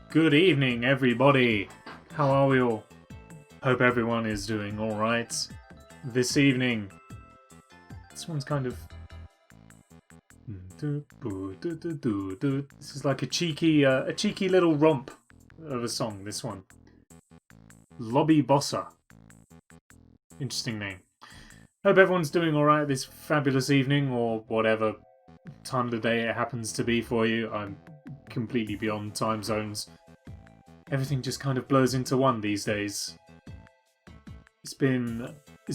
Good evening, everybody. How are we all? Hope everyone is doing alright. This evening, this one's kind of... This is like a cheeky little romp of a song, this one. Lobby Bossa. Interesting name. Hope everyone's doing alright this fabulous evening, or whatever time of the day it happens to be for you. I'm completely beyond time zones. Everything just kind of blurs into one these days. It's been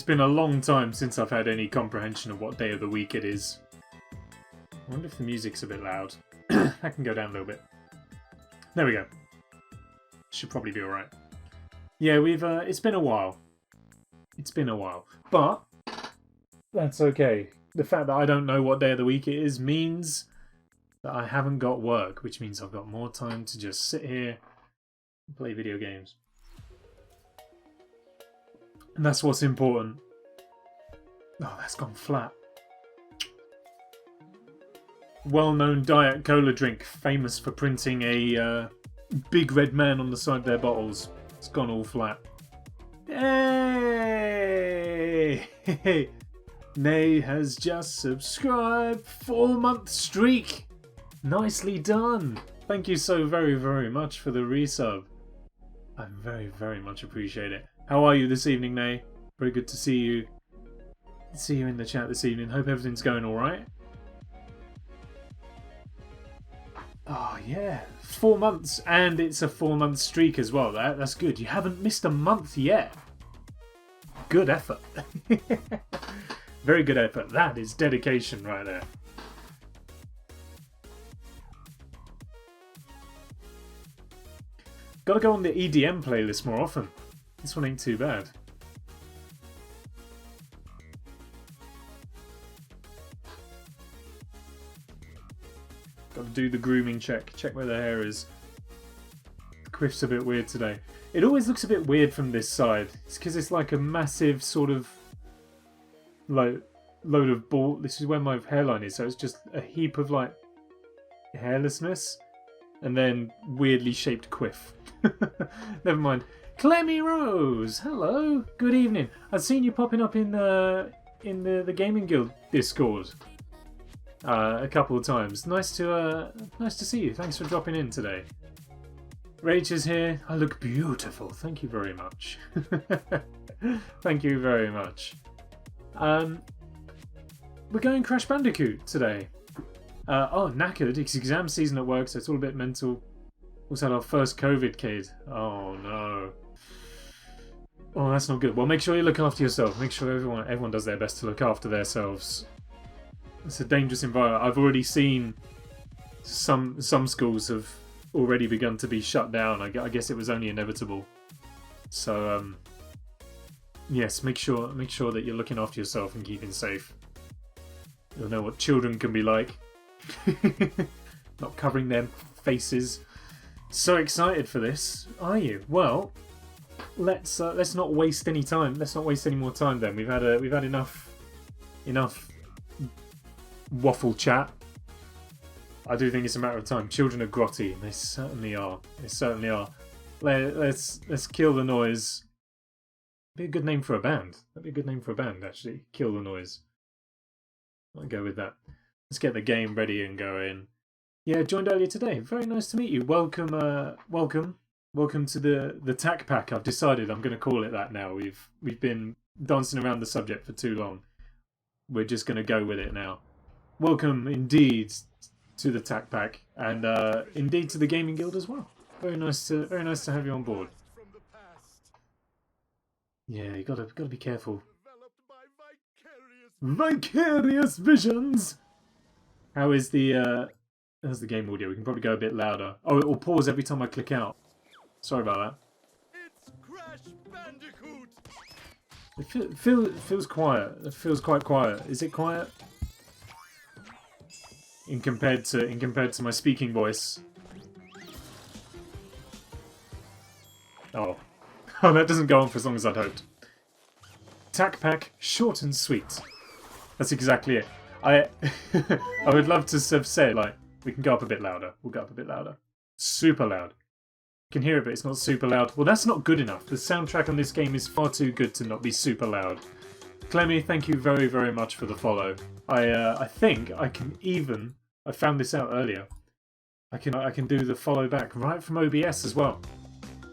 a long time since I've had any comprehension of what day of the week it is. I wonder if the music's a bit loud. That can go down a little bit. There we go. Should probably be alright. Yeah, it's been a while. It's been a while. But that's okay. The fact that I don't know what day of the week it is means that I haven't got work, which means I've got more time to just sit here and play video games. And that's what's important. Oh, that's gone flat. Well-known Diet Cola drink, famous for printing a big red man on the side of their bottles. It's gone all flat. Hey! Nay has just subscribed. 4-month streak. Nicely done. Thank you so very, very much for the resub. I very, very much appreciate it. How are you this evening, Nay? Very good to see you. See you in the chat this evening. Hope everything's going alright. Oh, yeah. 4 months, and it's a 4-month streak as well. That's good. You haven't missed a month yet. Good effort. Very good effort. That is dedication right there. Gotta go on the EDM playlist more often. This one ain't too bad. Gotta do the grooming check. Check where the hair is. The quiff's a bit weird today. It always looks a bit weird from this side. It's because it's like a massive sort of like load of ball. This is where my hairline is, so it's just a heap of like hairlessness and then weirdly shaped quiff. Never mind. Clemmy Rose, hello, good evening. I've seen you popping up in the Gaming Guild Discord a couple of times. Nice to see you. Thanks for dropping in today. Rach is here. I look beautiful. Thank you very much. Thank you very much. We're going Crash Bandicoot today. Oh, knackered. It's exam season at work, so it's all a bit mental. Also had our first COVID kid. Oh no. Oh, that's not good. Well, make sure you look after yourself. Make sure everyone does their best to look after themselves. It's a dangerous environment. I've already seen some schools have already begun to be shut down. I guess it was only inevitable. So yes, make sure that you're looking after yourself and keeping safe. You'll know what children can be like. Not covering their faces. So excited for this, are you? Well, let's not waste any time. Let's not waste any more time. Then we've had enough waffle chat. I do think it's a matter of time. Children are grotty. They certainly are. They certainly are. Let's kill the noise. Be a good name for a band. That'd be a good name for a band, actually. Kill the noise. I'll go with that. Let's get the game ready and go in. Yeah, joined earlier today. Very nice to meet you. Welcome to the TAC Pack. I've decided I'm going to call it that now. We've been dancing around the subject for too long. We're just going to go with it now. Welcome indeed to the TAC Pack, and indeed to the Gaming Guild as well. Very nice to have you on board. Yeah, you gotta be careful. Vicarious visions. How's the game audio? We can probably go a bit louder. Oh, it will pause every time I click out. Sorry about that. It's Crash Bandicoot. It feels quiet. It feels quite quiet. Is it quiet? In compared to my speaking voice. Oh. Oh, that doesn't go on for as long as I'd hoped. TAC Pack, short and sweet. That's exactly it. I would love to have said, like, we can go up a bit louder. We'll go up a bit louder. Super loud. can hear it, but it's not super loud. Well, that's not good enough. The soundtrack on this game is far too good to not be super loud. Clemmy, thank you very, very much for the follow. I think I can even... I found this out earlier. I can do the follow back right from OBS as well.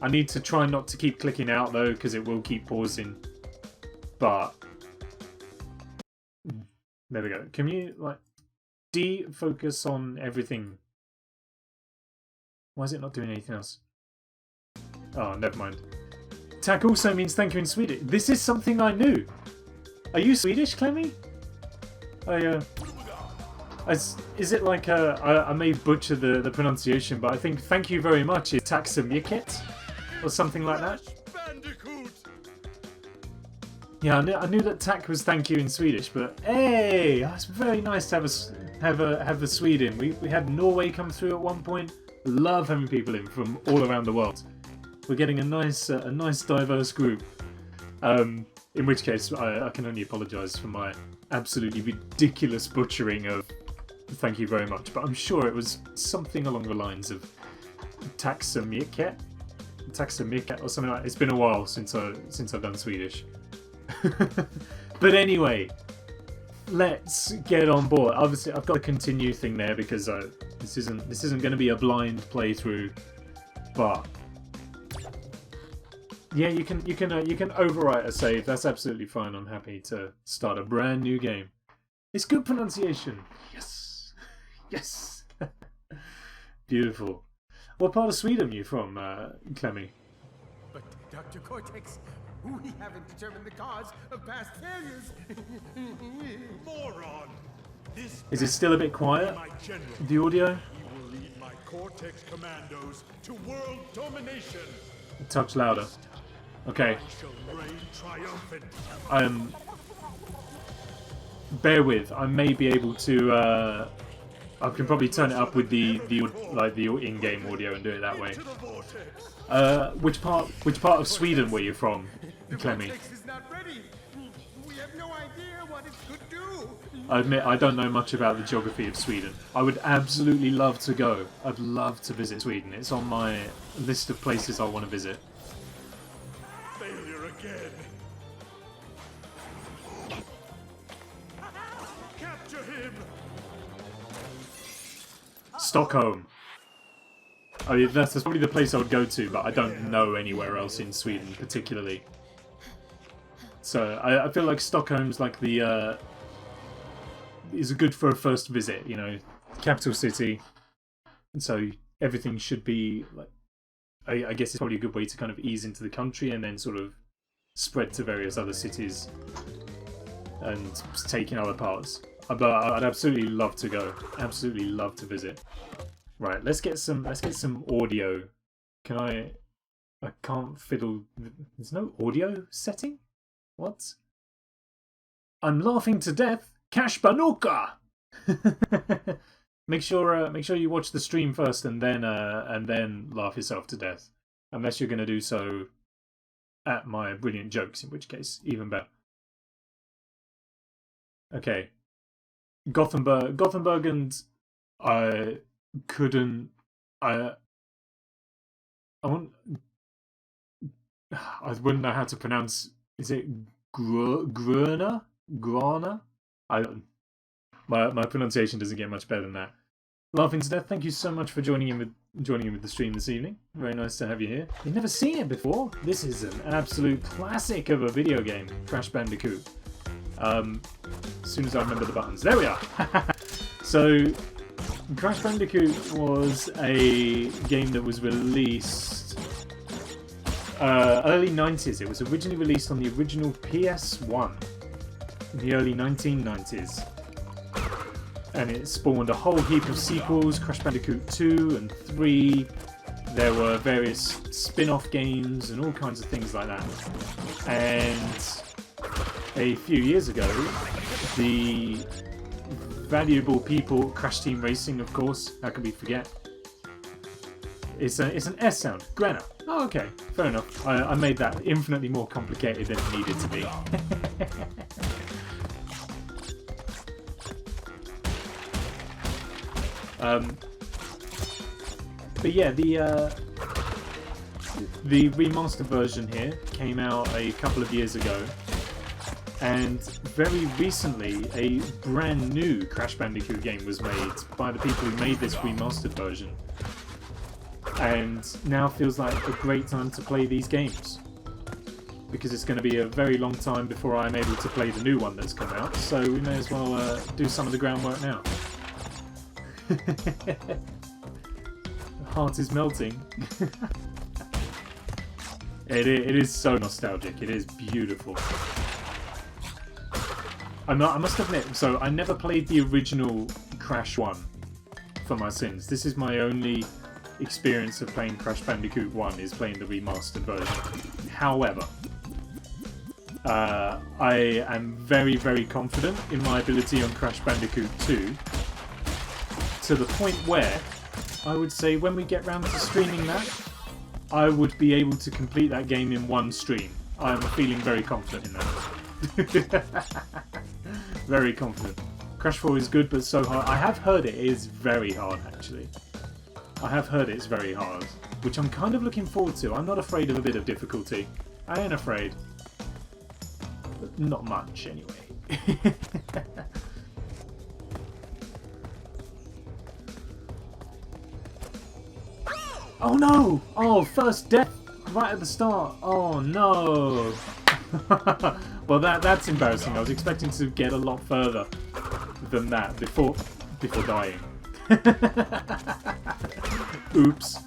I need to try not to keep clicking out though, because it will keep pausing. But there we go. Can you like defocus on everything? Why is it not doing anything else? Oh, never mind. Tak also means thank you in Swedish. This is something I knew. Are you Swedish, Clemmy? Is it like I may butcher the pronunciation, but I think thank you very much is tack så mycket or something like that. Yeah, I knew that tack was thank you in Swedish, but hey, it's very nice to have a Sweden. We had Norway come through at one point. Love having people in from all around the world. We're getting a nice diverse group. In which case, I can only apologise for my absolutely ridiculous butchering of thank you very much, but I'm sure it was something along the lines of tack så mycket or something like that. It's been a while since I've done Swedish. But anyway, let's get on board. Obviously, I've got to continue thing there because this isn't going to be a blind playthrough, but yeah, you can overwrite a save. That's absolutely fine. I'm happy to start a brand new game. It's good pronunciation. Yes. Beautiful. What part of Sweden are you from, Clemmy? But Dr. Cortex, we haven't determined the cause of past failures. Moron! This Is it still a bit quiet? my general. The audio? He will lead my Cortex commandos to world domination. A touch louder. Okay. I shall reign triumphant. Bear with. I may be able to. I can probably turn it up with the in-game audio and do it that way. To the vortex. Which part of Sweden were you from, Clemmy? Cortex is not ready. We have no idea what it could do. I admit I don't know much about the geography of Sweden. I would absolutely love to go. I'd love to visit Sweden. It's on my list of places I want to visit. Failure again. Capture him. Stockholm. I mean, that's probably the place I would go to, but I don't know anywhere else in Sweden particularly. So I feel like Stockholm's like the is good for a first visit. You know, capital city, and so everything should be like. I guess it's probably a good way to kind of ease into the country and then sort of spread to various other cities and take in other parts. But I'd absolutely love to go. Absolutely love to visit. Right, let's get some audio. Can I can't fiddle. There's no audio setting? What? I'm laughing to death. Crash Bandicoot. Make sure you watch the stream first and then laugh yourself to death. Unless you're going to do so at my brilliant jokes, in which case even better. Okay. Gothenburg, and I couldn't. I wouldn't know how to pronounce. Is it Grana? My pronunciation doesn't get much better than that. Laughing to death, thank you so much for joining in with the stream this evening. Very nice to have you here. You've never seen it before. This is an absolute classic of a video game, Crash Bandicoot. As soon as I remember the buttons. There we are! So, Crash Bandicoot was a game that was released early 90s. It was originally released on the original PS1 in the early 1990s. And it spawned a whole heap of sequels, Crash Bandicoot 2 and 3. There were various spin-off games and all kinds of things like that. And a few years ago, the valuable people, Crash Team Racing, of course, how can we forget? It's an S sound, Grana. Oh, okay, fair enough. I made that infinitely more complicated than it needed to be. But yeah, The remastered version here came out a couple of years ago, and very recently a brand new Crash Bandicoot game was made by the people who made this remastered version. And now feels like a great time to play these games, because it's going to be a very long time before I'm able to play the new one that's come out, so we may as well do some of the groundwork now. Heart is melting. It is so nostalgic. It is beautiful. I must admit, so I never played the original Crash 1 for my sins. This is my only experience of playing Crash Bandicoot 1, is playing the remastered version. However, I am very, very confident in my ability on Crash Bandicoot 2, to the point where I would say when we get round to streaming that, I would be able to complete that game in one stream. I'm feeling very confident in that. Very confident. Crash 4 is good, but so hard. I have heard it is very hard, actually. I have heard it's very hard, which I'm kind of looking forward to. I'm not afraid of a bit of difficulty. I ain't afraid. But not much, anyway. Oh no! Oh, first death right at the start. Oh no! Well, that's embarrassing. I was expecting to get a lot further than that before dying. Oops.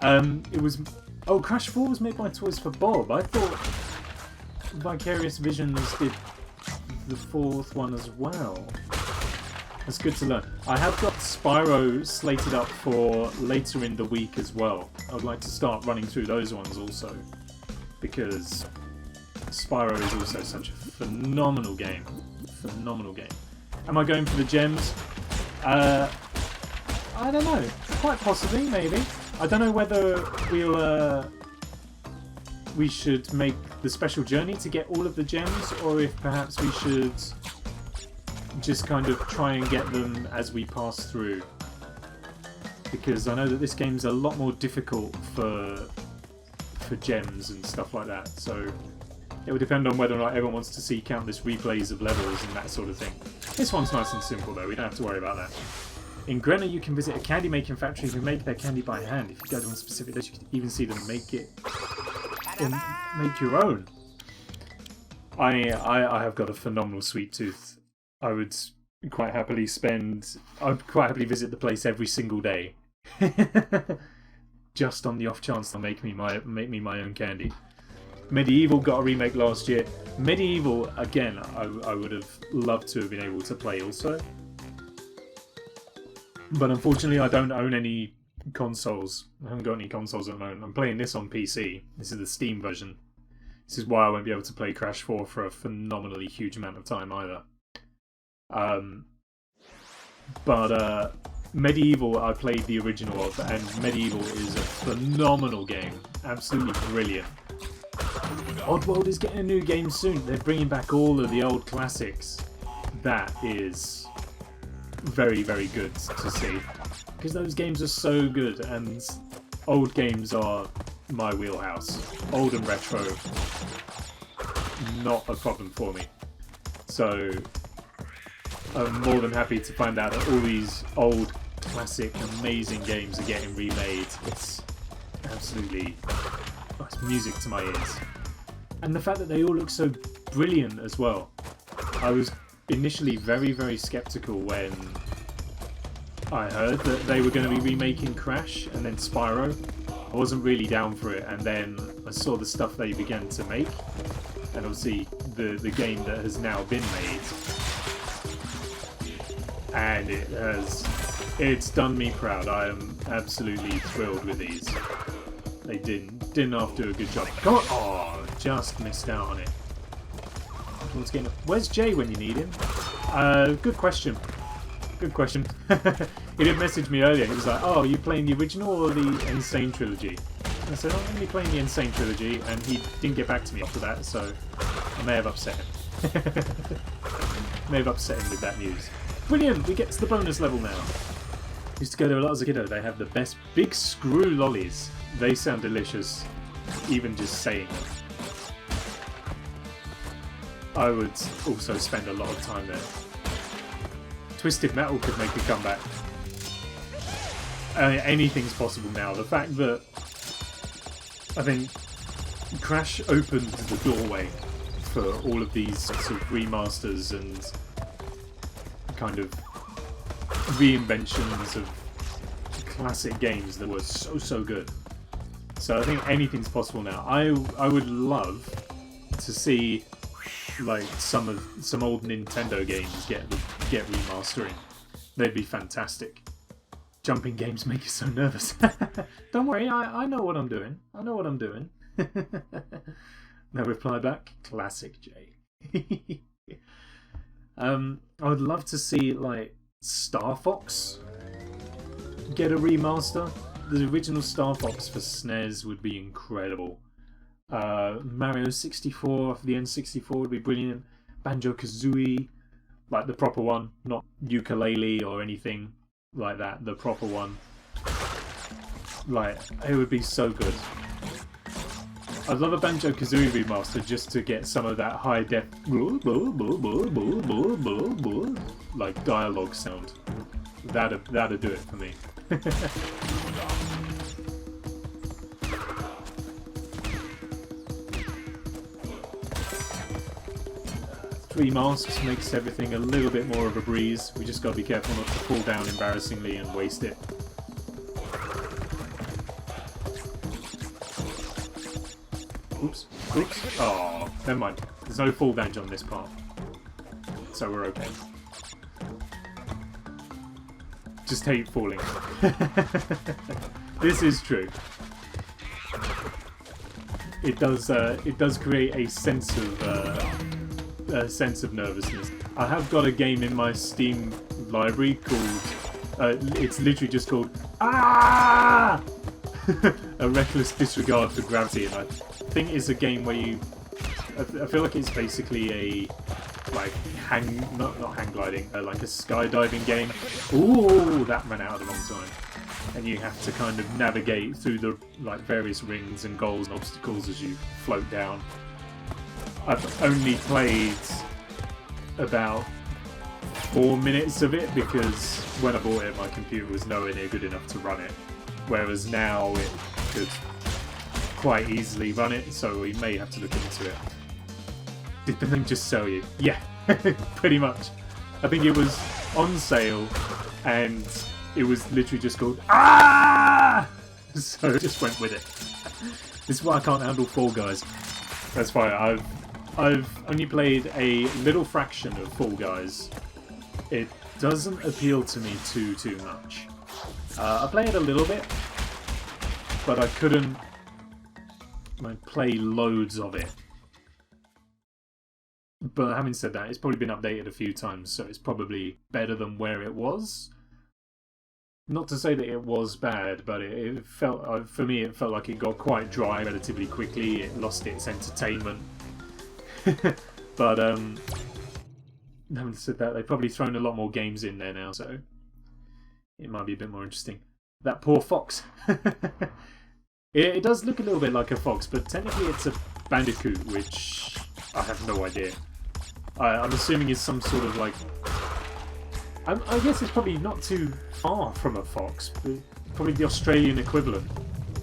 It was... Oh, Crash 4 was made by Toys for Bob. I thought Vicarious Visions did the fourth one as well. That's good to learn. I have got Spyro slated up for later in the week as well. I would like to start running through those ones also, because Spyro is also such a phenomenal game. Phenomenal game. Am I going for the gems? I don't know. Quite possibly, maybe. I don't know whether we should make the special journey to get all of the gems, or if perhaps we should just kind of try and get them as we pass through. Because I know that this game's a lot more difficult for gems and stuff like that, so it will depend on whether or not everyone wants to see countless replays of levels and that sort of thing. This one's nice and simple though, we don't have to worry about that. In Grenna you can visit a candy making factory who make their candy by hand. If you go to one specific place you can even see them make it, or make your own. I have got a phenomenal sweet tooth. I would quite happily visit the place every single day. Just on the off chance they'll make me my own candy. Medieval got a remake last year. Medieval, again, I would have loved to have been able to play also. But unfortunately I don't own any consoles. I haven't got any consoles at the moment. I'm playing this on PC. This is the Steam version. This is why I won't be able to play Crash 4 for a phenomenally huge amount of time either. But Medieval I played the original of, and Medieval is a phenomenal game. Absolutely brilliant. Oddworld is getting a new game soon. They're bringing back all of the old classics. That is very, very good to see. Because those games are so good, and old games are my wheelhouse. Old and retro, not a problem for me. So I'm more than happy to find out that all these old, classic, amazing games are getting remade. It's absolutely... oh, it's music to my ears. And the fact that they all look so brilliant as well. I was initially very, very skeptical when I heard that they were going to be remaking Crash and then Spyro. I wasn't really down for it, and then I saw the stuff they began to make, and obviously the game that has now been made, and it's done me proud. I am absolutely thrilled with these. They didn't half do a good job. Come on! Oh, just missed out on it. Where's Jay when you need him? Good question. Good question. He did message me earlier. He was like, "Oh, are you playing the original or the N.Sane Trilogy?" And I said, "I'm only playing the N.Sane Trilogy," and he didn't get back to me after that, so I may have upset him. May have upset him with that news. Brilliant! We get to the bonus level now. Used to go there a lot as a kiddo. They have the best big screw lollies. they sound delicious, even just saying them. I would also spend a lot of time there. Twisted Metal could make a comeback. Anything's possible now. The fact that I think Crash opened the doorway for all of these sort of remasters and kind of reinventions of classic games that were so good. So I think anything's possible now. I would love to see like some old Nintendo games get remastering. They'd be fantastic. Jumping games make you so nervous. Don't worry, I know what I'm doing. I know what I'm doing. No reply back. Classic J. I would love to see like Star Fox get a remaster. The original Star Fox for SNES would be incredible. Mario 64 for the N64 would be brilliant. Banjo-Kazooie, like the proper one, not ukulele or anything like that. The proper one, like it would be so good. I'd love a Banjo-Kazooie remaster just to get some of that high def like dialogue sound. That'd do it for me. 3 masks makes everything a little bit more of a breeze. We just gotta be careful not to fall down embarrassingly and waste it. Oops. Oops. Oh, never mind. There's no fall damage on this part. So we're okay. Just hate falling. This is true. It does create a sense of nervousness. I have got a game in my Steam library called it's literally just called Ah! A reckless disregard for gravity, and I think it's a game where I feel like it's basically a like not hang gliding, like a skydiving game. Ooh, that ran out at the wrong time. And you have to kind of navigate through the like various rings and goals and obstacles as you float down. I've only played about 4 minutes of it because when I bought it my computer was nowhere near good enough to run it, whereas now it could quite easily run it, so we may have to look into it. Did the thing just sell you? Yeah, pretty much. I think it was on sale and it was literally just called Ah! So I just went with it. This is why I can't handle Fall Guys. That's why I've only played a little fraction of Fall Guys. It doesn't appeal to me too much. I played a little bit, but I couldn't like play loads of it. But having said that, it's probably been updated a few times, so it's probably better than where it was. Not to say that it was bad, but it felt, for me, it felt like it got quite dry relatively quickly. It lost its entertainment. But having said that, they've probably thrown a lot more games in there now, so it might be a bit more interesting. That poor fox. It does look a little bit like a fox, but technically it's a bandicoot, which I have no idea. I'm assuming it's some sort of like... I guess it's probably not too far from a fox, but probably the Australian equivalent.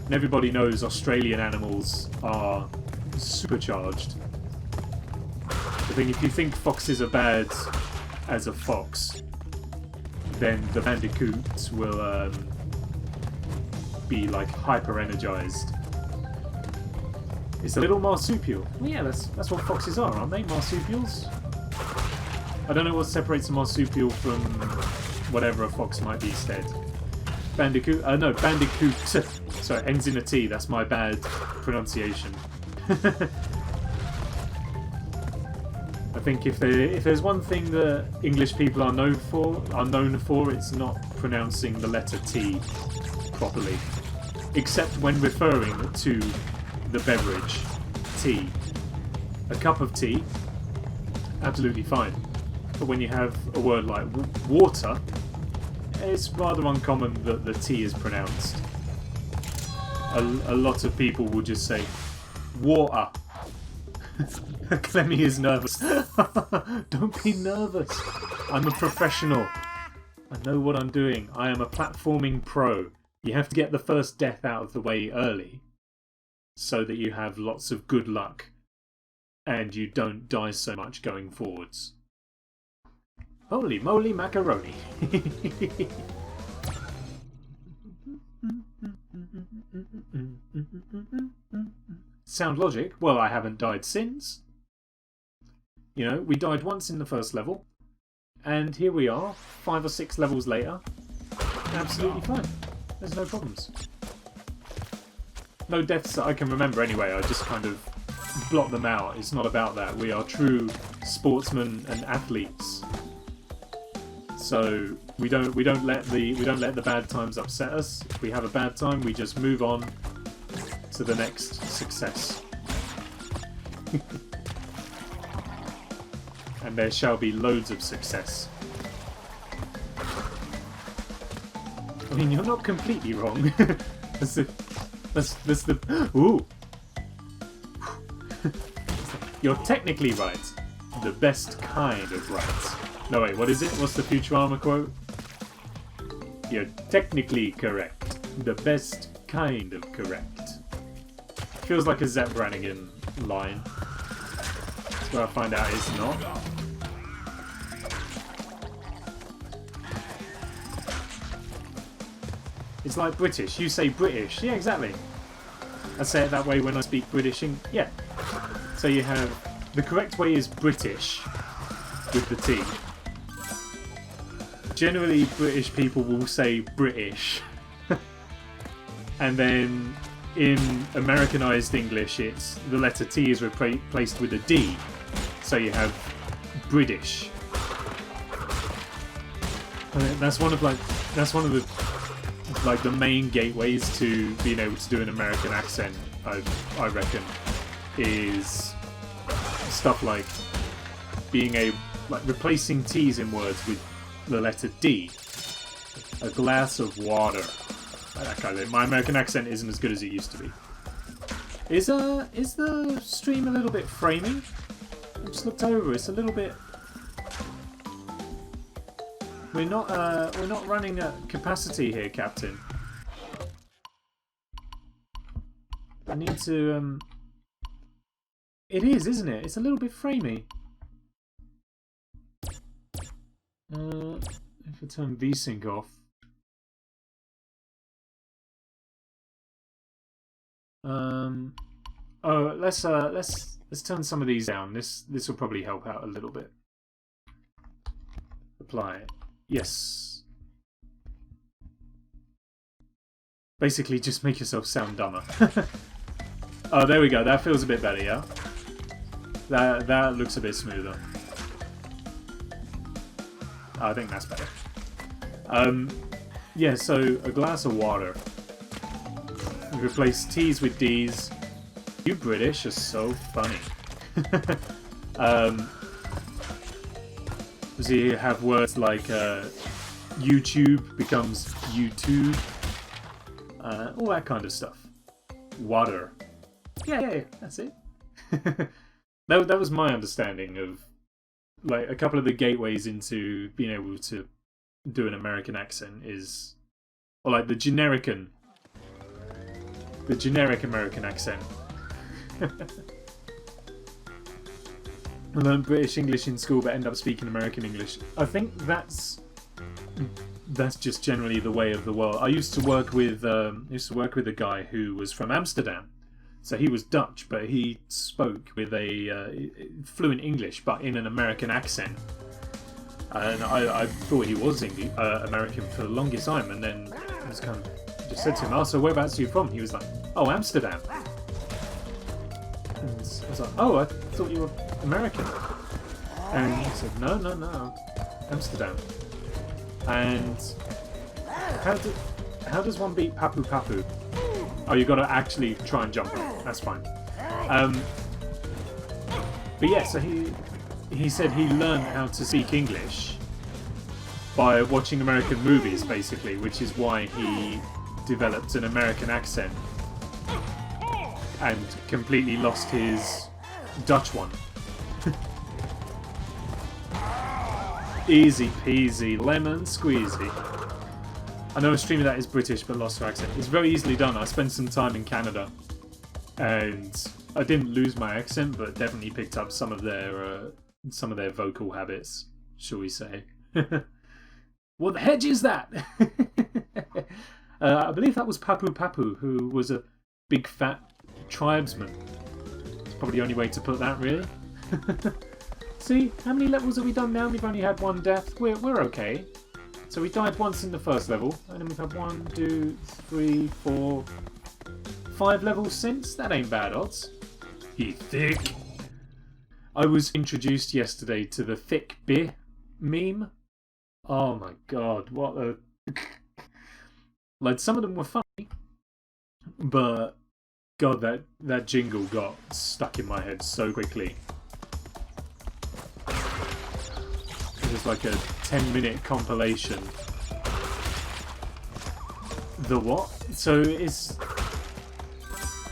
And everybody knows Australian animals are supercharged. I think if you think foxes are bad as a fox, then the bandicoots will be like hyper-energized. It's a little marsupial. Well, yeah, that's what foxes are, aren't they? Marsupials? I don't know what separates a marsupial from whatever a fox might be instead. Bandicoot? No, bandicoot. Sorry, ends in a T. That's my bad pronunciation. I think if there's one thing that English people are known for, it's not pronouncing the letter T properly, except when referring to the beverage, tea. A cup of tea, absolutely fine. But when you have a word like water, it's rather uncommon that the T is pronounced. a lot of people will just say water. Clemmy is nervous. Don't be nervous. I'm a professional. I know what I'm doing. I am a platforming pro. You have to get the first death out of the way early so that you have lots of good luck and you don't die so much going forwards. Holy moly macaroni. Sound logic? Well, I haven't died since. You know, we died once in the first level, and here we are, 5 or 6 levels later. Absolutely fine. There's no problems. No deaths that I can remember anyway, I just kind of blot them out. It's not about that. We are true sportsmen and athletes. So we don't let the bad times upset us. If we have a bad time, we just move on to the next success. And there shall be loads of success. I mean, you're not completely wrong. that's the ooh. You're technically right. The best kind of right. No, wait, what is it? What's the Futurama quote? You're technically correct. The best kind of correct. Feels like a Zep Brannigan line. That's where I find out it's not. It's like British. You say British. Yeah, exactly. I say it that way when I speak British. Yeah. So you have... The correct way is British with the T. Generally, British people will say British. And then in Americanized English, it's the letter T is replaced with a D. So you have British. And that's one of the main gateways to being able to do an American accent, I reckon, is stuff like replacing T's in words with the letter D. A glass of water. That kind of thing. My American accent isn't as good as it used to be. Is the stream a little bit framing? I just looked over. It's a little bit. We're not running at capacity here, Captain. I need to. It is, isn't it? It's a little bit framey. If I turn VSync off. Oh, let's turn some of these down. This will probably help out a little bit. Apply. Yes. Basically, just make yourself sound dumber. Oh, there we go. That feels a bit better, yeah? That looks a bit smoother. I think that's better. Yeah, so a glass of water. We replace T's with D's. You British are so funny. So you have words like YouTube becomes YouTube. All that kind of stuff. Water. Yeah, that's it. That was my understanding of like a couple of the gateways into being able to do an American accent is, or like the generic American accent. I learned British English in school but end up speaking American English. I think that's just generally the way of the world. I used to work with a guy who was from Amsterdam. So he was Dutch, but he spoke with a fluent English, but in an American accent. And I thought he was American for the longest time, and then I was kind of just said to him, "Oh, so whereabouts are you from?" He was like, "Oh, Amsterdam." And I was like, "Oh, I thought you were American." And he said, "No, Amsterdam." And how does one beat Papu Papu? Oh, you got to actually try and jump it. That's fine. But yeah, so he said he learned how to speak English by watching American movies, basically, which is why he developed an American accent and completely lost his Dutch one. Easy peasy, lemon squeezy. I know a streamer that is British but lost her accent. It's very easily done. I spent some time in Canada, and I didn't lose my accent, but definitely picked up some of their vocal habits, shall we say? What the hedge is that? I believe that was Papu Papu, who was a big fat tribesman. It's probably the only way to put that, really. See, how many levels have we done now? We've only had one death. We're okay. So we died once in the first level, and then we've had 1, 2, 3, 4, 5 levels since. That ain't bad odds. You thick. I was introduced yesterday to the thick beer meme. Oh my god, what a... Like, some of them were funny, but god, that jingle got stuck in my head so quickly. It was like a 10-minute compilation. The what? So it's...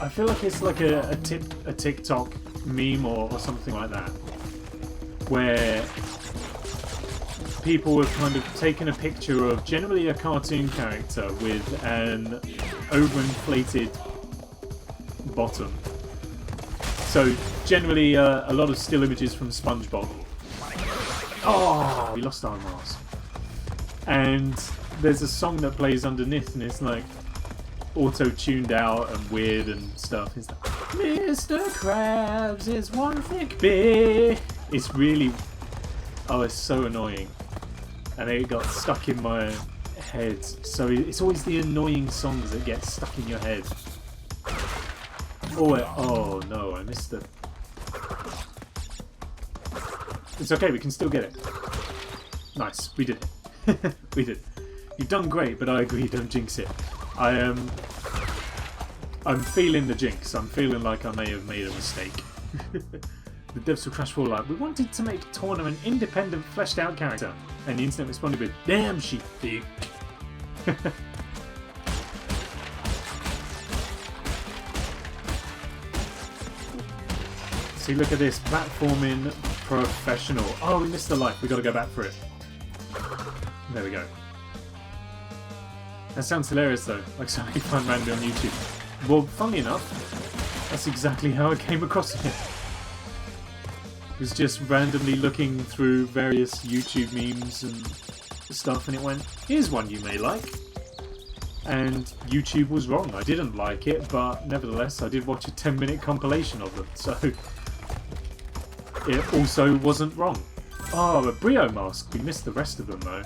I feel like it's like a TikTok meme or something like that, where people have kind of taken a picture of generally a cartoon character with an overinflated bottom. So generally a lot of still images from SpongeBob. Oh, we lost our Mars. And there's a song that plays underneath, and it's like auto-tuned out and weird and stuff. It's like, Mr. Krabs is one thick beer. It's really... Oh, it's so annoying. And it got stuck in my head. So it's always the annoying songs that get stuck in your head. Oh no, I missed it. It's okay, we can still get it. Nice, we did it. We did. You've done great, but I agree, don't jinx it. I'm feeling the jinx. I'm feeling like I may have made a mistake. The devs of Crash were like, we wanted to make Torna an independent, fleshed out character. And the internet responded with, damn, she thick. See, look at this, platforming professional. Oh, we missed the life. We got to go back for it. There we go. That sounds hilarious, though. Like something fun randomly on YouTube. Well, funny enough, that's exactly how I came across it. Was just randomly looking through various YouTube memes and stuff, and it went, here's one you may like. And YouTube was wrong. I didn't like it, but nevertheless, I did watch a 10-minute compilation of them, so it also wasn't wrong. Oh, a Brio mask. We missed the rest of them, though.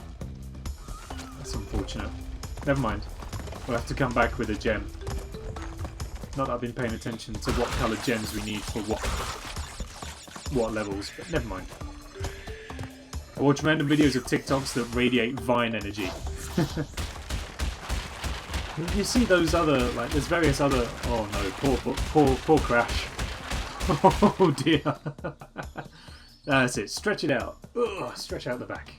That's unfortunate. Never mind. We'll have to come back with a gem. Not that I've been paying attention to what coloured gems we need for what levels, but never mind. I watch random videos of TikToks that radiate Vine energy. You see those other, like, there's various other... Oh no, poor Crash. Oh dear. That's it, stretch it out. Ugh, stretch out the back.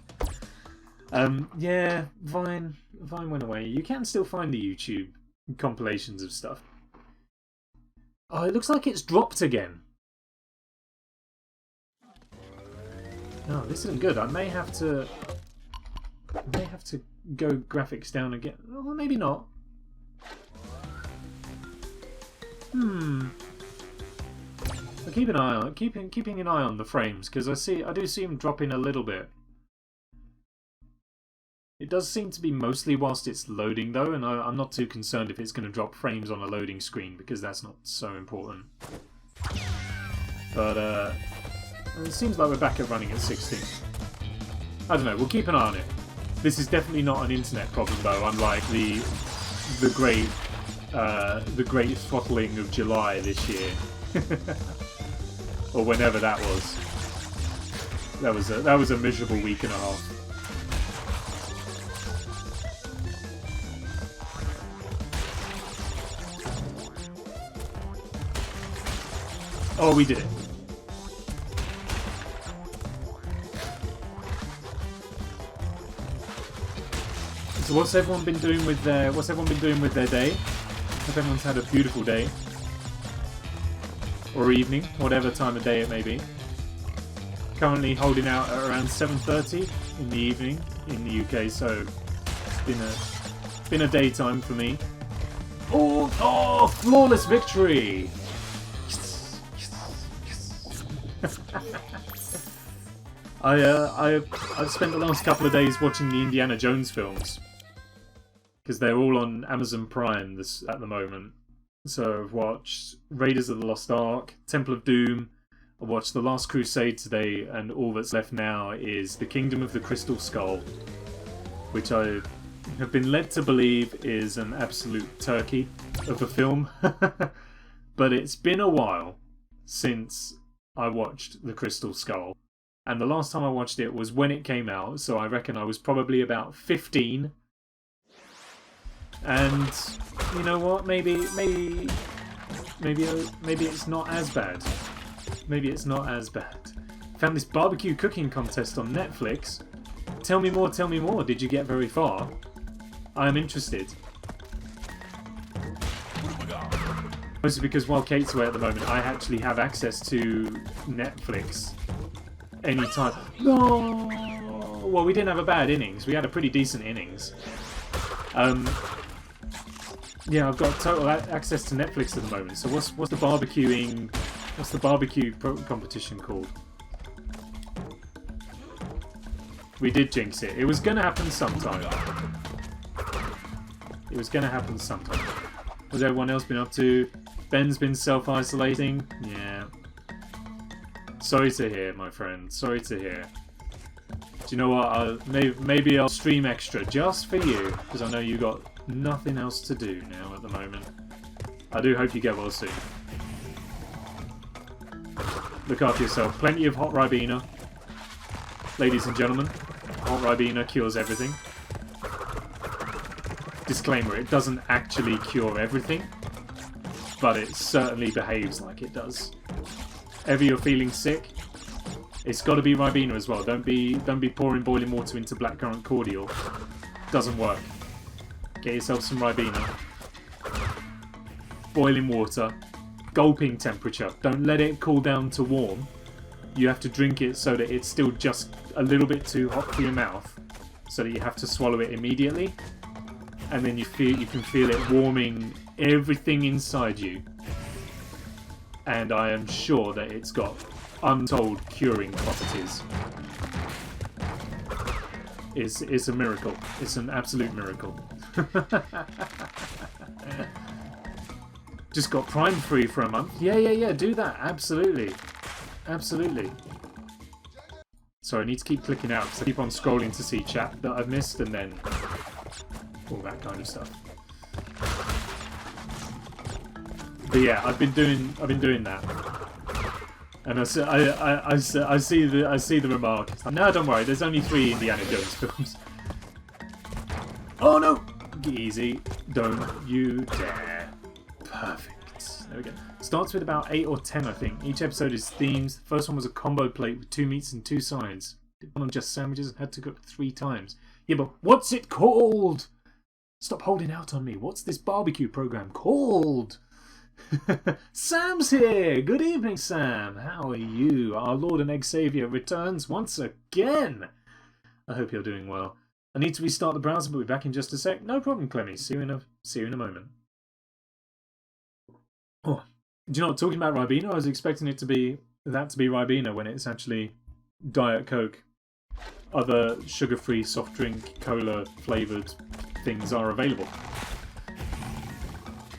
Yeah, Vine went away. You can still find the YouTube compilations of stuff. Oh, it looks like it's dropped again. No, this isn't good. I may have to go graphics down again. Or maybe not. I'll keep an eye on keeping an eye on the frames, because I do see them dropping a little bit. It does seem to be mostly whilst it's loading though, and I'm not too concerned if it's going to drop frames on a loading screen, because that's not so important. But it seems like we're back at running at 60. I don't know, we'll keep an eye on it. This is definitely not an internet problem though, unlike the great throttling of July this year. Or whenever that was. That was a miserable week and a half. Oh, we did it. So what's everyone been doing with their day? Hope everyone's had a beautiful day. or evening, whatever time of day it may be. Currently holding out at around 7:30 in the evening in the UK, so it's been a daytime for me. Oh, flawless victory! Yes, yes, yes. I've spent the last couple of days watching the Indiana Jones films because they're all on Amazon Prime at the moment. So I've watched Raiders of the Lost Ark, Temple of Doom. I watched The Last Crusade today, and all that's left now is The Kingdom of the Crystal Skull, which I have been led to believe is an absolute turkey of a film. But it's been a while since I watched The Crystal Skull. And the last time I watched it was when it came out, so I reckon I was probably about 15. And you know what? Maybe it's not as bad. Maybe it's not as bad. Found this barbecue cooking contest on Netflix. Tell me more, tell me more. Did you get very far? I am interested. Mostly because while Kate's away at the moment, I actually have access to Netflix anytime. No! Well, we didn't have a bad innings. We had a pretty decent innings. Yeah, I've got total access to Netflix at the moment. So what's the barbecuing? What's the barbecue competition called? We did jinx it. It was gonna happen sometime. It was gonna happen sometime. What's everyone else been up to? Ben's been self-isolating. Yeah. Sorry to hear, my friend. Sorry to hear. Do you know what? Maybe I'll stream extra just for you, because I know you got nothing else to do now at the moment. I do hope you get well soon. Look after yourself. Plenty of hot Ribena. Ladies and gentlemen, hot Ribena cures everything. Disclaimer, it doesn't actually cure everything, but it certainly behaves like it does. Ever you're feeling sick, it's got to be Ribena as well. Don't be pouring boiling water into blackcurrant cordial. Doesn't work. Get yourself some Ribena. Boiling water. Gulping temperature. Don't let it cool down to warm. You have to drink it so that it's still just a little bit too hot for your mouth, so that you have to swallow it immediately. And then you can feel it warming everything inside you. And I am sure that it's got untold curing properties. It's a miracle. It's an absolute miracle. Just got Prime free for a month. Yeah, do that. Absolutely. Absolutely. Sorry, I need to keep clicking out because I keep on scrolling to see chat that I've missed and then all that kind of stuff. But yeah, I've been doing that. And I see the remark. No, don't worry. There's only 3 Indiana Jones films. Oh no! Easy. Don't you dare. Perfect. There we go. Starts with about 8 or 10, I think. Each episode is themed. The first one was a combo plate with 2 meats and 2 sides. Did one on just sandwiches and had to cook 3 times. Yeah, but what's it called? Stop holding out on me. What's this barbecue program called? Sam's here! Good evening, Sam. How are you? Our Lord and Egg Saviour returns once again. I hope you're doing well. I need to restart the browser, but we'll be back in just a sec. No problem, Clemmy. See you in a moment. Oh, do you know what? Talking about Ribena, I was expecting that to be Ribena when it's actually Diet Coke. Other sugar-free soft drink, cola flavoured things are available.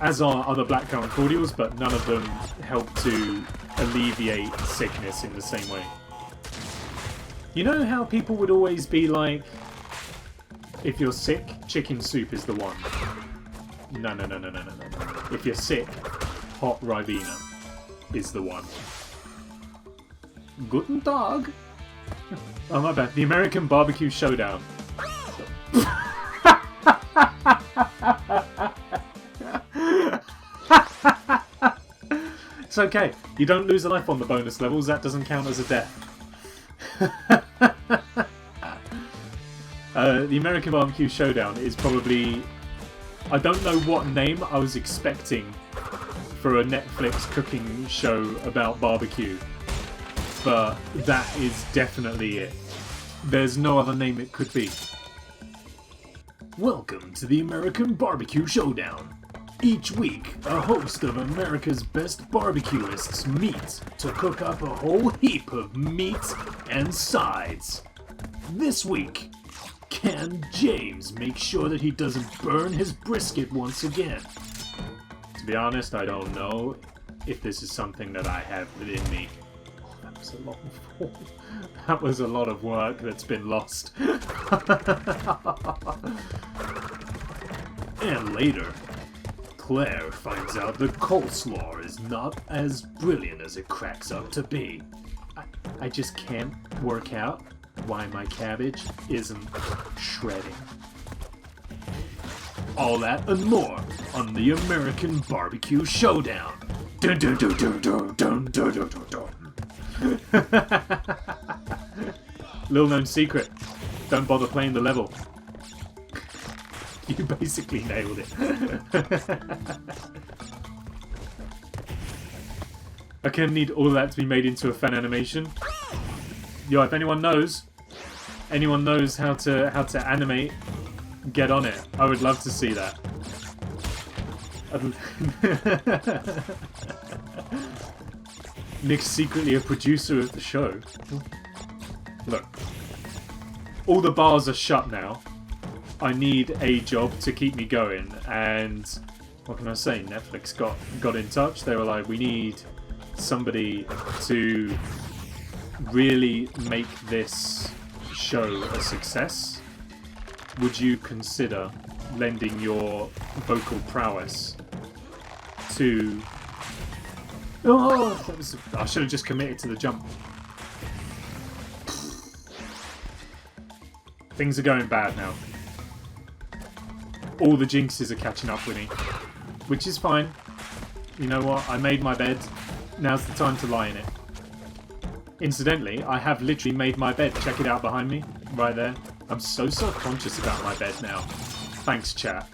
As are other blackcurrant cordials, but none of them help to alleviate sickness in the same way. You know how people would always be like, if you're sick, chicken soup is the one. No. If you're sick, hot Ribena is the one. Guten Tag. Oh, my bad. The American Barbecue Showdown. It's okay. You don't lose a life on the bonus levels. That doesn't count as a death. The American Barbecue Showdown is probably... I don't know what name I was expecting for a Netflix cooking show about barbecue, but that is definitely it. There's no other name it could be. Welcome to the American Barbecue Showdown. Each week, a host of America's best barbecuists meet to cook up a whole heap of meats and sides. This week, can James make sure that he doesn't burn his brisket once again? To be honest, I don't know if this is something that I have within me. Oh, that was a lot of that was a lot of work that's been lost. And later, Claire finds out the coleslaw is not as brilliant as it cracks up to be. I just can't work out why my cabbage isn't shredding. All that and more on the American Barbecue Showdown. Dun dun dun dun dun dun dun dun dun dun. Little known secret, don't bother playing the level. You basically nailed it. I can need all that to be made into a fan animation. Yo, if anyone knows how to animate, get on it. I would love to see that. Nick's secretly a producer of the show. Look, all the bars are shut now. I need a job to keep me going, and what can I say? Netflix got in touch. They were like, we need somebody to really make this show a success. Would you consider lending your vocal prowess to... Oh, I should have just committed to the jump. Things are going bad now. All the jinxes are catching up with me, which is fine. You know what? I made my bed. Now's the time to lie in it. Incidentally, I have literally made my bed. Check it out behind me, right there. I'm so self-conscious about my bed now. Thanks, chat.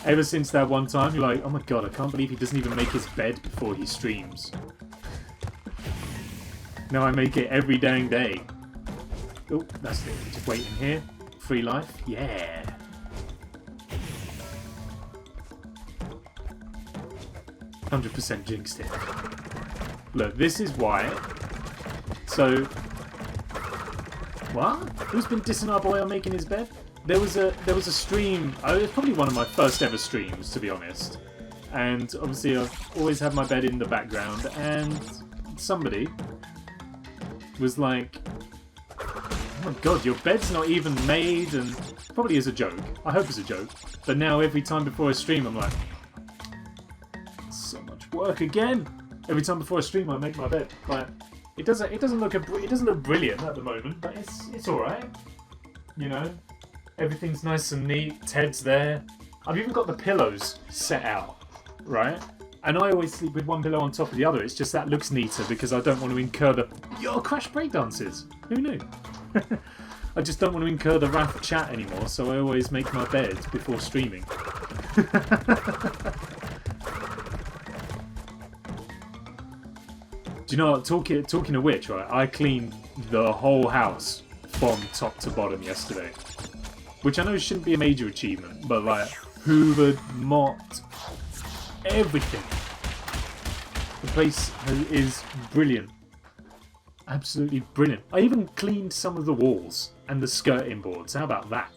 Ever since that one time, you're like, oh my god, I can't believe he doesn't even make his bed before he streams. Now I make it every dang day. Oh, that's it. Just wait in here. Free life. Yeah. %, jinxed it. Look, this is why. So, what? Who's been dissing our boy on making his bed? There was a stream. It was probably one of my first ever streams, to be honest. And obviously, I've always had my bed in the background. And somebody was like, "Oh my god, your bed's not even made," and probably is a joke. I hope it's a joke. But now every time before a stream, I'm like, so much work again. Every time before a stream, I make my bed. Like, it doesn't look brilliant at the moment, but it's all right. You know, everything's nice and neat. Ted's there. I've even got the pillows set out, right? And I always sleep with one pillow on top of the other. It's just that looks neater because I don't want to incur the Crash breakdances. Who knew? I just don't want to incur the wrath of chat anymore, so I always make my bed before streaming. Do you know what? Talking of which, right? I cleaned the whole house from top to bottom yesterday, which I know shouldn't be a major achievement, but like hoovered, mopped, everything. The place is brilliant, absolutely brilliant. I even cleaned some of the walls and the skirting boards. How about that?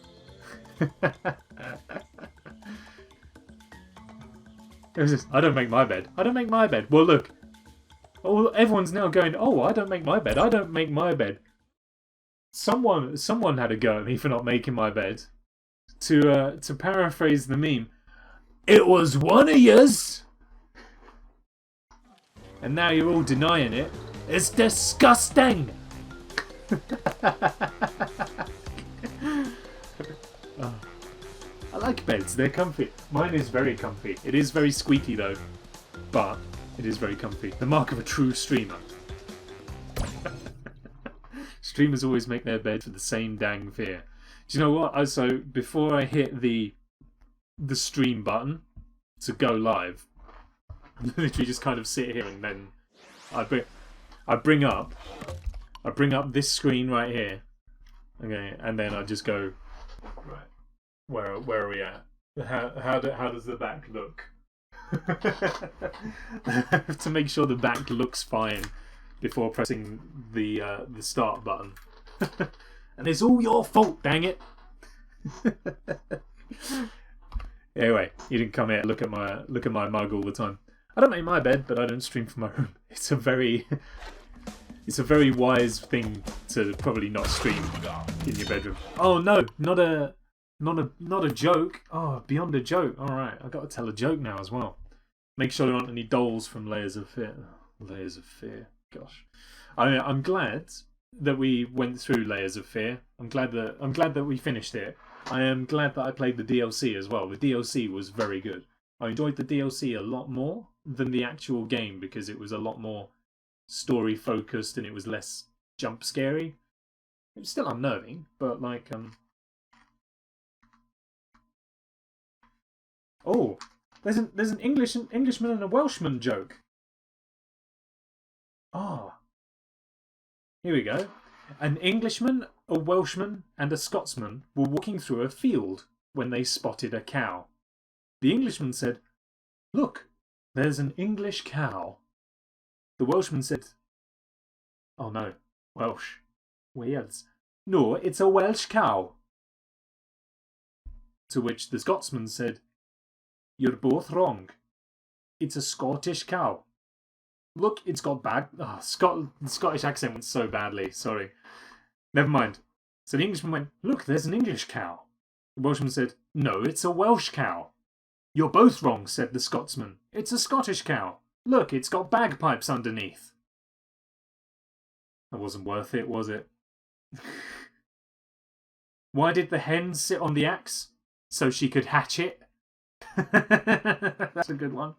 It was just, I don't make my bed. I don't make my bed. Well, look. Oh, everyone's now going, oh, I don't make my bed. I don't make my bed. Someone had a go at me for not making my bed. To paraphrase the meme, it was one of yous. And now you're all denying it. It's disgusting. Oh, I like beds. They're comfy. Mine is very comfy. It is very squeaky though, but it is very comfy. The mark of a true streamer. Streamers always make their bed for the same dang fear. Do you know what? So before I hit the stream button to go live, I literally just kind of sit here and then I bring up this screen right here. Okay, and then I just go, right, where are we at? How does the back look? To make sure the back looks fine before pressing the start button. And it's all your fault, dang it. Anyway, you didn't come here to look at my mug all the time. I don't make my bed, but I don't stream from my room. It's a very wise thing to probably not stream in your bedroom. Oh no, not a joke. Oh, beyond a joke. All right, I got to tell a joke now as well. Make sure there aren't any dolls from Layers of Fear. Layers of Fear. Gosh, I'm glad that we went through Layers of Fear. I'm glad that we finished it. I am glad that I played the DLC as well. The DLC was very good. I enjoyed the DLC a lot more than the actual game because it was a lot more story focused and it was less jump scary. It was still unnerving, but like oh, there's an Englishman and a Welshman joke. Ah. Oh. Here we go. An Englishman, a Welshman, and a Scotsman were walking through a field when they spotted a cow. The Englishman said, "Look, there's an English cow." The Welshman said, "Oh no, Welsh. Wales. No, it's a Welsh cow." To which the Scotsman said, "You're both wrong. It's a Scottish cow. Look, it's got bad..." Oh, the Scottish accent went so badly. Sorry. Never mind. So the Englishman went, "Look, there's an English cow." The Welshman said, "No, it's a Welsh cow." "You're both wrong," said the Scotsman. "It's a Scottish cow. Look, it's got bagpipes underneath." That wasn't worth it, was it? Why did the hen sit on the axe? So she could hatch it. That's a good one.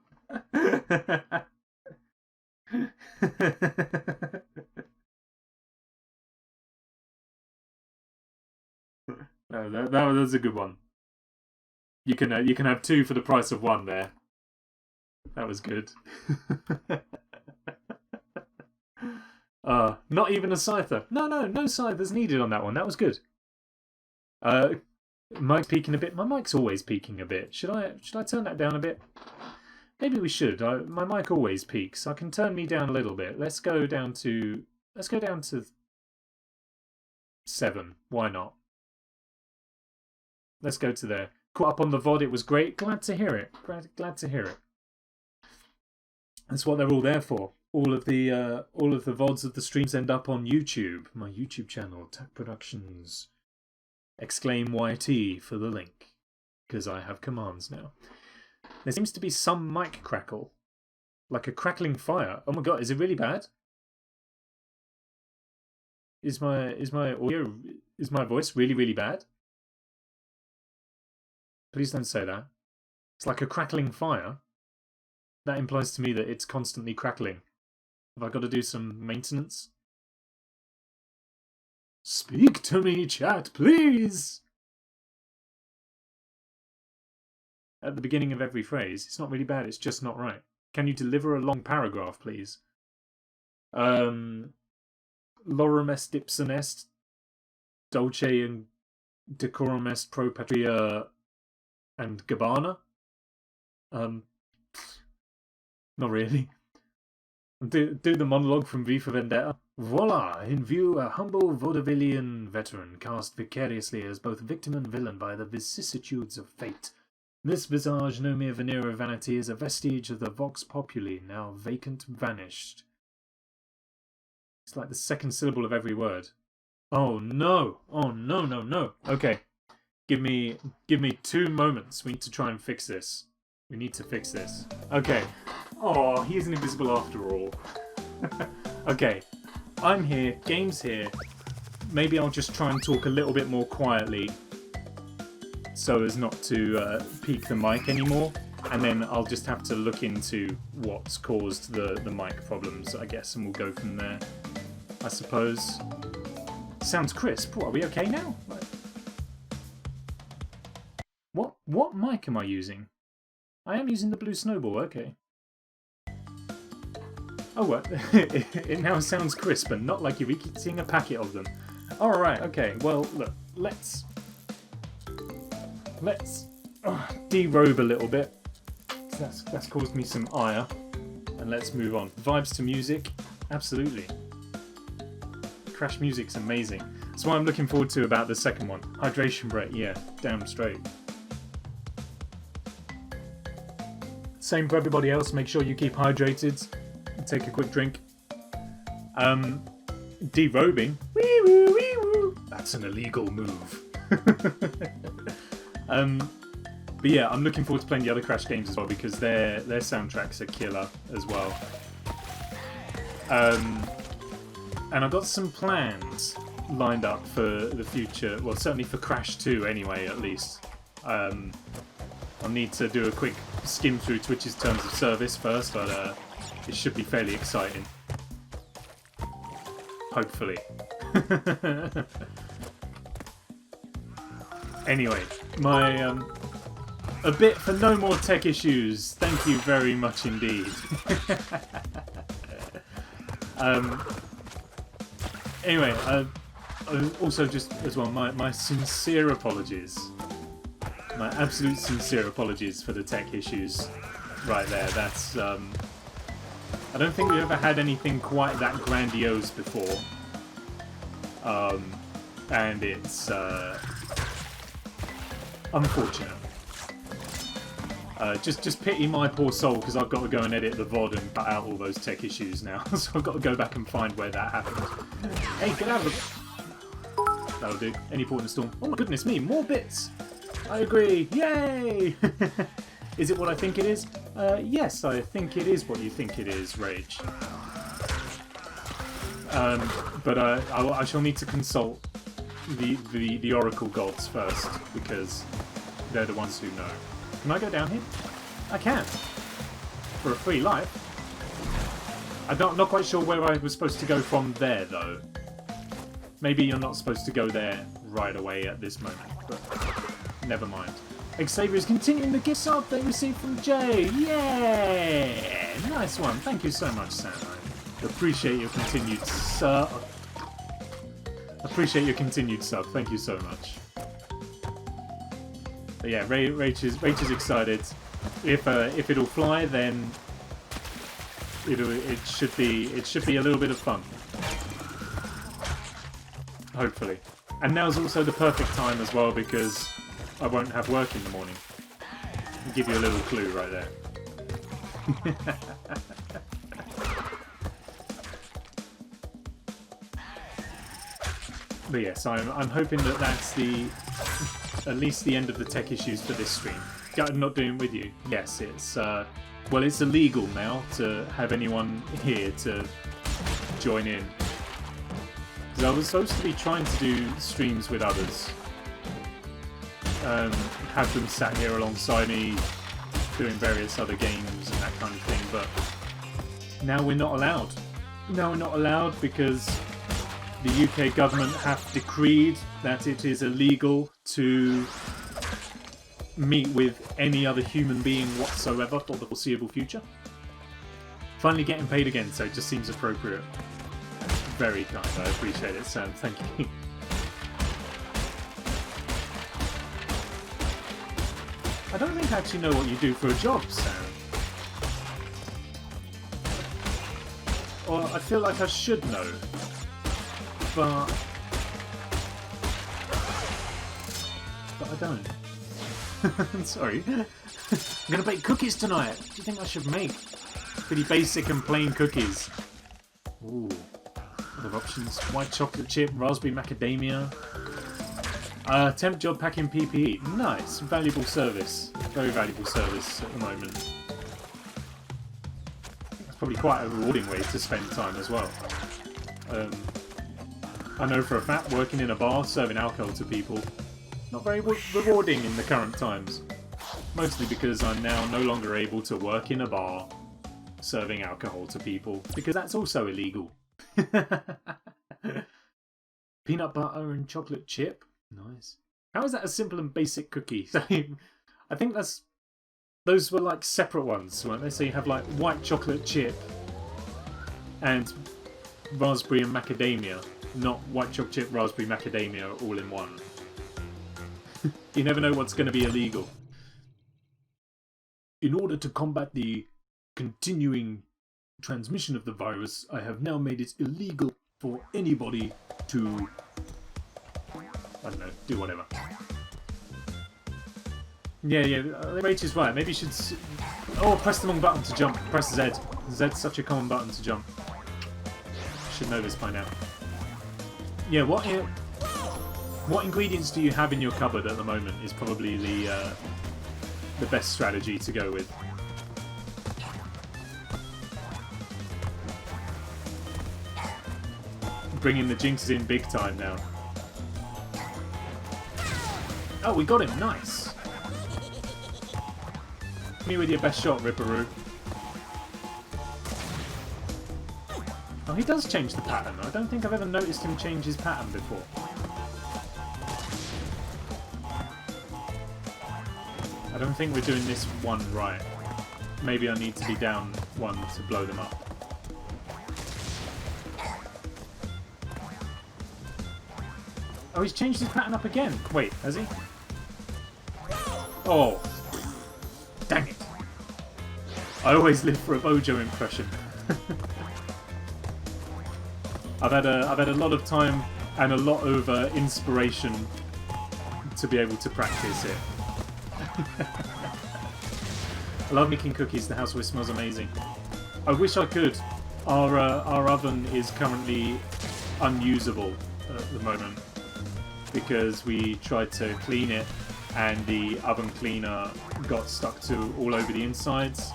No, that was a good one. You can have two for the price of one there. That was good. Not even a scyther. No scythers needed on that one. That was good. Mic's peaking a bit. My mic's always peaking a bit. Should I turn that down a bit? Maybe we should. My mic always peaks. I can turn me down a little bit. Let's go down to 7. Why not? Let's go to there. Caught up on the VOD. It was great. Glad to hear it. Glad to hear it. That's what they're all there for. All of the VODs of the streams end up on YouTube. My YouTube channel, Tac Productions. Exclaim YT for the link, because I have commands now. There seems to be some mic crackle, like a crackling fire. Oh my god, is it really bad? Is my voice really bad? Please don't say that. It's like a crackling fire. That implies to me that it's constantly crackling. Have I got to do some maintenance? Speak to me, chat, please! At the beginning of every phrase. It's not really bad, it's just not right. Can you deliver a long paragraph, please? Lorem est ipsum est, dulce and decorum est pro patria and Gabbana? Not really. Do the monologue from V for Vendetta. Voila! In view, a humble vaudevillian veteran cast vicariously as both victim and villain by the vicissitudes of fate. This visage, no mere veneer of vanity, is a vestige of the vox populi, now vacant, vanished. It's like the second syllable of every word. Oh no! Oh no! Okay. Give me 2 moments. We need to try and fix this. We need to fix this. Okay. Oh, he isn't invisible after all. Okay. I'm here. Game's here. Maybe I'll just try and talk a little bit more quietly so as not to peak the mic anymore. And then I'll just have to look into what's caused the mic problems, I guess, and we'll go from there, I suppose. Sounds crisp. What, are we okay now? What mic am I using? I am using the Blue Snowball, okay. Oh, what? It now sounds crisp and not like you're eating a packet of them. Alright, okay, well, look, let's derobe a little bit. That's caused me some ire. And let's move on. Vibes to music? Absolutely. Crash music's amazing. That's what I'm looking forward to about the second one. Hydration break, yeah, damn straight. Same for everybody else, make sure you keep hydrated. Take a quick drink. Derobing? Wee woo, wee woo. That's an illegal move. But yeah, I'm looking forward to playing the other Crash games as well because their soundtracks are killer as well. And I've got some plans lined up for the future. Well, certainly for Crash 2 anyway, at least. I'll need to do a quick skim through Twitch's terms of service first, but it should be fairly exciting. Hopefully. Anyway, my a bit for no more tech issues. Thank you very much indeed. Anyway, also just as well, my sincere apologies. My absolute sincere apologies for the tech issues right there. That's I don't think we've ever had anything quite that grandiose before. And it's unfortunate. Just pity my poor soul because I've got to go and edit the VOD and cut out all those tech issues now. So I've got to go back and find where that happened. Hey, get out of it! That'll do. Any port in the storm. Oh my goodness me, more bits! I agree! Yay! Is it what I think it is? Yes, I think it is what you think it is, Rage. But I shall need to consult the Oracle gods first because they're the ones who know. Can I go down here? I can. For a free life. I'm not quite sure where I was supposed to go from there, though. Maybe you're not supposed to go there right away at this moment, but never mind. Xavier is continuing the gift sub they received from Jay. Yeah! Nice one. Thank you so much, Sam. I appreciate your continued sub. Appreciate your continued sub. Thank you so much. But yeah, Rach is excited. If it'll fly, then it should be a little bit of fun. Hopefully. And now's also the perfect time as well because I won't have work in the morning. I'll give you a little clue right there. But yes, I'm hoping that that's at least the end of the tech issues for this stream. I'm not doing it with you. Yes, it's well, it's illegal now to have anyone here to join in. Because I was supposed to be trying to do streams with others, have them sat here alongside me, doing various other games and that kind of thing. But now we're not allowed. Now we're not allowed because the UK government have decreed that it is illegal to meet with any other human being whatsoever for the foreseeable future. Finally getting paid again, so it just seems appropriate. Very kind, I appreciate it, Sam. Thank you. I don't think I actually know what you do for a job, Sam. Or I feel like I should know. But I don't. I'm sorry. I'm gonna bake cookies tonight. What do you think I should make? Pretty basic and plain cookies. Ooh. Other options. White chocolate chip, raspberry macadamia. Temp job packing PPE. Nice. Valuable service. Very valuable service at the moment. It's probably quite a rewarding way to spend time as well. I know for a fact working in a bar serving alcohol to people, not very rewarding in the current times. Mostly because I'm now no longer able to work in a bar serving alcohol to people, because that's also illegal. Peanut butter and chocolate chip? Nice. How is that a simple and basic cookie? I think those were like separate ones, weren't they? So you have like white chocolate chip and raspberry and macadamia, not white chocolate chip, raspberry, macadamia all in one. You never know what's going to be illegal. In order to combat the continuing transmission of the virus, I have now made it illegal for anybody to, I don't know, do whatever. Yeah, Rachel's right. Maybe you should... Oh, press the wrong button to jump. Press Z. Z's such a common button to jump. Should know this by now. Yeah, what ingredients do you have in your cupboard at the moment is probably the best strategy to go with. Bringing the jinxes in big time now. Oh, we got him. Nice. Me with your best shot, Ripperoo. Oh, he does change the pattern. I don't think I've ever noticed him change his pattern before. I don't think we're doing this one right. Maybe I need to be down one to blow them up. Oh, he's changed his pattern up again. Wait, has he? Oh. Dang it. I always live for a Bojo impression. I've had a lot of time and a lot of inspiration to be able to practice it. I love making cookies. The housewife smells amazing. I wish I could. Our oven is currently unusable at the moment because we tried to clean it and the oven cleaner got stuck to all over the insides,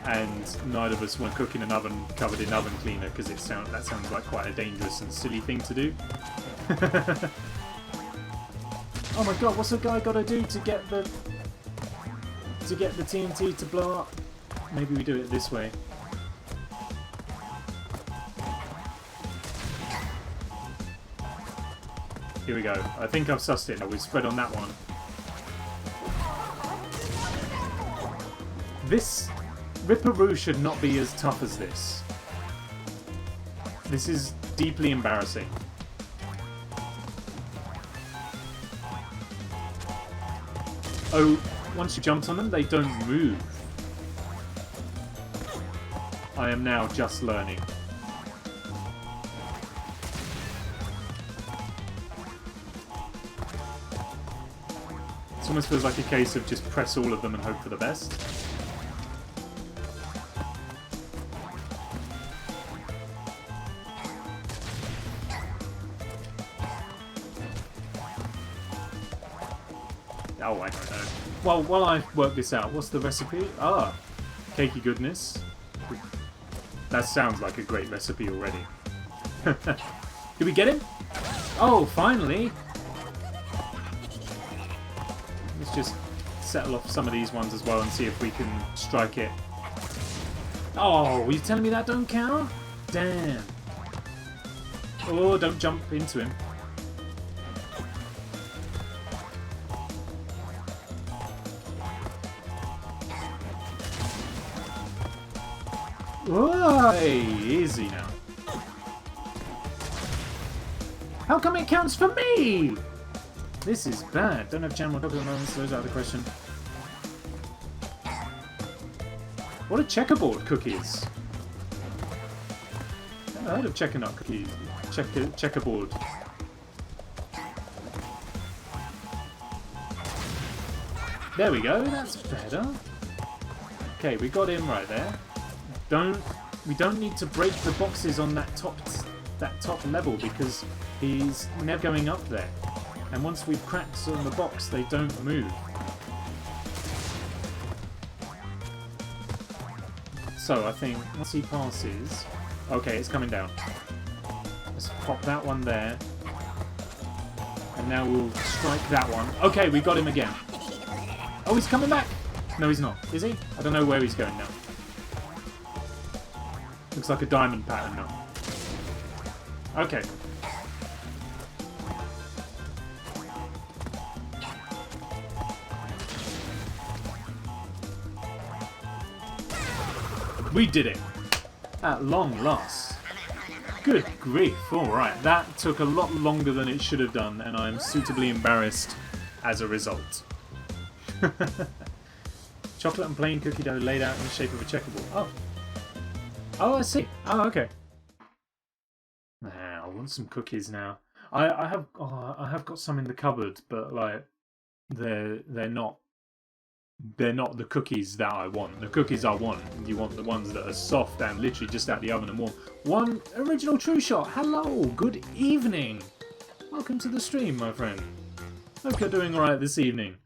and neither of us want to cook in an oven covered in oven cleaner because that sounds like quite a dangerous and silly thing to do. Oh my god, what's the guy got to do to get the TNT to blow up? Maybe we do it this way. Here we go. I think I've sussed it now. We've spread on that one. This Ripperoo should not be as tough as this. This is deeply embarrassing. Oh, once you jumped on them, they don't move. I am now just learning. It almost feels like a case of just press all of them and hope for the best. Oh, I don't know. Well, while I work this out, what's the recipe? Ah, cakey goodness. That sounds like a great recipe already. Did we get him? Oh, finally! Let's just settle off some of these ones as well and see if we can strike it. Oh, were you telling me that don't count? Damn. Oh, don't jump into him. Whoa, hey, easy now. How come it counts for me? This is bad. Don't have jam or chocolate moments, those are out of the question. What are checkerboard cookies? Never heard of checkernut cookies. Checkerboard. There we go, that's better. Okay, we got him right there. We don't need to break the boxes on that top level because he's never going up there. And once we've cracked on the box, they don't move. So I think once he passes, okay, it's coming down. Let's pop that one there, and now we'll strike that one. Okay, we got him again. Oh, he's coming back. No, he's not. Is he? I don't know where he's going now. Looks like a diamond pattern now. Okay. We did it! At long last. Good grief. Alright, that took a lot longer than it should have done, and I'm suitably embarrassed as a result. Chocolate and plain cookie dough laid out in the shape of a checkerboard. Oh. Oh, I see. Oh, okay. I want some cookies now. I have got some in the cupboard, but like they're not the cookies that I want. The cookies I want, you want the ones that are soft and literally just out the oven and warm. One original true shot. Hello, good evening. Welcome to the stream, my friend. Hope you're doing alright this evening.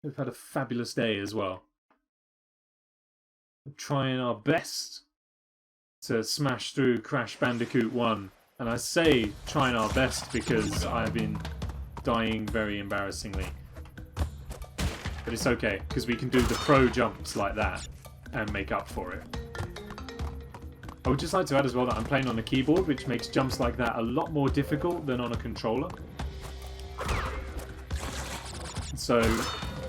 We've had a fabulous day as well. We're trying our best to smash through Crash Bandicoot 1. And I say trying our best because I've been dying very embarrassingly. But it's okay, because we can do the pro jumps like that and make up for it. I would just like to add as well that I'm playing on a keyboard, which makes jumps like that a lot more difficult than on a controller. So,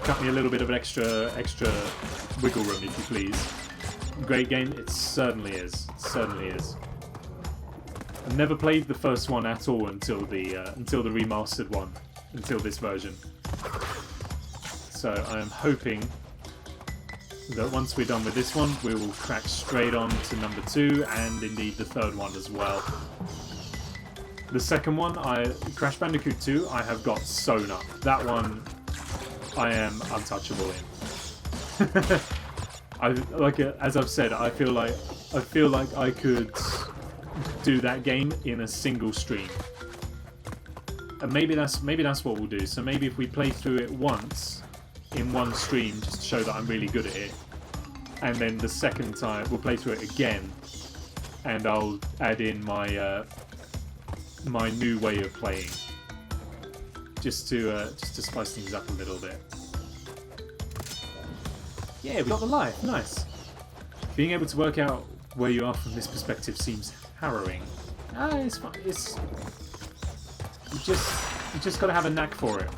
cut me a little bit of an extra wiggle room, if you please. Great game, it certainly is. It certainly is. I've never played the first one at all until the remastered one, until this version. So I am hoping that once we're done with this one, we will crack straight on to number 2 and indeed the third one as well. The second one, Crash Bandicoot 2, I have got sewn up. That one, I am untouchable in. As I've said, I feel like I could do that game in a single stream. And maybe that's what we'll do. So maybe if we play through it once in one stream, just to show that I'm really good at it, and then the second time we'll play through it again, and I'll add in my my new way of playing, just to spice things up a little bit. Yeah, we got the life. Nice. Being able to work out where you are from this perspective seems harrowing. It's fine. It's you just got to have a knack for it.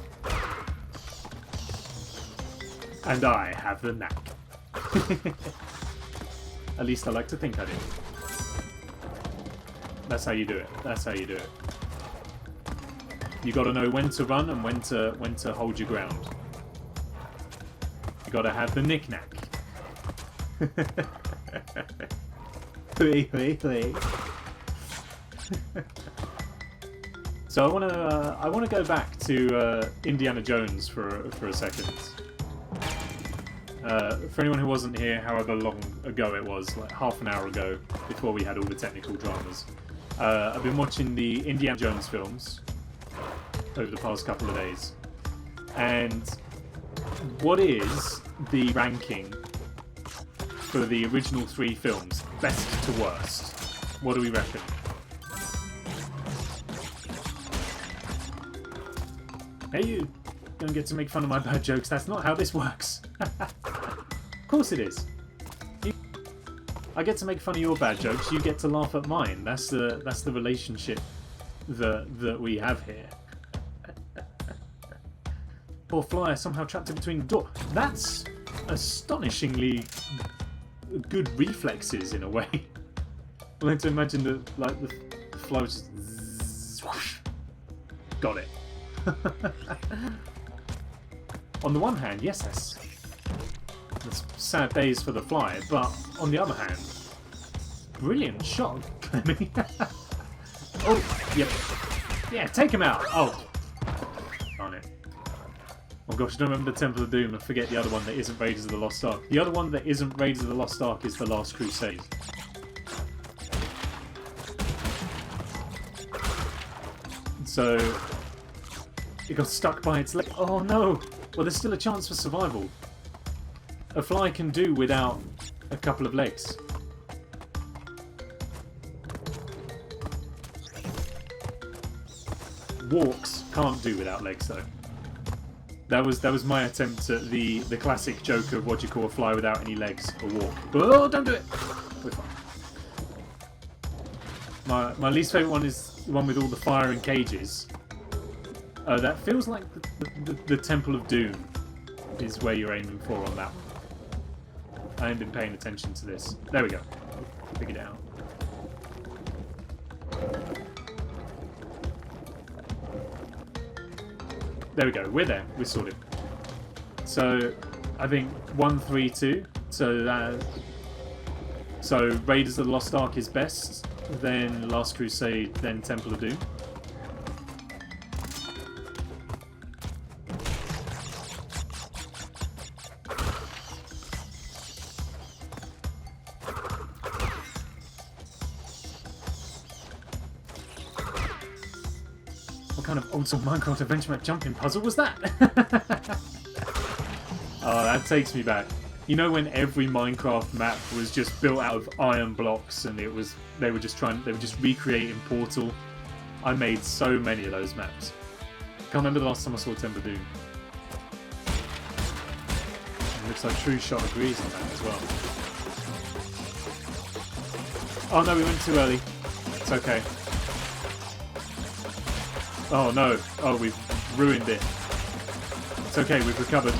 And I have the knack. At least I like to think I do. That's how you do it. That's how you do it. You got to know when to run and when to hold your ground. You got to have the knick-knack. So I wanna go back to Indiana Jones for a second. For anyone who wasn't here, however long ago it was, like half an hour ago, before we had all the technical dramas, I've been watching the Indiana Jones films over the past couple of days. And what is the ranking for the original 3 films, best to worst? What do we reckon? Hey, you don't get to make fun of my bad jokes. That's not how this works. Of course it is. I get to make fun of your bad jokes. You get to laugh at mine. That's the relationship that we have here. Poor Flyer somehow trapped in between the door. That's astonishingly good reflexes in a way. I like to imagine that, like, the Flyer was just swoosh. Got it. On the one hand, yes, that's sad days for the Fly, but on the other hand, brilliant shot, Clemmy. Oh, yep. Yeah, take him out. Oh, darn it. Oh gosh, I don't remember the Temple of Doom and forget the other one that isn't Raiders of the Lost Ark. The other one that isn't Raiders of the Lost Ark is The Last Crusade. So it got stuck by its leg. Oh no! Well, there's still a chance for survival. A fly can do without a couple of legs. Walks can't do without legs though. That was my attempt at the classic joke of what do you call a fly without any legs, a walk. Oh, don't do it! We're fine. My least favourite one is the one with all the fire and cages. That feels like the Temple of Doom is where you're aiming for on that one. I haven't been paying attention to this. There we go. Figured it out. There we go. We're there. We're sorted. So I think 1, 3, 2. So Raiders of the Lost Ark is best. Then Last Crusade. Then Temple of Doom. What kind of old-school Minecraft adventure map jumping puzzle was that? Oh, that takes me back. You know when every Minecraft map was just built out of iron blocks and they were just recreating Portal? I made so many of those maps. Can't remember the last time I saw Temple of Doom. It looks like True Shot agrees on that as well. Oh no, we went too early. It's okay. Oh no. Oh, we've ruined it. It's okay, we've recovered.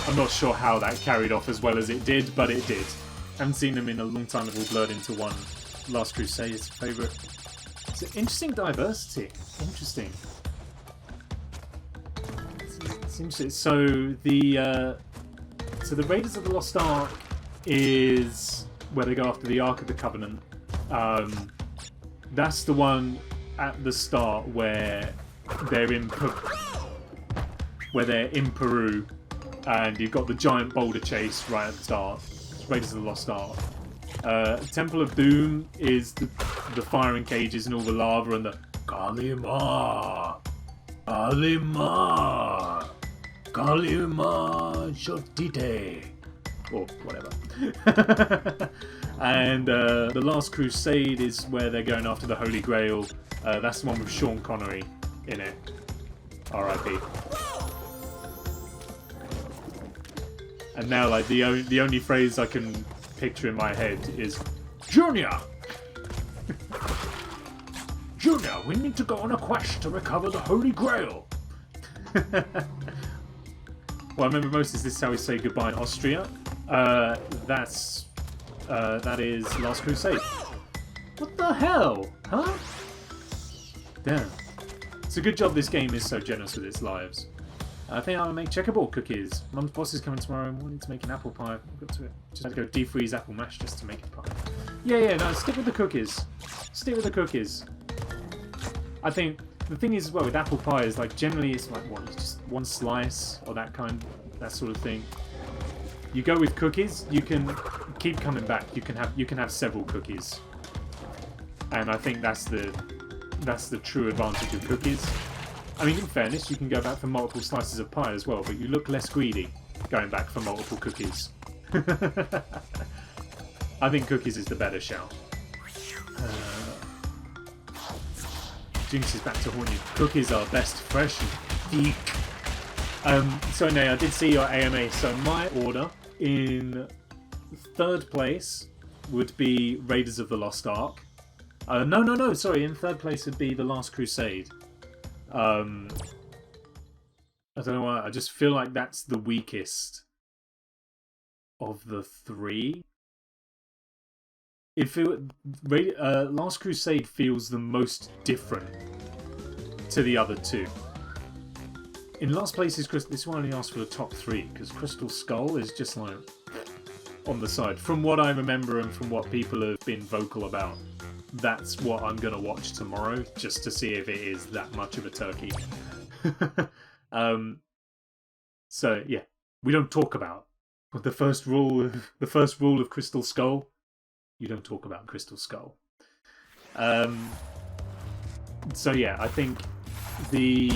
I'm not sure how that carried off as well as it did, but it did. Haven't seen them in a long time. They've all blurred into one. Last Crusade's favourite. It's an interesting diversity. Interesting. It's interesting. So the Raiders of the Lost Ark is where they go after the Ark of the Covenant. That's the one at the start where they're in Peru, and you've got the giant boulder chase right at the start. It's Raiders of the Lost Ark. Temple of Doom is the firing cages and all the lava and the Kalima, Kalima, Kalima Shotite, or whatever. And the Last Crusade is where they're going after the Holy Grail. That's the one with Sean Connery in it. R.I.P. And now, like, the only phrase I can picture in my head is Junior! Junior, we need to go on a quest to recover the Holy Grail! What I remember most is this is how we say goodbye in Austria. That is Last Crusade. What the hell? Huh? Damn. It's a good job this game is so generous with its lives. I think I'll make checkerboard cookies. Mum's boss is coming tomorrow and wanting to make an apple pie. I've got to just had to go defreeze apple mash just to make a pie. Yeah, no, stick with the cookies. Stick with the cookies. I think the thing is, well, with apple pie is like generally it's like what, just one slice or that sort of thing. You go with cookies, you can keep coming back. You can have several cookies, and I think that's the true advantage of cookies. I mean, in fairness, you can go back for multiple slices of pie as well, but you look less greedy going back for multiple cookies. I think cookies is the better shout. Jinx is back to haunt you. Cookies are best fresh and thick. So, Nay, I did see your AMA. So, my order in third place would be Raiders of the Lost Ark. No, sorry. In third place would be The Last Crusade. I don't know why. I just feel like that's the weakest of the three. Last Crusade feels the most different to the other two. In last place is Crystal. This is why I only asked for the top three, because Crystal Skull is just like on the side. From what I remember and from what people have been vocal about, that's what I'm going to watch tomorrow, just to see if it is that much of a turkey. So yeah, we don't talk about the first rule of Crystal Skull. You don't talk about Crystal Skull. So yeah, I think the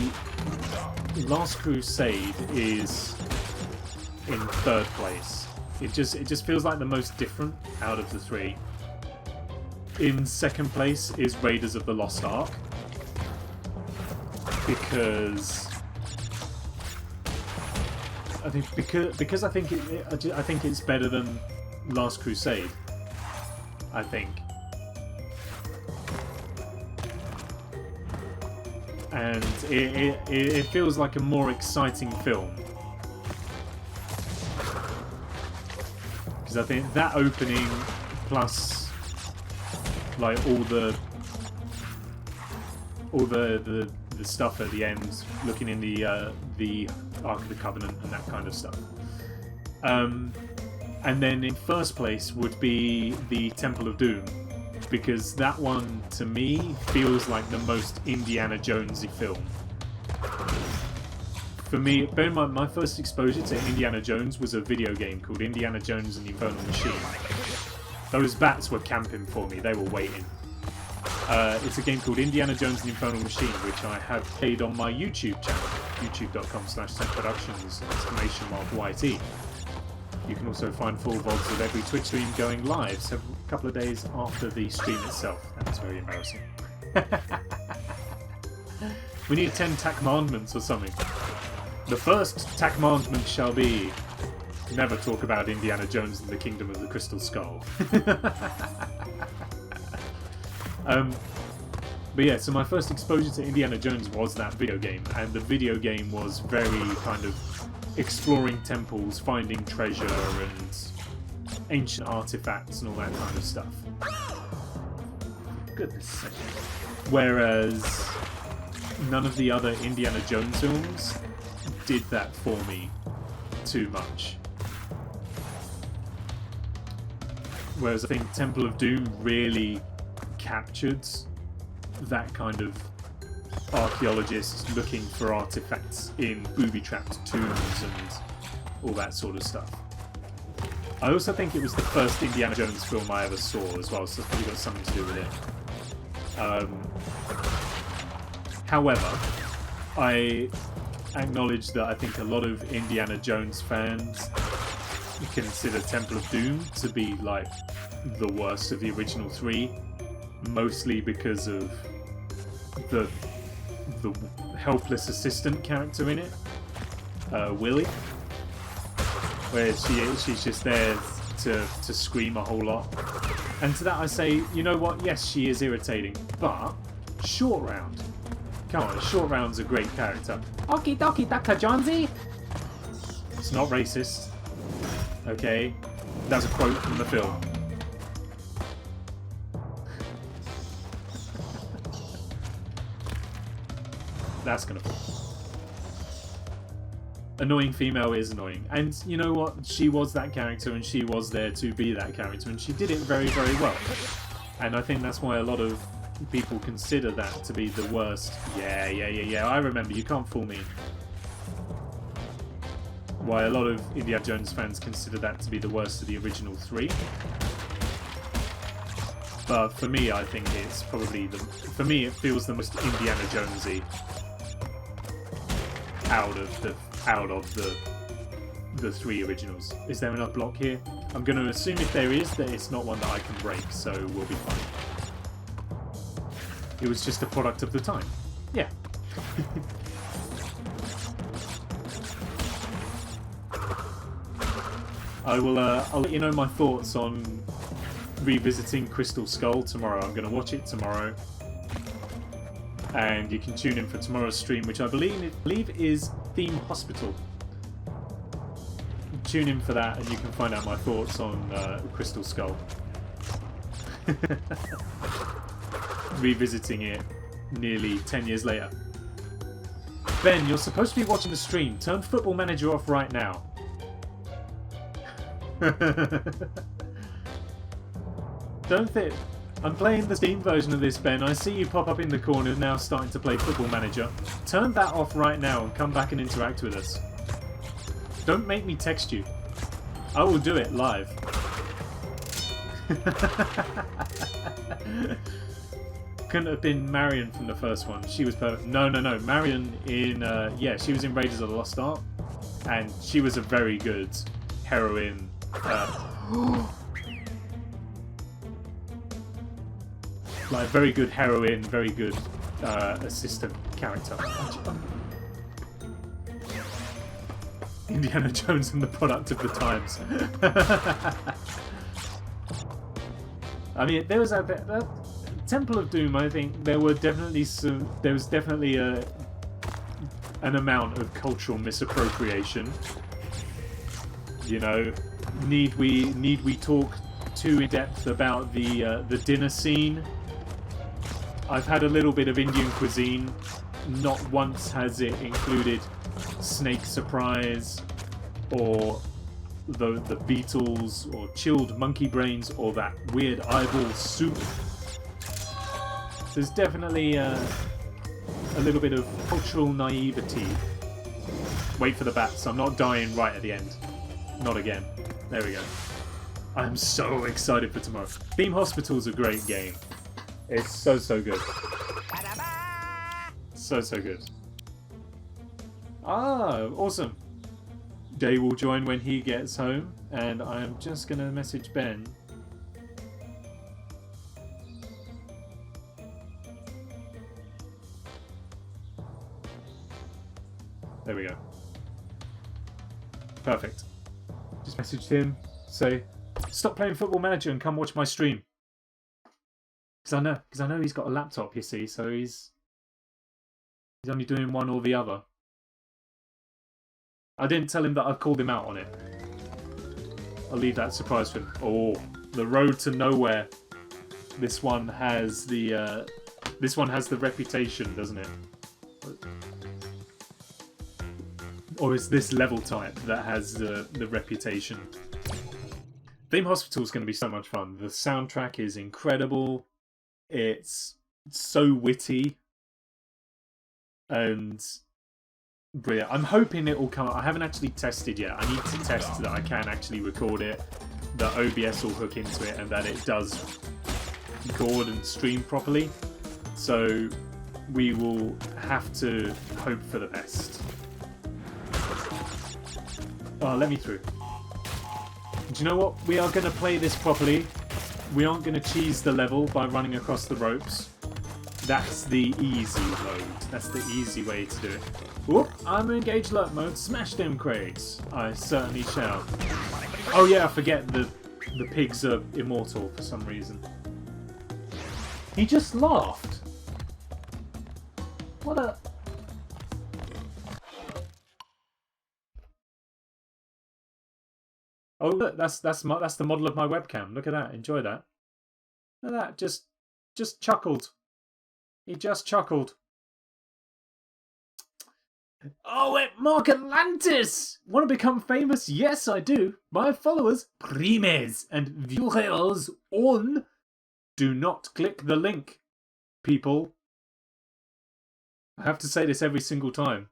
Last Crusade is in third place. It just feels like the most different out of the three. In second place is Raiders of the Lost Ark, because I think it's better than Last Crusade. I think, and it feels like a more exciting film because I think that opening plus like all the stuff at the end, looking in the Ark of the Covenant and that kind of stuff. And then in first place would be the Temple of Doom, because that one to me feels like the most Indiana Jonesy film. For me, bear in mind, my first exposure to Indiana Jones was a video game called Indiana Jones and the Infernal Machine. Those bats were camping for me, they were waiting. It's a game called Indiana Jones and the Infernal Machine, which I have played on my YouTube channel, youtube.com/10productions!YT. You can also find full VODs of every Twitch stream going live a couple of days after the stream itself. That was very embarrassing. We need 10 Commandments or something. The first Commandment shall be never talk about Indiana Jones and the Kingdom of the Crystal Skull. But yeah, so my first exposure to Indiana Jones was that video game, and the video game was very kind of exploring temples, finding treasure and ancient artifacts and all that kind of stuff. Goodness sake. Whereas none of the other Indiana Jones films did that for me too much. Whereas I think Temple of Doom really captured that kind of archaeologist looking for artifacts in booby-trapped tombs and all that sort of stuff. I also think it was the first Indiana Jones film I ever saw as well, so it's probably got something to do with it. However, I acknowledge that I think a lot of Indiana Jones fans consider Temple of Doom to be like the worst of the original three, mostly because of the helpless assistant character in it, Willie, where she's just there to scream a whole lot. And to that I say, you know what, yes, she is irritating, but Short Round. Come on, Short Round's a great character. Okie dokie Dr. Jonesy! It's not racist. Okay? That's a quote from the film. That's gonna fall. Annoying female is annoying. And you know what? She was that character and she was there to be that character and she did it very, very well. And I think that's why a lot of people consider that to be the worst. Yeah, I remember. You can't fool me. Why a lot of Indiana Jones fans consider that to be the worst of the original three. But for me, I think it's probably for me, it feels the most Indiana Jonesy out of the three originals. Is there another block here? I'm going to assume if there is, that it's not one that I can break, so we'll be fine. It was just a product of the time. Yeah. I'll let you know my thoughts on revisiting Crystal Skull tomorrow. I'm going to watch it tomorrow. And you can tune in for tomorrow's stream, which I believe is Theme Hospital. Tune in for that and you can find out my thoughts on Crystal Skull. Revisiting it nearly 10 years later. Ben, you're supposed to be watching the stream. Turn Football Manager off right now. Don't think... I'm playing the Steam version of this, Ben. I see you pop up in the corner now starting to play Football Manager. Turn that off right now and come back and interact with us. Don't make me text you. I will do it live. Couldn't have been Marion from the first one. She was perfect. No. Marion in... yeah, she was in Raiders of the Lost Ark. And she was a very good heroine. Like, very good heroine, very good assistant character. Indiana Jones and the product of the times. I mean, there was that Temple of Doom. I think there was definitely an amount of cultural misappropriation. You know, Need we talk too in depth about the dinner scene? I've had a little bit of Indian cuisine. Not once has it included snake surprise, or the beetles, or chilled monkey brains, or that weird eyeball soup. There's definitely a little bit of cultural naivety. Wait for the bats. I'm not dying right at the end. Not again. There we go. I'm so excited for tomorrow. Theme Hospital's a great game. It's so good. So good. Ah, awesome. Jay will join when he gets home, and I'm just going to message Ben. There we go. Perfect. Just messaged him, say, stop playing Football Manager and come watch my stream. Because I know he's got a laptop, you see, so he's only doing one or the other. I didn't tell him that I've called him out on it. I'll leave that surprise for him. Oh, the road to nowhere. This one has the reputation, doesn't it? Or is this level type that has the reputation? Theme Hospital is going to be so much fun. The soundtrack is incredible. It's so witty and brilliant. I'm hoping it will come. I haven't actually tested yet. I need to test that I can actually record it, that OBS will hook into it, and that it does record and stream properly. So we will have to hope for the best. Oh, let me through. Do you know what? We are going to play this properly. We aren't going to cheese the level by running across the ropes. That's the easy mode. That's the easy way to do it. Whoop! I'm in engaged alert mode. Smash them crates. I certainly shall. Oh yeah, I forget the pigs are immortal for some reason. He just laughed. What a... Oh look, that's the model of my webcam. Look at that. Enjoy that. Look at that. Just chuckled. He just chuckled. Oh, Mark Atlantis! Want to become famous? Yes, I do. My followers, primes and viewers on. Do not click the link, people. I have to say this every single time.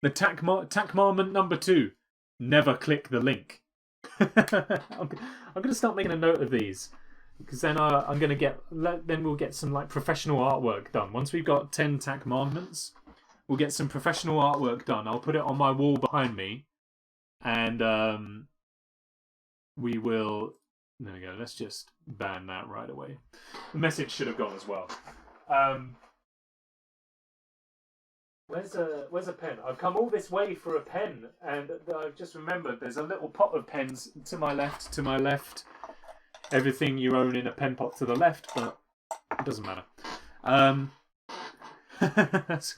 The tack marment number 2. Never click the link. I'm going to start making a note of these, because then I'm going to get. Then we'll get some like professional artwork done. Once we've got 10 tack commandments, we'll get some professional artwork done. I'll put it on my wall behind me, and we will. There we go. Let's just ban that right away. The message should have gone as well. Where's a pen? I've come all this way for a pen, and I've just remembered there's a little pot of pens to my left. Everything you own in a pen pot to the left, but it doesn't matter. That's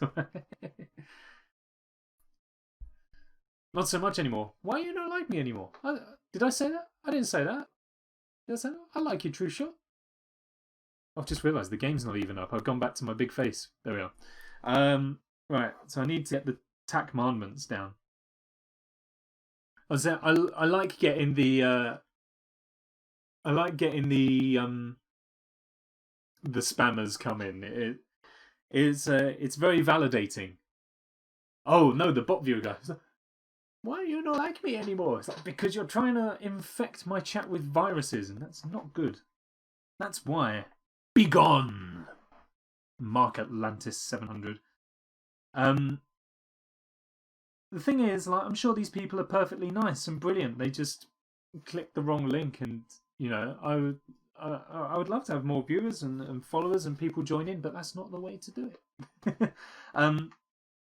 not so much anymore. Why you don't like me anymore? Did I say that? I didn't say that. Did I say that? I like you, True Shot. I've just realised the game's not even up. I've gone back to my big face. There we are. Right, so I need to get the tack commandments down. I like getting the spammers come in. It's very validating. Oh no, the bot viewer guy. Why you don't like me anymore? It's like, because you're trying to infect my chat with viruses, and that's not good. That's why. Be gone, Mark Atlantis 700. The thing is, like, I'm sure these people are perfectly nice and brilliant. They just clicked the wrong link, and you know, I would love to have more viewers and followers and people join in, but that's not the way to do it.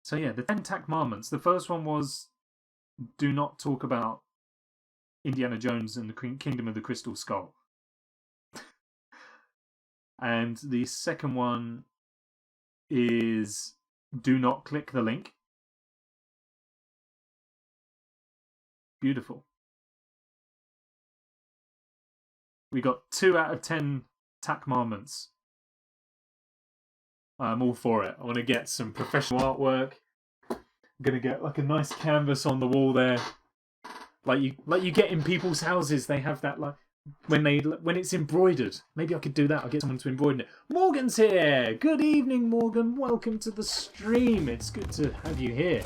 So yeah, the 10 tack commandments. The first one was, do not talk about Indiana Jones and the Kingdom of the Crystal Skull. And the second one is, do not click the link. Beautiful. We got 2 out of 10 tack moments. I'm all for it. I want to get some professional artwork. I'm gonna get like a nice canvas on the wall there, like you get in people's houses. They have that like when it's embroidered. Maybe I could do that. I'll get someone to embroider it. Morgan's here. Good evening, Morgan. Welcome to the stream. It's good to have you here.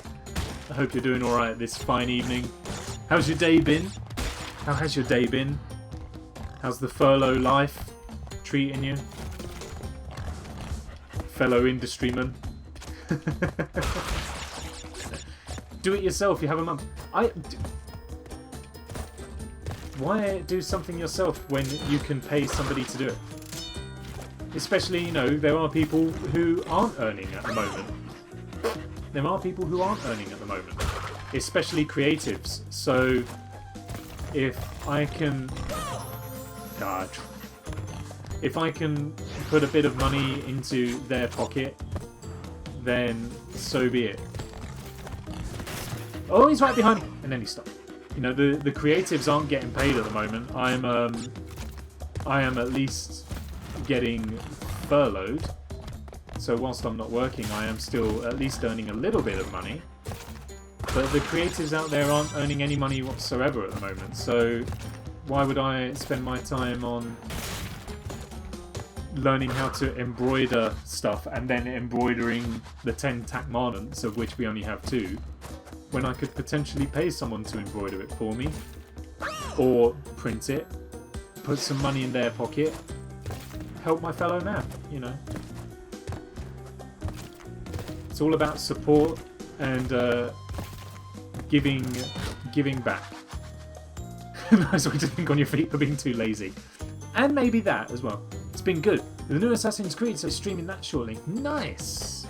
I hope you're doing all right this fine evening. How's your day been? How has your day been? How's the furlough life treating you, fellow industryman? Do it yourself. You have a month. Why do something yourself when you can pay somebody to do it? Especially, you know, there are people who aren't earning at the moment. There are people who aren't earning at the moment, especially creatives. So, if I can, if I can put a bit of money into their pocket, then so be it. Oh, he's right behind me, and then he stopped. You know, the creatives aren't getting paid at the moment. I am at least getting furloughed. So whilst I'm not working, I am still at least earning a little bit of money. But the creatives out there aren't earning any money whatsoever at the moment. So why would I spend my time on learning how to embroider stuff and then embroidering the 10 tack moments, of which we only have 2, when I could potentially pay someone to embroider it for me, or print it, put some money in their pocket, help my fellow man, you know. It's all about support and giving back. Nice way to think on your feet for being too lazy. And maybe that as well. It's been good. The new Assassin's Creed, so streaming that shortly. Nice!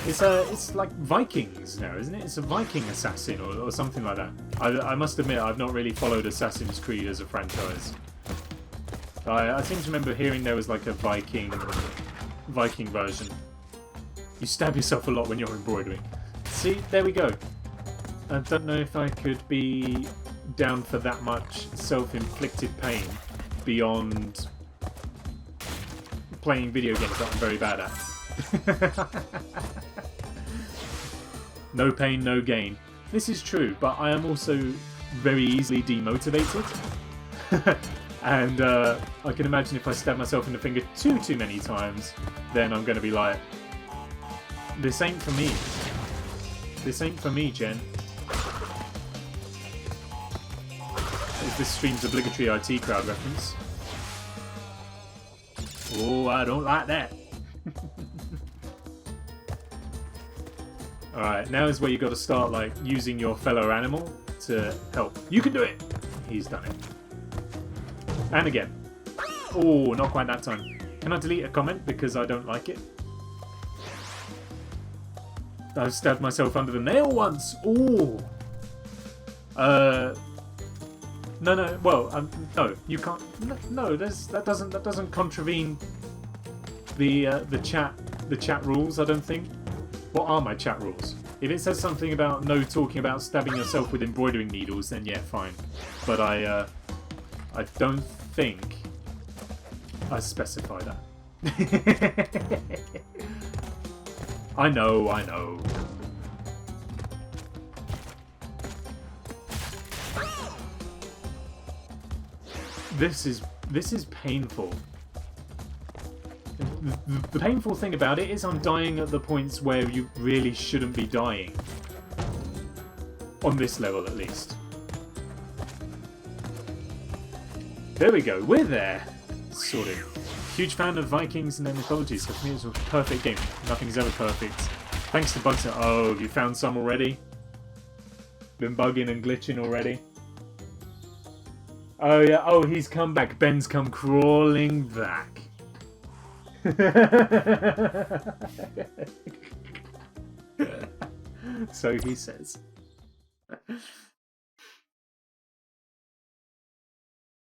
It's like Vikings now, isn't it? It's a Viking assassin or something like that. I must admit, I've not really followed Assassin's Creed as a franchise. I seem to remember hearing there was like a Viking version. You stab yourself a lot when you're embroidering. See, there we go. I don't know if I could be down for that much self-inflicted pain beyond playing video games that I'm very bad at. No pain, no gain. This is true, but I am also very easily demotivated. And I can imagine if I stab myself in the finger too many times, then I'm going to be like, this ain't for me. This ain't for me, Jen. Is this stream's obligatory IT crowd reference? Oh, I don't like that. Alright, now is where you got to start like using your fellow animal to help. You can do it! He's done it. And again. Oh, not quite that time. Can I delete a comment because I don't like it? I've stabbed myself under the nail once. Ooh. No. Well, no. You can't. No. That doesn't contravene the chat rules. I don't think. What are my chat rules? If it says something about no talking about stabbing yourself with embroidering needles, then yeah, fine. But I don't think I specify that. I know. This is painful. The painful thing about it is I'm dying at the points where you really shouldn't be dying. On this level, at least. There we go, we're there! Sort of. Huge fan of Vikings and their mythologies, so for me it's a perfect game. Nothing's ever perfect. Thanks to bugs. Oh, you found some already? Been bugging and glitching already? Oh yeah, oh he's come back. Ben's come crawling back. So he says.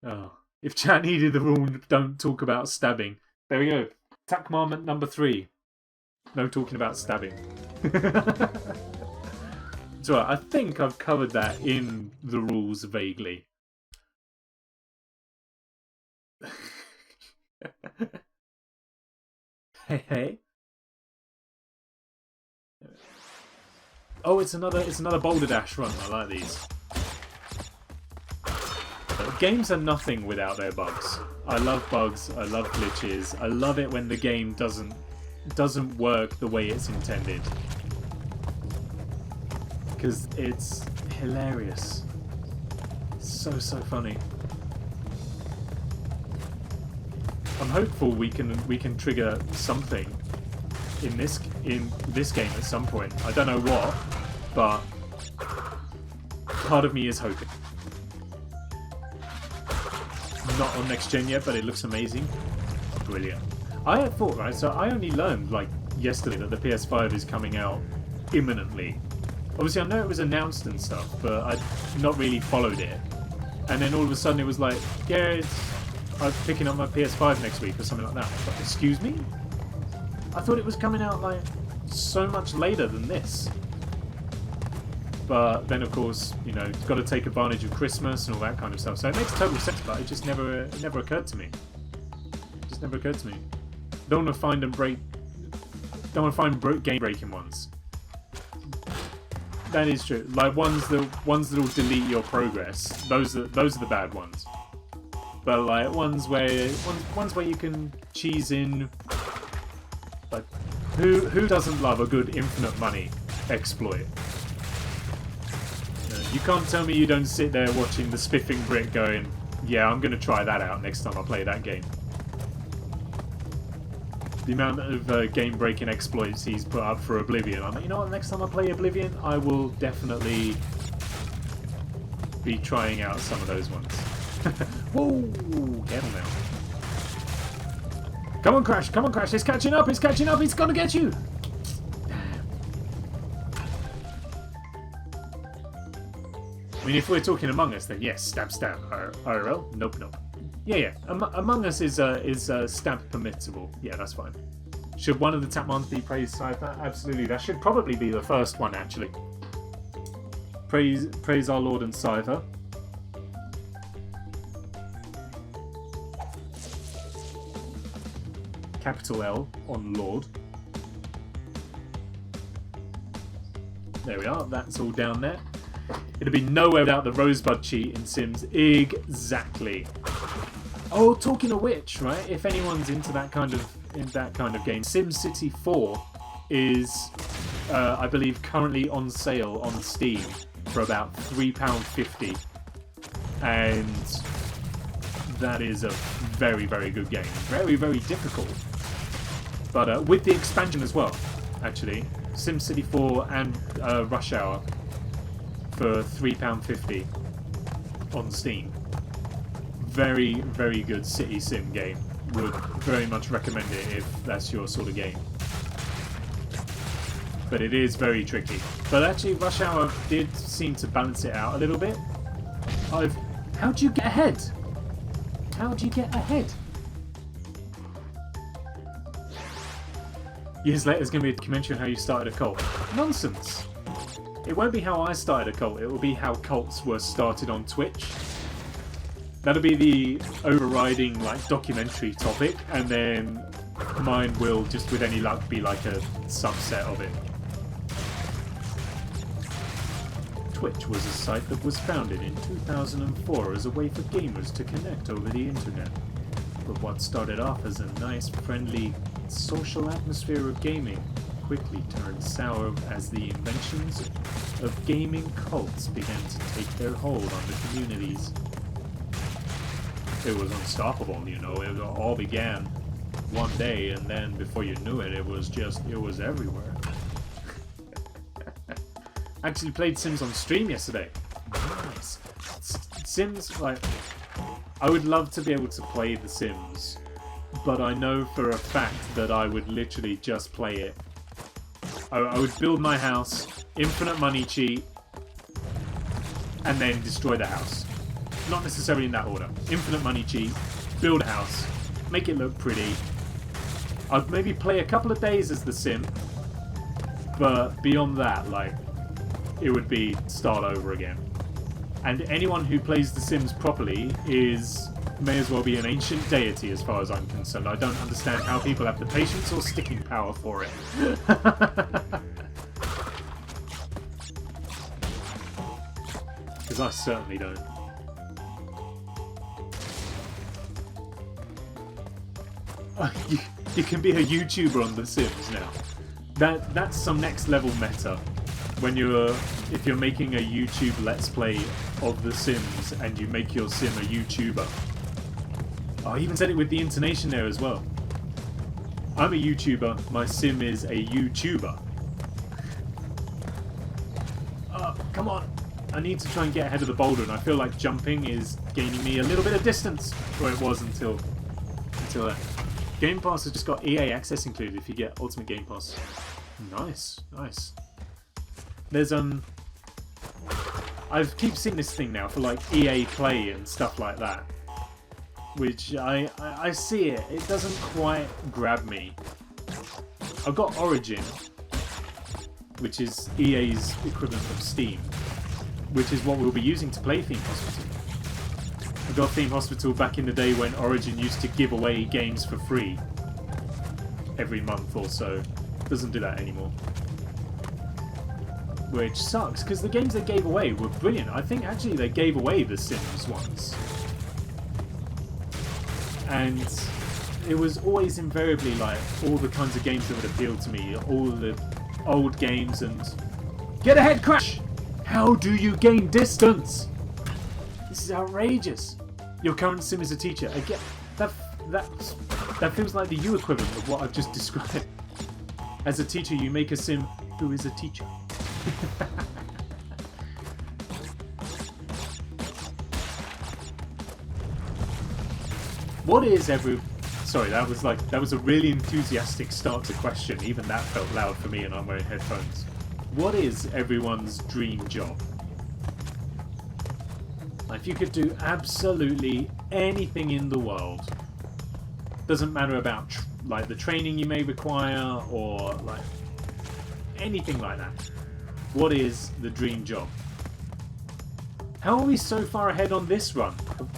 Oh, if chat needed the rule, don't talk about stabbing. There we go. Tack moment number 3. No talking about stabbing. So I think I've covered that in the rules vaguely. Hey, hey. Oh, it's another Boulder Dash run. I like these. Games are nothing without their bugs. I love bugs. I love glitches. I love it when the game doesn't work the way it's intended, because it's hilarious. It's so funny. I'm hopeful we can trigger something in this game at some point. I don't know what, but part of me is hoping. Not on next gen yet, but it looks amazing. Brilliant. I had thought, right, so I only learned like yesterday that the PS5 is coming out imminently. Obviously I know it was announced and stuff, but I'd not really followed it. And then all of a sudden it was like, yeah, I'm picking up my PS5 next week or something like that. But, excuse me? I thought it was coming out like so much later than this. But then, of course, you know, you've got to take advantage of Christmas and all that kind of stuff. So it makes total sense, but it just never occurred to me. It just never occurred to me. Don't want to find and break. Don't want to find game-breaking ones. That is true. Like ones that will delete your progress. Those are the bad ones. But like ones where you can cheese in. Like who doesn't love a good infinite money exploit? You can't tell me you don't sit there watching the spiffing Brit going, yeah, I'm going to try that out next time I play that game. The amount of game-breaking exploits he's put up for Oblivion. I'm like, you know what, next time I play Oblivion, I will definitely be trying out some of those ones. Whoa! Careful now. Come on, Crash! Come on, Crash! It's catching up! It's catching up! It's gonna get you! I mean, if we're talking Among Us, then yes, stab, stab. IRL? Nope, nope. Yeah. Among Us is stab permissible. Yeah, that's fine. Should one of the Tapmans be praised Cypher? Absolutely. That should probably be the first one, actually. Praise our Lord and Cypher. Capital L on Lord. There we are. That's all down there. It'd be nowhere without the Rosebud cheat in Sims. Exactly. Oh, talking of which, right? If anyone's into that kind of game, SimCity 4 is, I believe, currently on sale on Steam for about £3.50, and that is a very, very good game. Very, very difficult, but with the expansion as well. Actually, SimCity 4 and Rush Hour for £3.50 on Steam. Very, very good city sim game. Would very much recommend it if that's your sort of game. But it is very tricky. But actually, Rush Hour did seem to balance it out a little bit. How'd you get ahead? How'd you get ahead? Years later, there's going to be a documentary on how you started a cult. Nonsense. It won't be how I started a cult, it will be how cults were started on Twitch. That'll be the overriding documentary topic, and then mine will, just with any luck, be like a subset of it. Twitch was a site that was founded in 2004 as a way for gamers to connect over the internet. But what started off as a nice, friendly, social atmosphere of gaming quickly turned sour as the inventions of gaming cults began to take their hold on the communities. It was unstoppable, you know, it all began one day, and then before you knew it, it was everywhere. Actually played Sims on stream yesterday. Nice. Sims, I would love to be able to play The Sims, but I know for a fact that I would literally just play it. I would build my house, infinite money cheat, and then destroy the house. Not necessarily in that order. Infinite money cheat, build a house, make it look pretty. I'd maybe play a couple of days as The Sim, but beyond that, it would be start over again. And anyone who plays The Sims properly may as well be an ancient deity as far as I'm concerned. I don't understand how people have the patience or sticking power for it. Because I certainly don't. You can be a YouTuber on The Sims now. That's some next level meta. When if you're making a YouTube Let's Play of The Sims and you make your sim a YouTuber. Oh, I even said it with the intonation there as well. I'm a YouTuber, my sim is a YouTuber. Come on. I need to try and get ahead of the boulder, and I feel like jumping is gaining me a little bit of distance. Or it was until then. Game Pass has just got EA access included if you get Ultimate Game Pass. Nice, nice. There's I keep seeing this thing now for like EA Play and stuff like that, which I see it. It doesn't quite grab me. I've got Origin, which is EA's equivalent of Steam, which is what we'll be using to play Theme Hospital. I got Theme Hospital back in the day when Origin used to give away games for free every month or so. Doesn't do that anymore. Which sucks, because the games they gave away were brilliant. I think actually they gave away the Sims ones. And it was always invariably like all the kinds of games that would appeal to me. All the old games and... Get ahead, Crash! How do you gain distance? This is outrageous. Your current sim is a teacher. Again, that feels like the you equivalent of what I've just described. As a teacher, you make a sim who is a teacher. What is every... Sorry, that was a really enthusiastic start to question. Even that felt loud for me, and I'm wearing headphones. What is everyone's dream job? Like, if you could do absolutely anything in the world, doesn't matter about like the training you may require or like anything like that. What is the dream job? How are we so far ahead on this run?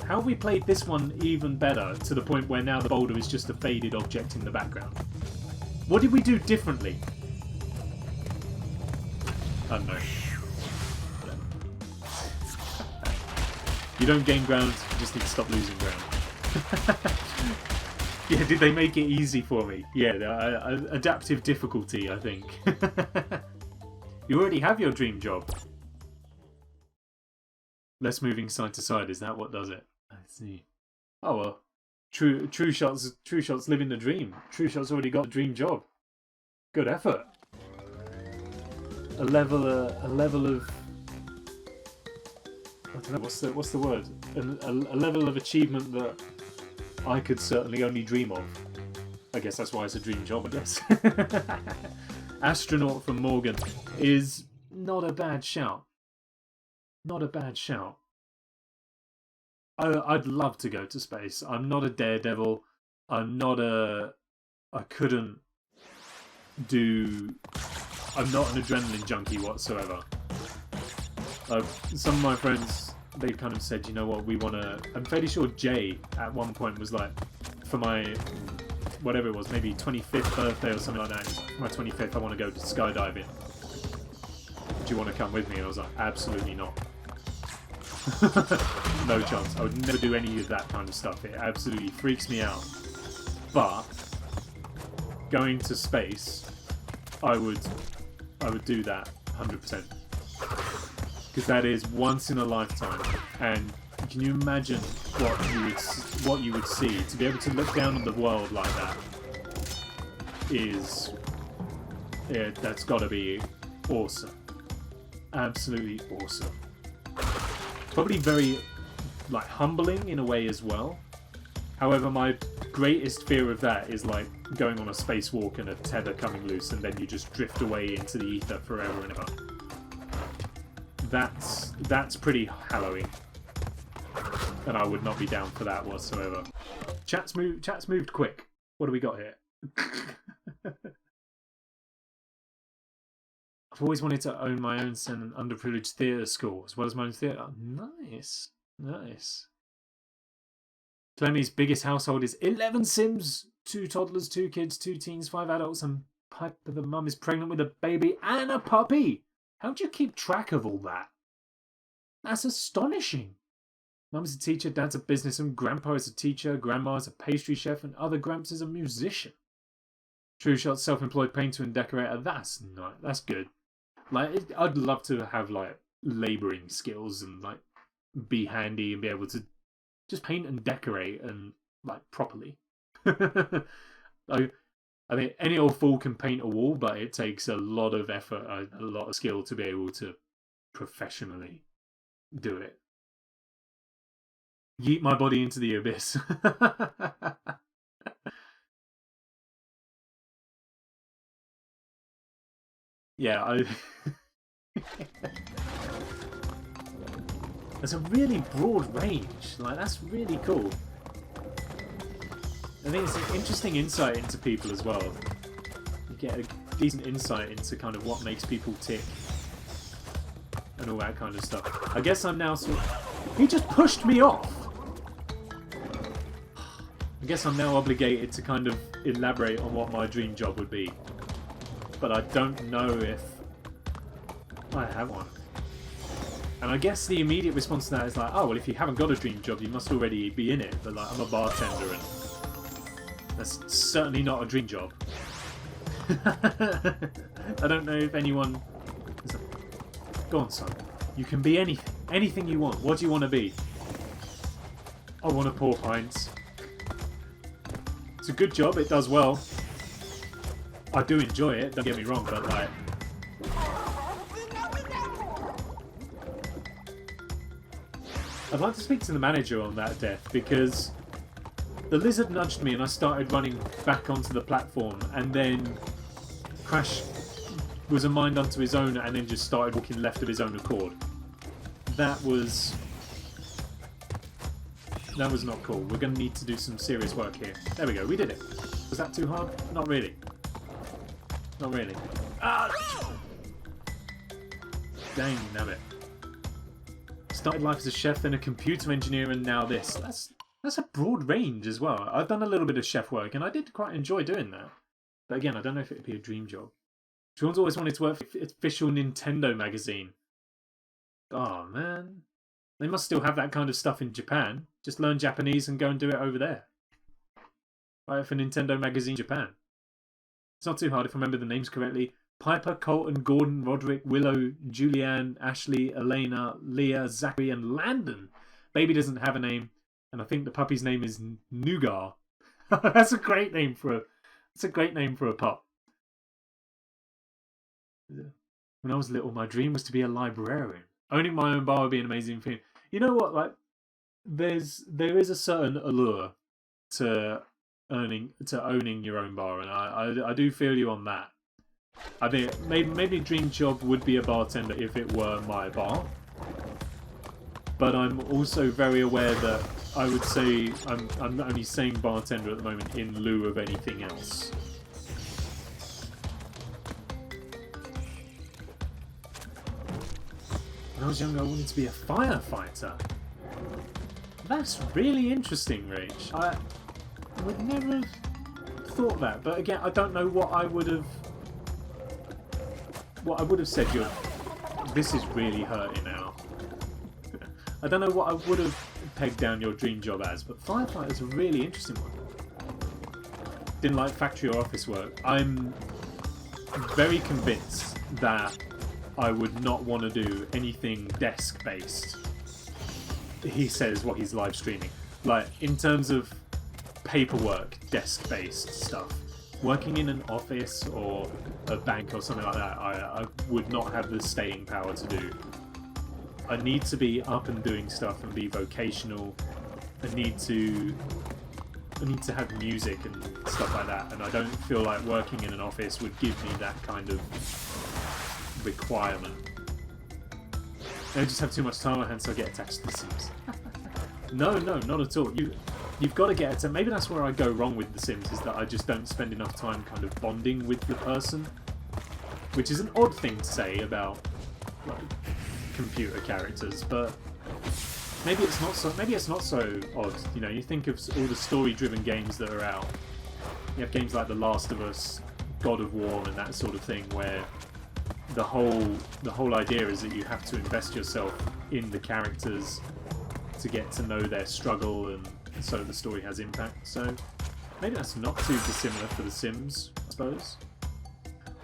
How have we played this one even better to the point where now the boulder is just a faded object in the background? What did we do differently? I don't know. You don't gain ground, you just need to stop losing ground. Yeah, did they make it easy for me? Yeah, adaptive difficulty, I think. You already have your dream job. Less moving side to side, is that what does it? I see. Oh well. True shots living the dream. True shots already got a dream job. Good effort. A level of... I don't know, what's the word? A level of achievement that I could certainly only dream of. I guess that's why it's a dream job, I guess. Astronaut from Morgan is not a bad shout. Not a bad shout. I'd love to go to space. I'm not a daredevil. I'm not an adrenaline junkie whatsoever. Some of my friends, they kind of said, you know what, we want to... I'm fairly sure Jay at one point was like, for my, whatever it was, maybe 25th birthday or something like that, for my 25th, I want to go to skydiving. Do you want to come with me? And I was like, absolutely not. No chance. I would never do any of that kind of stuff. It absolutely freaks me out. But going to space, I would do that 100%. Because that is once in a lifetime, and can you imagine what you would see? To be able to look down on the world like that is, yeah, that's got to be awesome, absolutely awesome. Probably very like humbling in a way as well. However, my greatest fear of that is like going on a spacewalk and a tether coming loose, and then you just drift away into the ether forever and ever. That's pretty harrowing, and I would not be down for that whatsoever. Chat's moved quick. What do we got here? I've always wanted to own my own underprivileged theatre school, as well as my own theatre. Nice. Nice. Clemmy's biggest household is 11 Sims, 2 toddlers, 2 kids, 2 teens, 5 adults, and Piper the mum is pregnant with a baby and a puppy. How do you keep track of all that? That's astonishing. Mum's a teacher, Dad's a businessman, Grandpa is a teacher, Grandma is a pastry chef, and other Gramps is a musician. True Shot's self-employed painter and decorator. That's nice. That's good. Like, I'd love to have like labouring skills and like be handy and be able to just paint and decorate and like properly. I mean, any old fool can paint a wall, but it takes a lot of effort, a lot of skill to be able to professionally do it. Yeet my body into the abyss. Yeah, There's a really broad range. Like, that's really cool. I think it's an interesting insight into people as well. You get a decent insight into kind of what makes people tick and all that kind of stuff. I guess I'm now sort of... He just pushed me off! I guess I'm now obligated to kind of elaborate on what my dream job would be. But I don't know if I have one. And I guess the immediate response to that is like, oh, well, if you haven't got a dream job, you must already be in it. But like, I'm a bartender and that's certainly not a dream job. I don't know if anyone... Go on, son. You can be anything. Anything you want. What do you want to be? I want to pour pints. It's a good job. It does well. I do enjoy it. Don't get me wrong, but like... I'd like to speak to the manager on that death, because the lizard nudged me and I started running back onto the platform, and then Crash was a mind unto his own and then just started walking left of his own accord. That was not cool. We're going to need to do some serious work here. There we go, we did it. Was that too hard? Not really. Not really. Ah! Dang nabbit. Started life as a chef, then a computer engineer, and now this. That's a broad range as well. I've done a little bit of chef work, and I did quite enjoy doing that. But again, I don't know if it would be a dream job. Sean's always wanted to work for the official Nintendo magazine. Oh, man. They must still have that kind of stuff in Japan. Just learn Japanese and go and do it over there. Write for Nintendo magazine Japan. It's not too hard if I remember the names correctly. Piper, Colton, Gordon, Roderick, Willow, Julianne, Ashley, Elena, Leah, Zachary, and Landon. Baby doesn't have a name, and I think the puppy's name is Nougat. That's a great name for a pup. When I was little, my dream was to be a librarian. Owning my own bar would be an amazing thing. You know what? Like, there is a certain allure to owning your own bar, and I do feel you on that. I think maybe a dream job would be a bartender if it were my bar. But I'm also very aware that I would say I'm only saying bartender at the moment in lieu of anything else. When I was younger, I wanted to be a firefighter. That's really interesting, Rach. I would never have thought that, but again, I don't know what I would have said. This is really hurting now. I don't know what I would have pegged down your dream job as, but firefighter is a really interesting one. Didn't like factory or office work. I'm very convinced that I would not want to do anything desk-based. He says what he's live streaming. Like, in terms of paperwork, desk-based stuff. Working in an office or a bank or something like that, I would not have the staying power to do. I need to be up and doing stuff and be vocational. I need to have music and stuff like that, and I don't feel like working in an office would give me that kind of requirement. I just have too much time on my hands, so I get attached to The Sims. No, not at all. You've got to get it. Maybe that's where I go wrong with The Sims, is that I just don't spend enough time kind of bonding with the person. which is an odd thing to say about like computer characters, but maybe it's not so. Maybe it's not so odd. You know, you think of all the story-driven games that are out. You have games like The Last of Us, God of War, and that sort of thing, where the whole idea is that you have to invest yourself in the characters to get to know their struggle, and so the story has impact. So maybe that's not too dissimilar for The Sims, I suppose.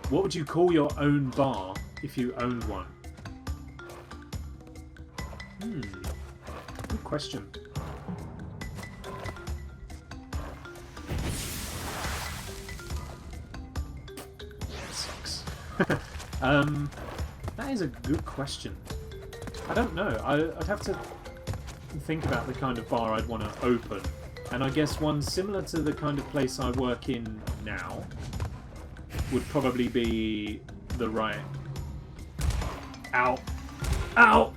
What would you call your own bar if you owned one? Good question. That sucks. That is a good question. I don't know. I'd have to think about the kind of bar I'd want to open. And I guess one similar to the kind of place I work in now would probably be the right... Ow! Ow!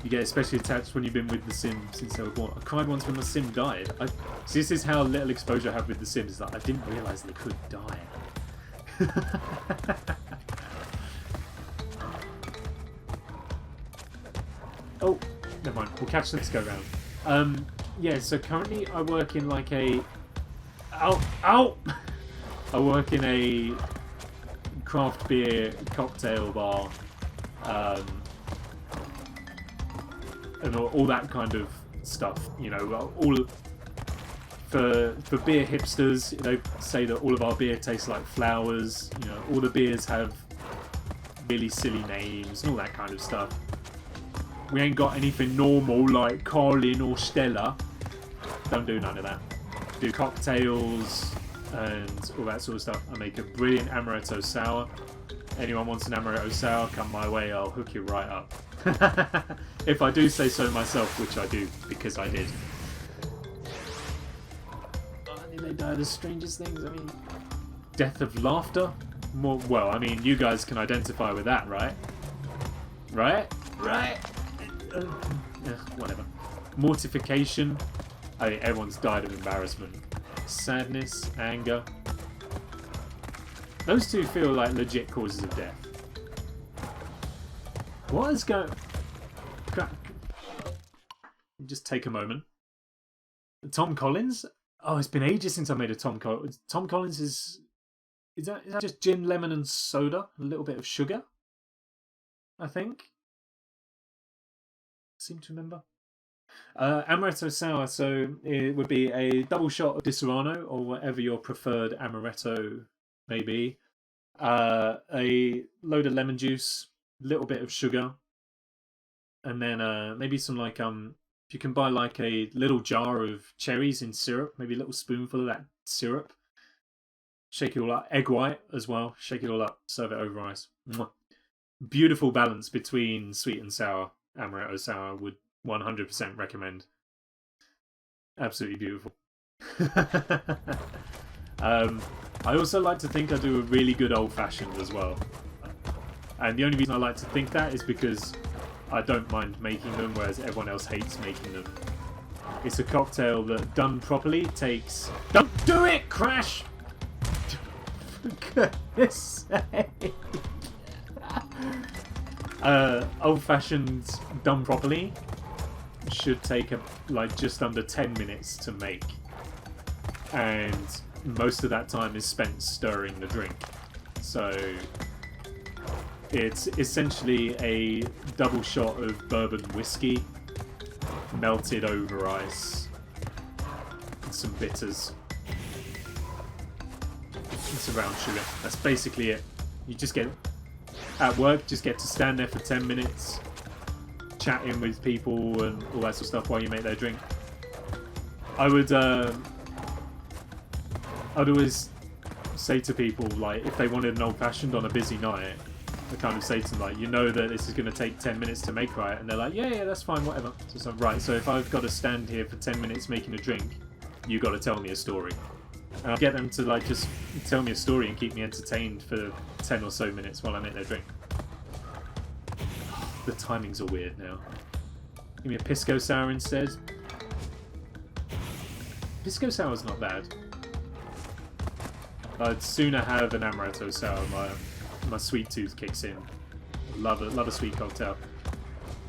You get especially attached when you've been with The Sim since they were born. I cried once when the Sim died. See, this is how little exposure I have with The Sims, is that I didn't realise they could die. Oh, never mind. We'll catch this go round. Yeah, so currently I work in like a... Ow! Ow! I work in a craft beer cocktail bar. And all that kind of stuff, you know, all for beer hipsters, they say that all of our beer tastes like flowers. You know, all the beers have really silly names and all that kind of stuff. We ain't got anything normal like Carlin or Stella. Don't do none of that. Do cocktails and all that sort of stuff. I make a brilliant amaretto sour. Anyone wants an amaretto sour, come my way, I'll hook you right up. If I do say so myself, which I do, because I did. Oh, I think they died of strangest things. I mean, death of laughter? More, well, I mean, you guys can identify with that, right? Right? Right? Whatever. Mortification. I mean, everyone's died of embarrassment. Sadness, anger. Those two feel like legit causes of death. What is going... Just take a moment. Tom Collins? Oh, it's been ages since I made a Tom Collins. Tom Collins is... Is that just gin, lemon and soda? A little bit of sugar? I think. Seem to remember. Amaretto sour, so it would be a double shot of Disaronno, or whatever your preferred amaretto may be. A load of lemon juice, little bit of sugar, and then maybe some like if you can buy like a little jar of cherries in syrup, maybe a little spoonful of that syrup. Shake it all up. Egg white as well. Shake it all up. Serve it over ice. Mwah. Beautiful balance between sweet and sour. Amaretto sour would 100% recommend. Absolutely beautiful. I also like to think I do a really good old-fashioned as well. And the only reason I like to think that is because I don't mind making them, whereas everyone else hates making them. It's a cocktail that, done properly, takes... Don't do it, Crash! For goodness sake. Old-fashioned, done properly, should take like just under 10 minutes to make. And most of that time is spent stirring the drink. So it's essentially a double shot of bourbon whiskey melted over ice and some bitters and some brown sugar. That's basically it. You just get at work, just get to stand there for 10 minutes chatting with people and all that sort of stuff while you make their drink. I'd always say to people, like, if they wanted an old-fashioned on a busy night, I kind of say to them, like, you know that this is going to take 10 minutes to make, right? And they're like, yeah, that's fine, whatever. So I'm right, so if I've got to stand here for 10 minutes making a drink, you got to tell me a story. And I'll get them to, like, just tell me a story and keep me entertained for 10 or so minutes while I make their drink. The timings are weird now. Give me a pisco sour instead. Pisco Sour's not bad. I'd sooner have an Amaretto Sour. My sweet tooth kicks in. Love a sweet cocktail.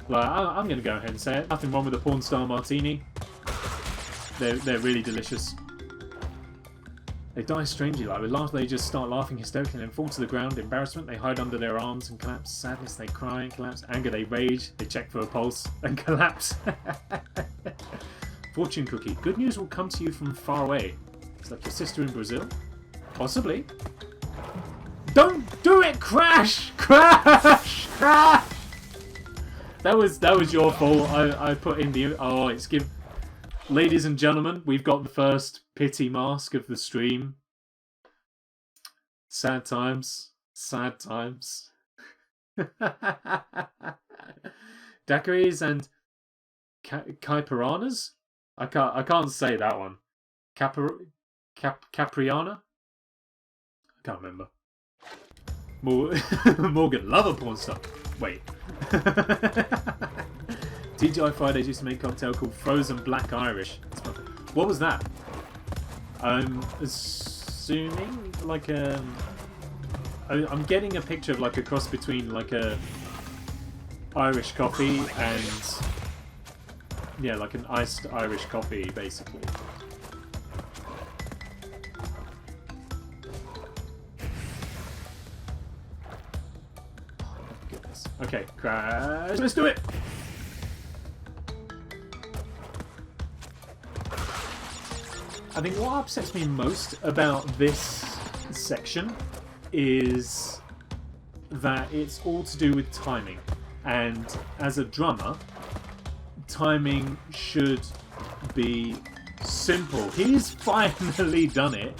Like, I'm going to go ahead and say it. Nothing wrong with a Porn Star Martini. They're really delicious. They die strangely. Like, with laughter, they just start laughing hysterically and then fall to the ground. Embarrassment, they hide under their arms and collapse. Sadness, they cry and collapse. Anger, they rage. They check for a pulse and collapse. Fortune cookie. Good news will come to you from far away. It's like your sister in Brazil. Possibly. Don't do it, Crash! Crash! Crash! That was your fault. I put in the... Oh, it's give... Ladies and gentlemen, we've got the first pity mask of the stream. Sad times. Sad times. Daiquiris and Caipiranas? I can't say that one. Capriana? I can't remember. Morgan, love a porn star. Wait. TGI Fridays used to make a cocktail called Frozen Black Irish. What was that? I'm assuming like I'm getting a picture of like a cross between like a Irish coffee and yeah, like an iced Irish coffee basically. Okay, Crash. Let's do it! I think what upsets me most about this section is that it's all to do with timing. And as a drummer, timing should be simple. He's finally done it.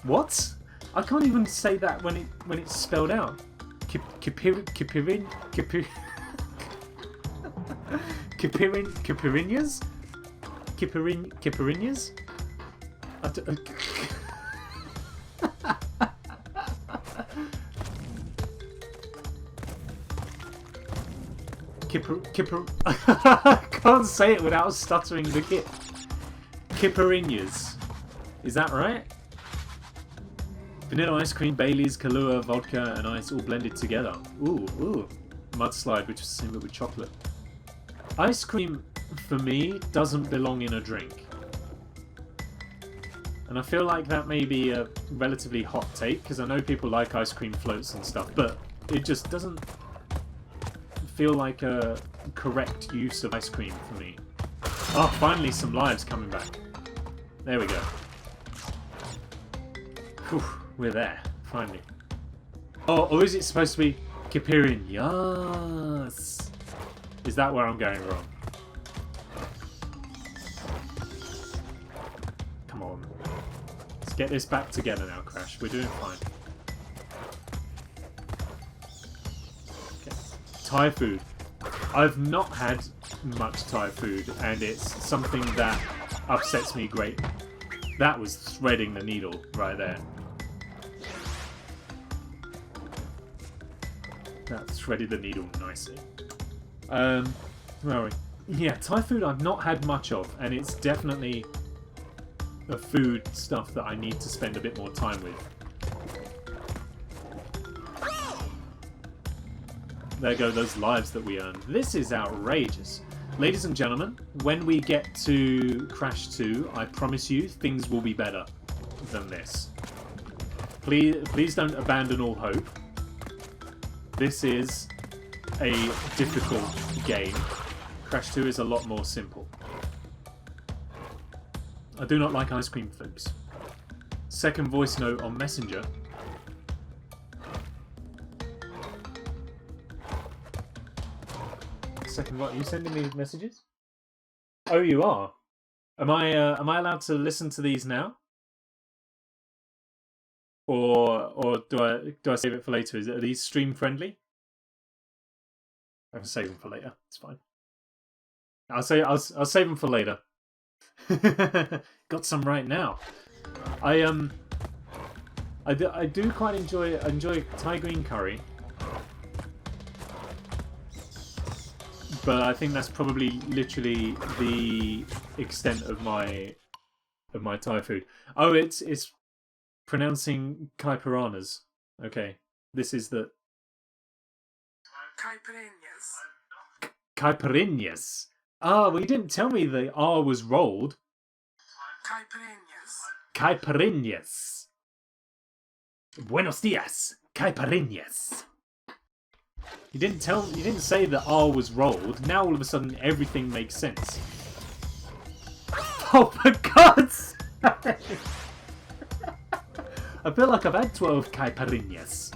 What? I can't even say that when it's spelled out. Kipirinyas? I can't say it without stuttering the kip. Kipirinyas. Is that right? Vanilla ice cream, Bailey's, Kahlua, vodka, and ice all blended together. Ooh. Mudslide, which is the same but with chocolate. Ice cream, for me, doesn't belong in a drink. And I feel like that may be a relatively hot take, because I know people like ice cream floats and stuff, but it just doesn't feel like a correct use of ice cream for me. Oh, finally some lives coming back. There we go. Whew, we're there, finally. Oh, or is it supposed to be Kipirin? Yes. Is that where I'm going wrong? Come on. Let's get this back together now, Crash. We're doing fine. Okay. Thai food. I've not had much Thai food, and it's something that upsets me greatly. That was threading the needle right there. That threaded the needle nicely. Where are we? Yeah, Thai food I've not had much of, and it's definitely a food stuff that I need to spend a bit more time with. There go those lives that we earned. This is outrageous. Ladies and gentlemen, when we get to Crash 2, I promise you, things will be better than this. Please don't abandon all hope. This is a difficult game. Crash 2 is a lot more simple. I do not like ice cream, folks. Second voice note on Messenger. Second, what? Are you sending me messages? Oh, you are. Am I allowed to listen to these now? Or do I save it for later? Are these stream friendly? I can save them for later. It's fine. I'll save them for later. Got some right now. I do quite enjoy Thai green curry. but I think that's probably literally the extent of my Thai food. Oh, it's pronouncing caipirinhas. Okay, this is the caipirinhas. Ah, well, you didn't tell me the R was rolled. Caipirinhas. Buenos dias, caipirinhas. You didn't say the R was rolled. Now all of a sudden everything makes sense. Oh, for God's sake! I feel like I've had 12 caipirinhas.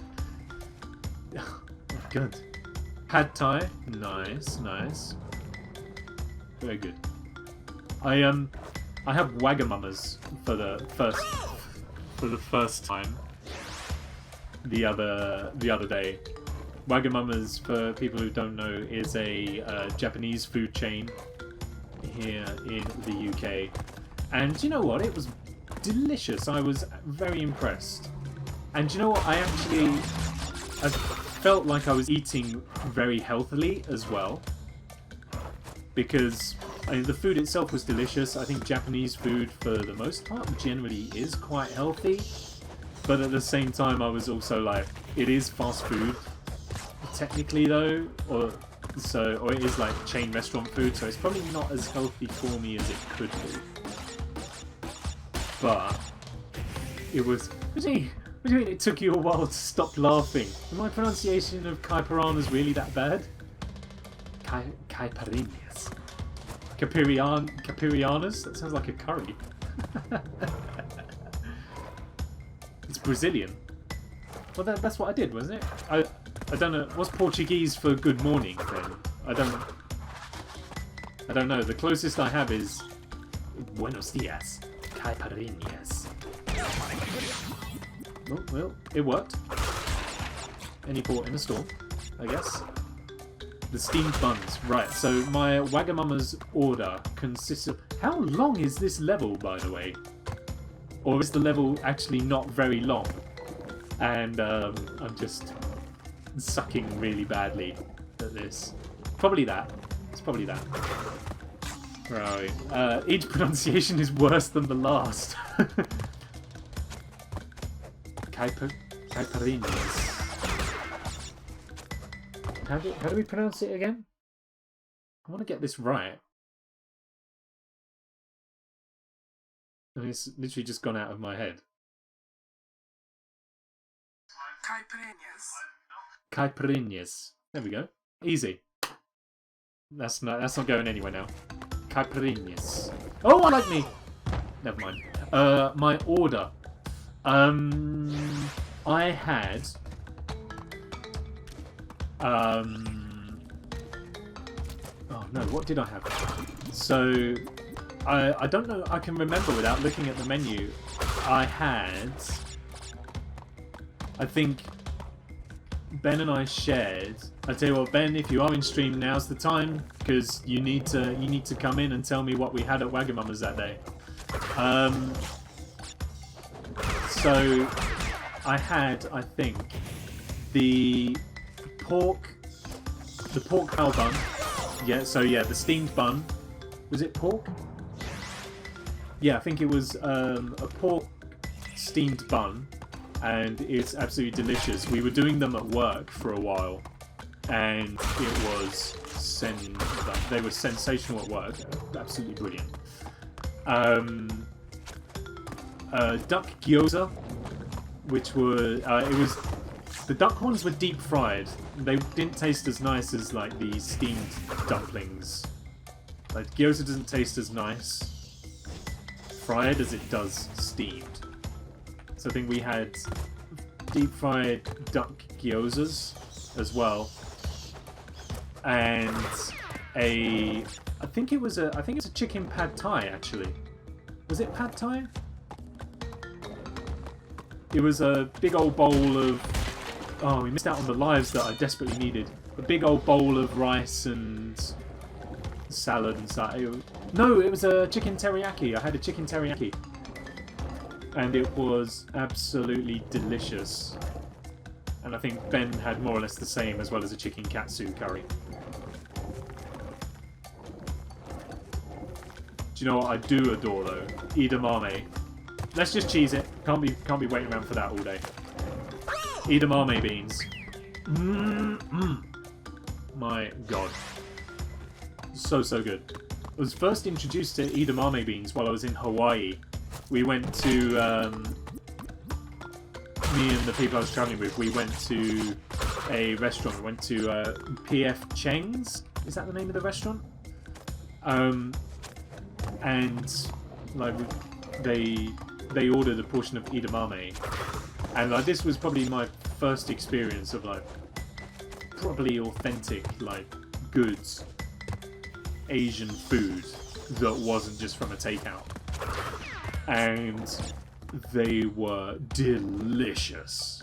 Oh, good. Pad Thai, nice. Very good. I have Wagamamas for the first time the other day. Wagamamas, for people who don't know, is a Japanese food chain here in the UK. And you know what? It was delicious. I was very impressed. And you know what? I felt like I was eating very healthily as well. Because the food itself was delicious. I think Japanese food, for the most part, generally is quite healthy. But at the same time, I was also like, it is fast food. Technically though, or it is like chain restaurant food, so it's probably not as healthy for me as it could be. But it was. What do you mean it took you a while to stop laughing? Is my pronunciation of caipirinhas really that bad? Caipirinhas. Capirianas? That sounds like a curry. It's Brazilian. Well, that's what I did, wasn't it? I don't know. What's Portuguese for good morning then? I don't know. The closest I have is Buenos dias, caipirinhas. Oh, well, it worked. Any port in the store, I guess. The steamed buns, right? So my Wagamama's order consists of. How long is this level, by the way? Or is the level actually not very long? And I'm just sucking really badly at this. Probably that. It's probably that. Right. Each pronunciation is worse than the last. Caipirinhas. How do we pronounce it again? I want to get this right. And it's literally just gone out of my head. Caipirinhas. There we go. Easy. That's not going anywhere now. Caipirinhas. Oh, I like me. Never mind. My order. I had. Oh no, what did I have? So, I don't know. I can remember without looking at the menu. I had. I think Ben and I shared. I tell you what, Ben, if you are in stream, now's the time, because you need to come in and tell me what we had at Wagamama's that day. So I had, I think, the pork bao bun. Yeah, so yeah, the steamed bun. Was it pork? Yeah, I think it was a pork steamed bun. And it's absolutely delicious. We were doing them at work for a while, and it was they were sensational at work. Absolutely brilliant. Duck gyoza, which were the duck ones were deep fried. They didn't taste as nice as like the steamed dumplings. Like gyoza doesn't taste as nice fried as it does steamed. So I think we had deep fried duck gyozas as well, and I think it's a chicken pad thai actually. Was it pad thai? It was a big old bowl of. Oh, we missed out on the lives that I desperately needed. A big old bowl of rice and salad and stuff. No, it was a chicken teriyaki. I had a chicken teriyaki. And it was absolutely delicious. And I think Ben had more or less the same, as well as a chicken katsu curry. Do you know what I do adore though? Edamame. Let's just cheese it. Can't be waiting around for that all day. Edamame beans. My god. So good. I was first introduced to edamame beans while I was in Hawaii. We went to me and the people I was travelling with, we went to a restaurant. We went to P.F. Chang's. Is that the name of the restaurant? And like they ordered a portion of edamame, and like this was probably my first experience of like properly authentic like goods Asian food that wasn't just from a takeout, and they were delicious.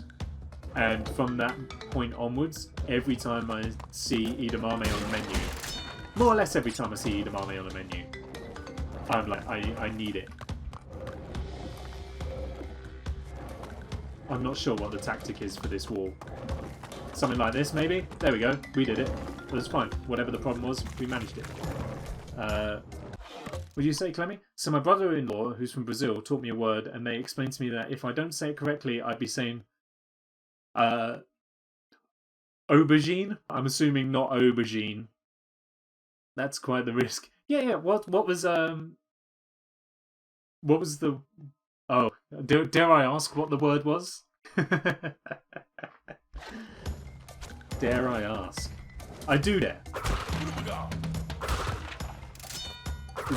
And from that point onwards, every time I see edamame on the menu, more or less every time I see edamame on the menu, I'm like, I need it. I'm not sure what the tactic is for this wall. Something like this, maybe? There we go. We did it. But it's fine. Whatever the problem was, we managed it. Would you say, Clemmy? So my brother-in-law, who's from Brazil, taught me a word, and they explained to me that if I don't say it correctly, I'd be saying aubergine. I'm assuming not aubergine. That's quite the risk. Yeah. What was the? Oh, dare I ask what the word was? Dare I ask? I do dare.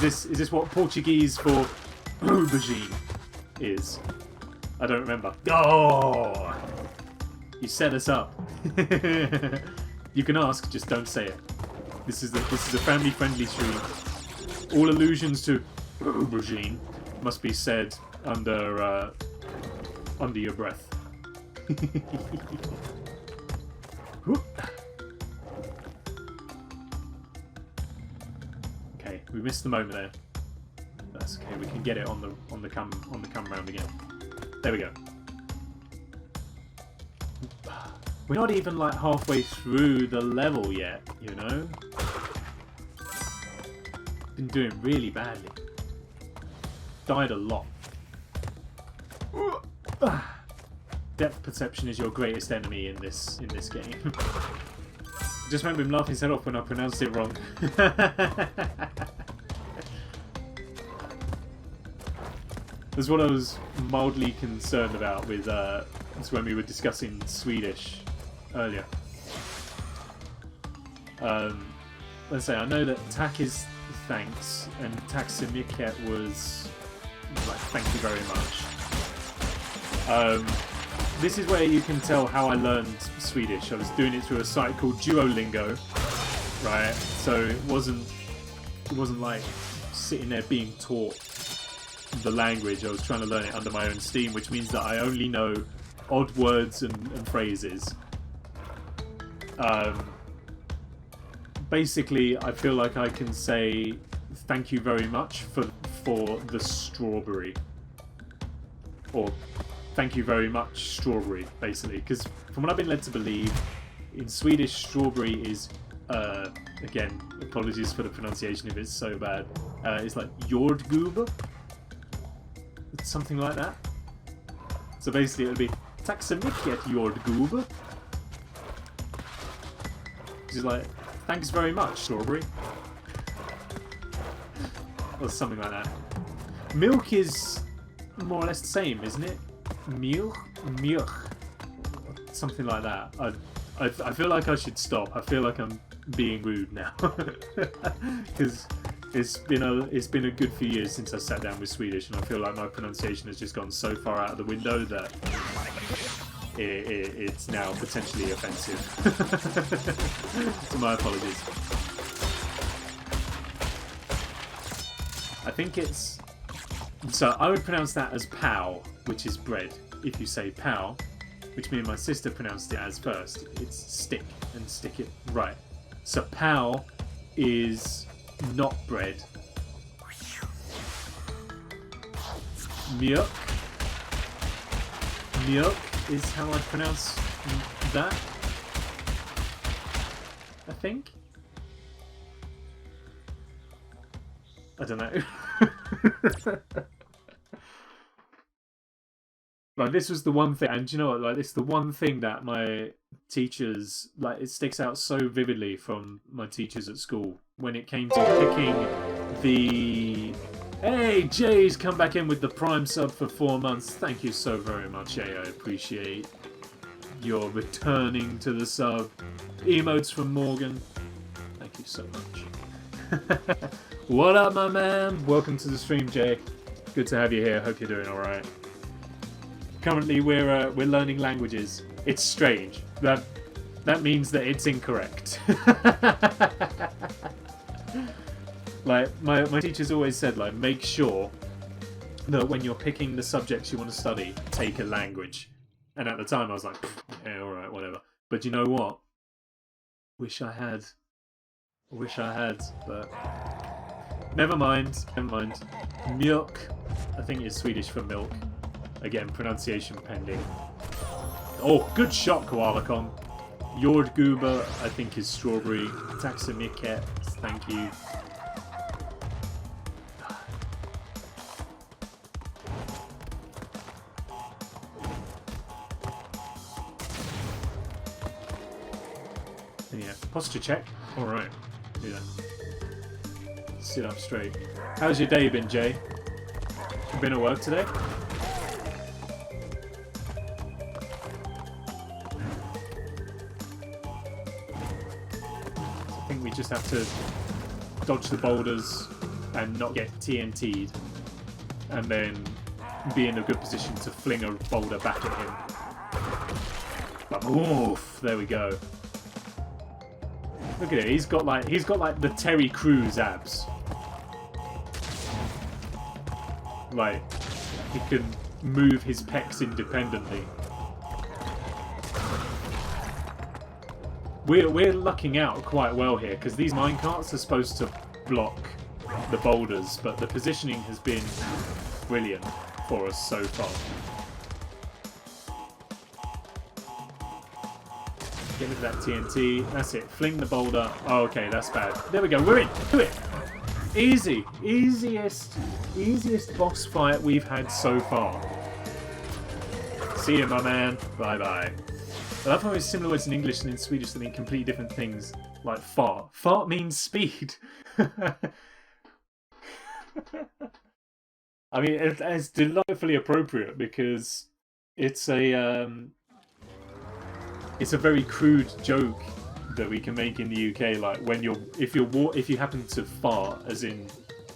Is this what Portuguese for aubergine is? I don't remember. Oh, you set us up. You can ask, just don't say it. This is a family-friendly stream. All allusions to aubergine must be said under your breath. Okay, we missed the moment there. That's okay. We can get it on the come round again. There we go. We're not even like halfway through the level yet, you know. Been doing really badly. Died a lot. Depth perception is your greatest enemy in this game. Just remember him laughing his head off when I pronounced it wrong. That's what I was mildly concerned about with when we were discussing Swedish earlier. Let's say I know that tack is thanks, and taximiket was like thank you very much. This is where you can tell how I learned Swedish. I was doing it through a site called Duolingo, right? So it wasn't like sitting there being taught the language. I was trying to learn it under my own steam, which means that I only know odd words and phrases. Basically, I feel like I can say thank you very much for the strawberry, or thank you very much strawberry, basically, because from what I've been led to believe, in Swedish strawberry is again, apologies for the pronunciation if it's so bad, it's like jordgubbe, something like that. So basically it would be tack så mycket jordgubbe, which is like thanks very much strawberry, or something like that. Milk is more or less the same, isn't it? Milk, something like that. I feel like I should stop. I feel like I'm being rude now, because it's been a good few years since I sat down with Swedish, and I feel like my pronunciation has just gone so far out of the window that it's now potentially offensive. So my apologies. I think it's... So I would pronounce that as pow, which is bread. If you say pow, which me and my sister pronounced it as first, it's stick, and stick it right. So pow is not bread. Mjölk is how I'd pronounce that, I think. I don't know. Like, this was the one thing, and you know what, like, it's the one thing that my teachers, like, it sticks out so vividly from my teachers at school when it came to picking the... Hey, Jay's come back in with the Prime sub for 4 months. Thank you so very much, Jay. I appreciate your returning to the sub. Emotes from Morgan. Thank you so much. What up, my man? Welcome to the stream, Jay. Good to have you here. Hope you're doing alright. Currently, we're learning languages. It's strange. That means that it's incorrect. Like, my teachers always said, like, make sure that when you're picking the subjects you want to study, take a language. And at the time I was like, yeah, alright, whatever. But you know what? Wish I had, but never mind. Mjölk, I think it's Swedish for milk. Again, pronunciation pending. Oh, good shot, Koalacon. Jordgubbe, I think, is strawberry. Taxamiket, thank you. Yeah, posture check. Alright, do that. Sit up straight. How's your day been, Jay? You been at work today? I think we just have to dodge the boulders and not get TNT'd, and then be in a good position to fling a boulder back at him. But, oof, there we go. Look at it. He's got like the Terry Crews abs. Like, he can move his pecs independently. We're lucking out quite well here because these minecarts are supposed to block the boulders, but the positioning has been brilliant for us so far. Get rid of that TNT. That's it. Fling the boulder. Oh, okay, that's bad. There we go. We're in. Do it. Easy. Easiest boss fight we've had so far. See you, my man. Bye-bye. I love how it's similar words in English and in Swedish that mean completely different things. Like fart. Fart means speed. I mean, it's delightfully appropriate because it's a very crude joke that we can make in the UK. Like when if you happen to fart, as in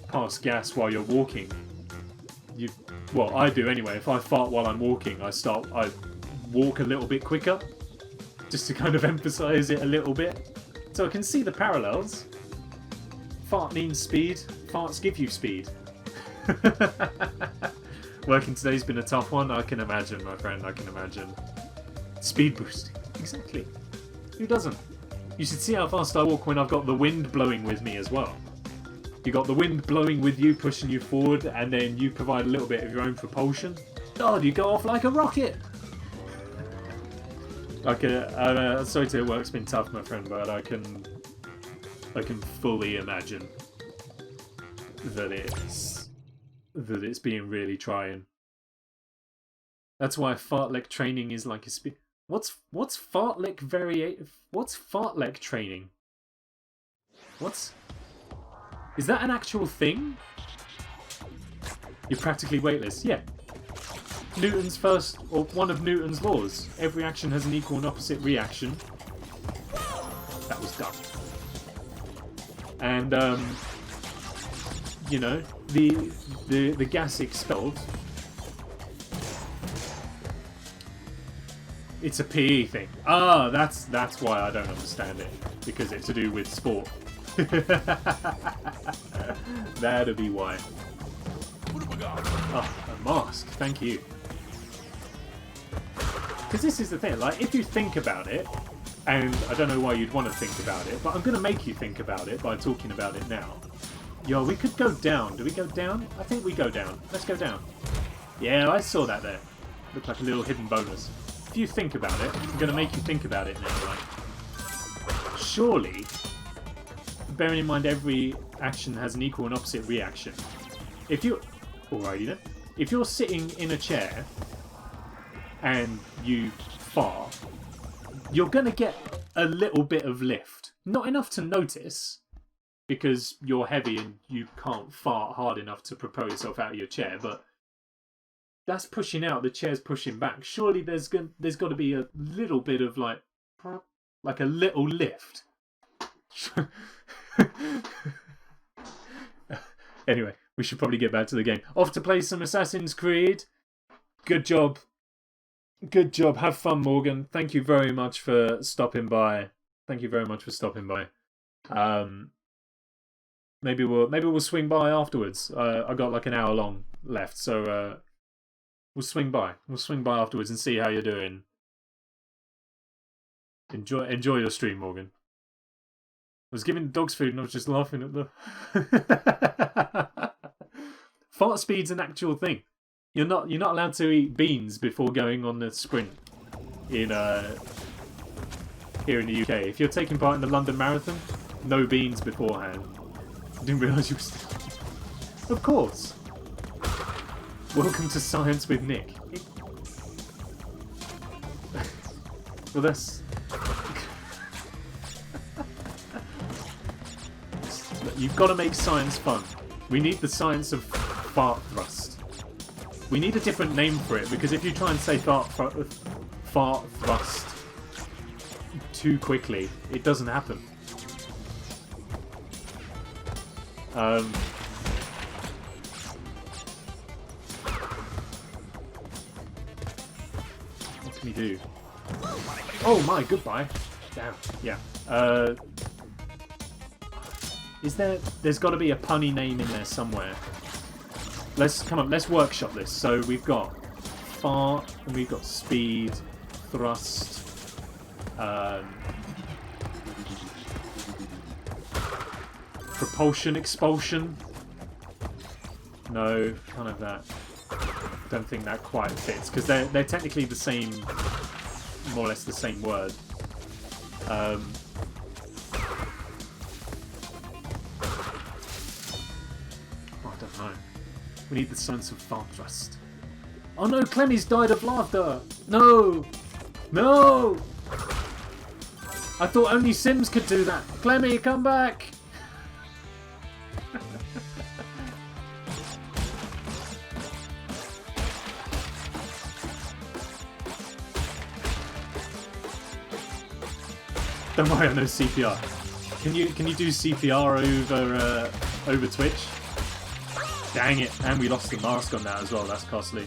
pass gas while you're walking, well, I do anyway. If I fart while I'm walking, I walk a little bit quicker, just to kind of emphasise it a little bit. So I can see the parallels. Fart means speed. Farts give you speed. Working today's been a tough one. I can imagine, my friend. I can imagine. Speed boosting. Exactly. Who doesn't? You should see how fast I walk when I've got the wind blowing with me as well. You got the wind blowing with you, pushing you forward, and then you provide a little bit of your own propulsion. God, you go off like a rocket! Sorry to hear work's been tough, my friend, but I can fully imagine that it's being really trying. That's why fartlek training is like a speed. What's fartlek What's fartlek training? Is that an actual thing? You're practically weightless. Yeah. Newton's first, or one of Newton's laws. Every action has an equal and opposite reaction. That was dumb. And you know, the gas expelled. It's a PE thing. Ah, that's why I don't understand it. Because it's to do with sport. That'd be why. Oh, a mask. Thank you. Because this is the thing. Like, if you think about it, and I don't know why you'd want to think about it, but I'm going to make you think about it by talking about it now. Yo, we could go down. Do we go down? I think we go down. Let's go down. Yeah, I saw that there. Looked like a little hidden bonus. If you think about it, I'm going to make you think about it now. Like, surely, bearing in mind every action has an equal and opposite reaction, If you... Alrighty then. If you're sitting in a chair and you fart, you're going to get a little bit of lift. Not enough to notice, because you're heavy and you can't fart hard enough to propel yourself out of your chair, but that's pushing out, the chair's pushing back. Surely there's got to be a little bit of like a little lift. Anyway, we should probably get back to the game. Off to play some Assassin's Creed. Good job. Good job. Have fun, Morgan. Thank you very much for stopping by. Maybe we'll swing by afterwards. I got like an hour long left, so we'll swing by. We'll swing by afterwards and see how you're doing. Enjoy your stream, Morgan. I was giving dogs food and I was just laughing at the fart speed's an actual thing. You're not allowed to eat beans before going on the sprint in here in the UK. If you're taking part in the London Marathon, no beans beforehand. I didn't realise you were still... Of course. Welcome to Science with Nick. Well, that's... You've got to make science fun. We need the science of fart thrust. We need a different name for it, because if you try and say fart thrust too quickly, it doesn't happen. What can we do? Oh my, goodbye. Damn, yeah. There's got to be a punny name in there somewhere. Come on, let's workshop this. So we've got fart, and we've got speed, thrust, propulsion, expulsion. No, kind of that. Don't think that quite fits, because they're technically the same, more or less the same word. We need the science of fart thrust. Oh no, Clemmy's died of laughter! No! No! I thought only Sims could do that. Clemmy, come back! Don't worry, I know CPR. Can you do CPR over Twitch? Dang it, and we lost the mask on that as well, that's costly.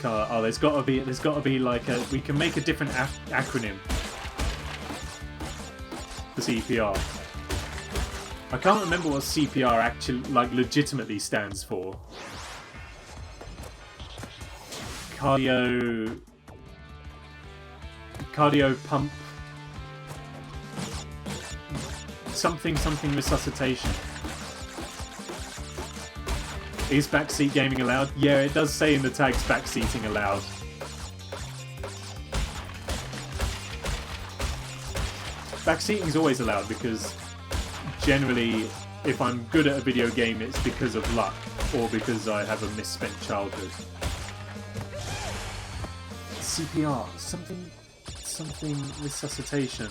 Oh, there's got to be like we can make a different acronym for CPR. I can't remember what CPR actually legitimately stands for. Cardio pump something resuscitation. Is backseat gaming allowed? Yeah, it does say in the tags backseating allowed. Backseating's always allowed, because generally if I'm good at a video game it's because of luck or because I have a misspent childhood. CPR, something resuscitation.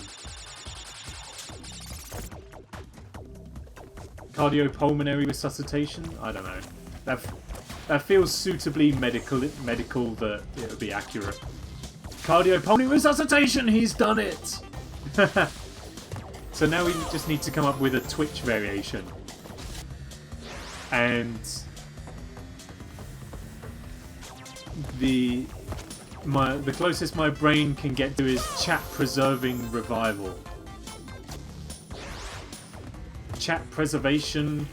Cardiopulmonary resuscitation? I don't know. That feels suitably medical that it would be accurate. Cardiopulmonary resuscitation! He's done it! So now we just need to come up with a Twitch variation. And the closest my brain can get to is chat preserving revival. Chat preservation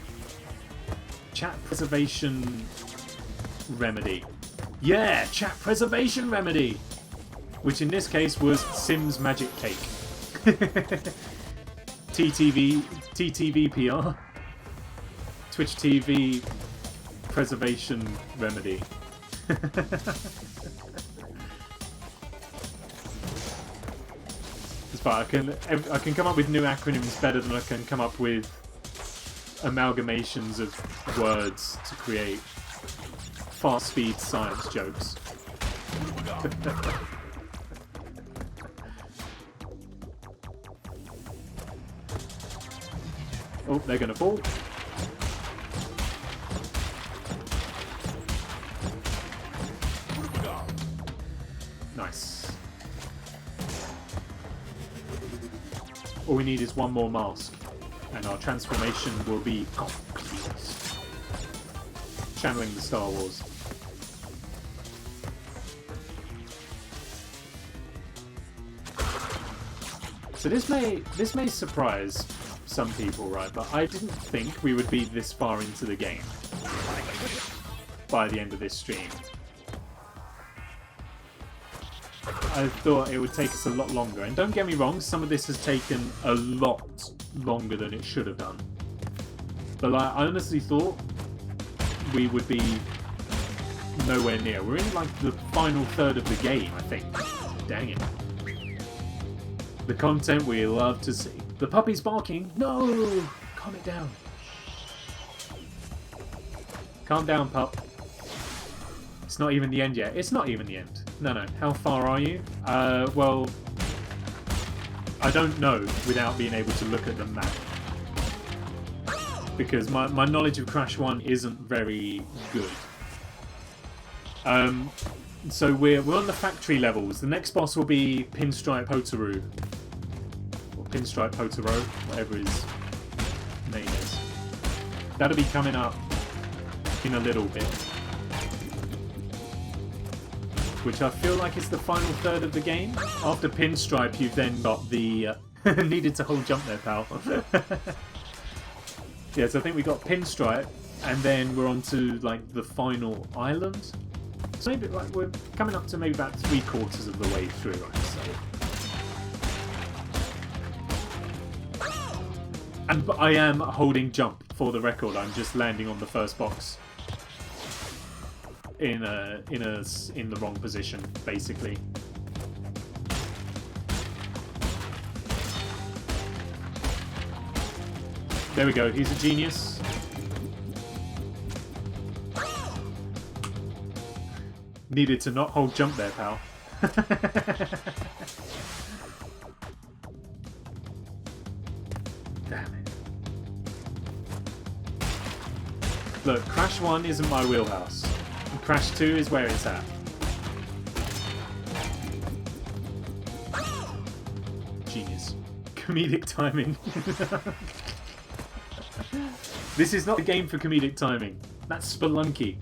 remedy. Yeah, chat preservation remedy, which in this case was Sims Magic Cake. TTVPR, Twitch TV preservation remedy. part. I can come up with new acronyms better than I can come up with amalgamations of words to create fast speed science jokes. Oh, they're gonna fall. Nice. All we need is one more mask, and our transformation will be complete. Channeling the Star Wars. So this may surprise some people, right? But I didn't think we would be this far into the game by the end of this stream. I thought it would take us a lot longer, and don't get me wrong, some of this has taken a lot longer than it should have done. But like, I honestly thought we would be nowhere near. We're in like the final third of the game, I think. Dang it. The content we love to see. The puppy's barking. No! Calm it down. Calm down, pup. It's not even the end yet. It's not even the end. No. How far are you? Well, I don't know without being able to look at the map. Because my knowledge of Crash 1 isn't very good. So we're on the factory levels. The next boss will be Pinstripe Hotaru. Or Pinstripe Hotaro, whatever his name is. That'll be coming up in a little bit. Which I feel like is the final third of the game. After Pinstripe, you've then got the... needed to hold jump there, pal. Yeah, so I think we got Pinstripe, and then we're on to like the final island. So maybe like we're coming up to maybe about 3/4 of the way through, I'd say. And I am holding jump for the record. I'm just landing on the first box in the wrong position, basically. There we go. He's a genius. Needed to not hold jump there, pal. Damn it. Look, Crash 1 isn't my wheelhouse. And Crash 2 is where it's at. Genius. Comedic timing. This is not a game for comedic timing. That's Spelunky.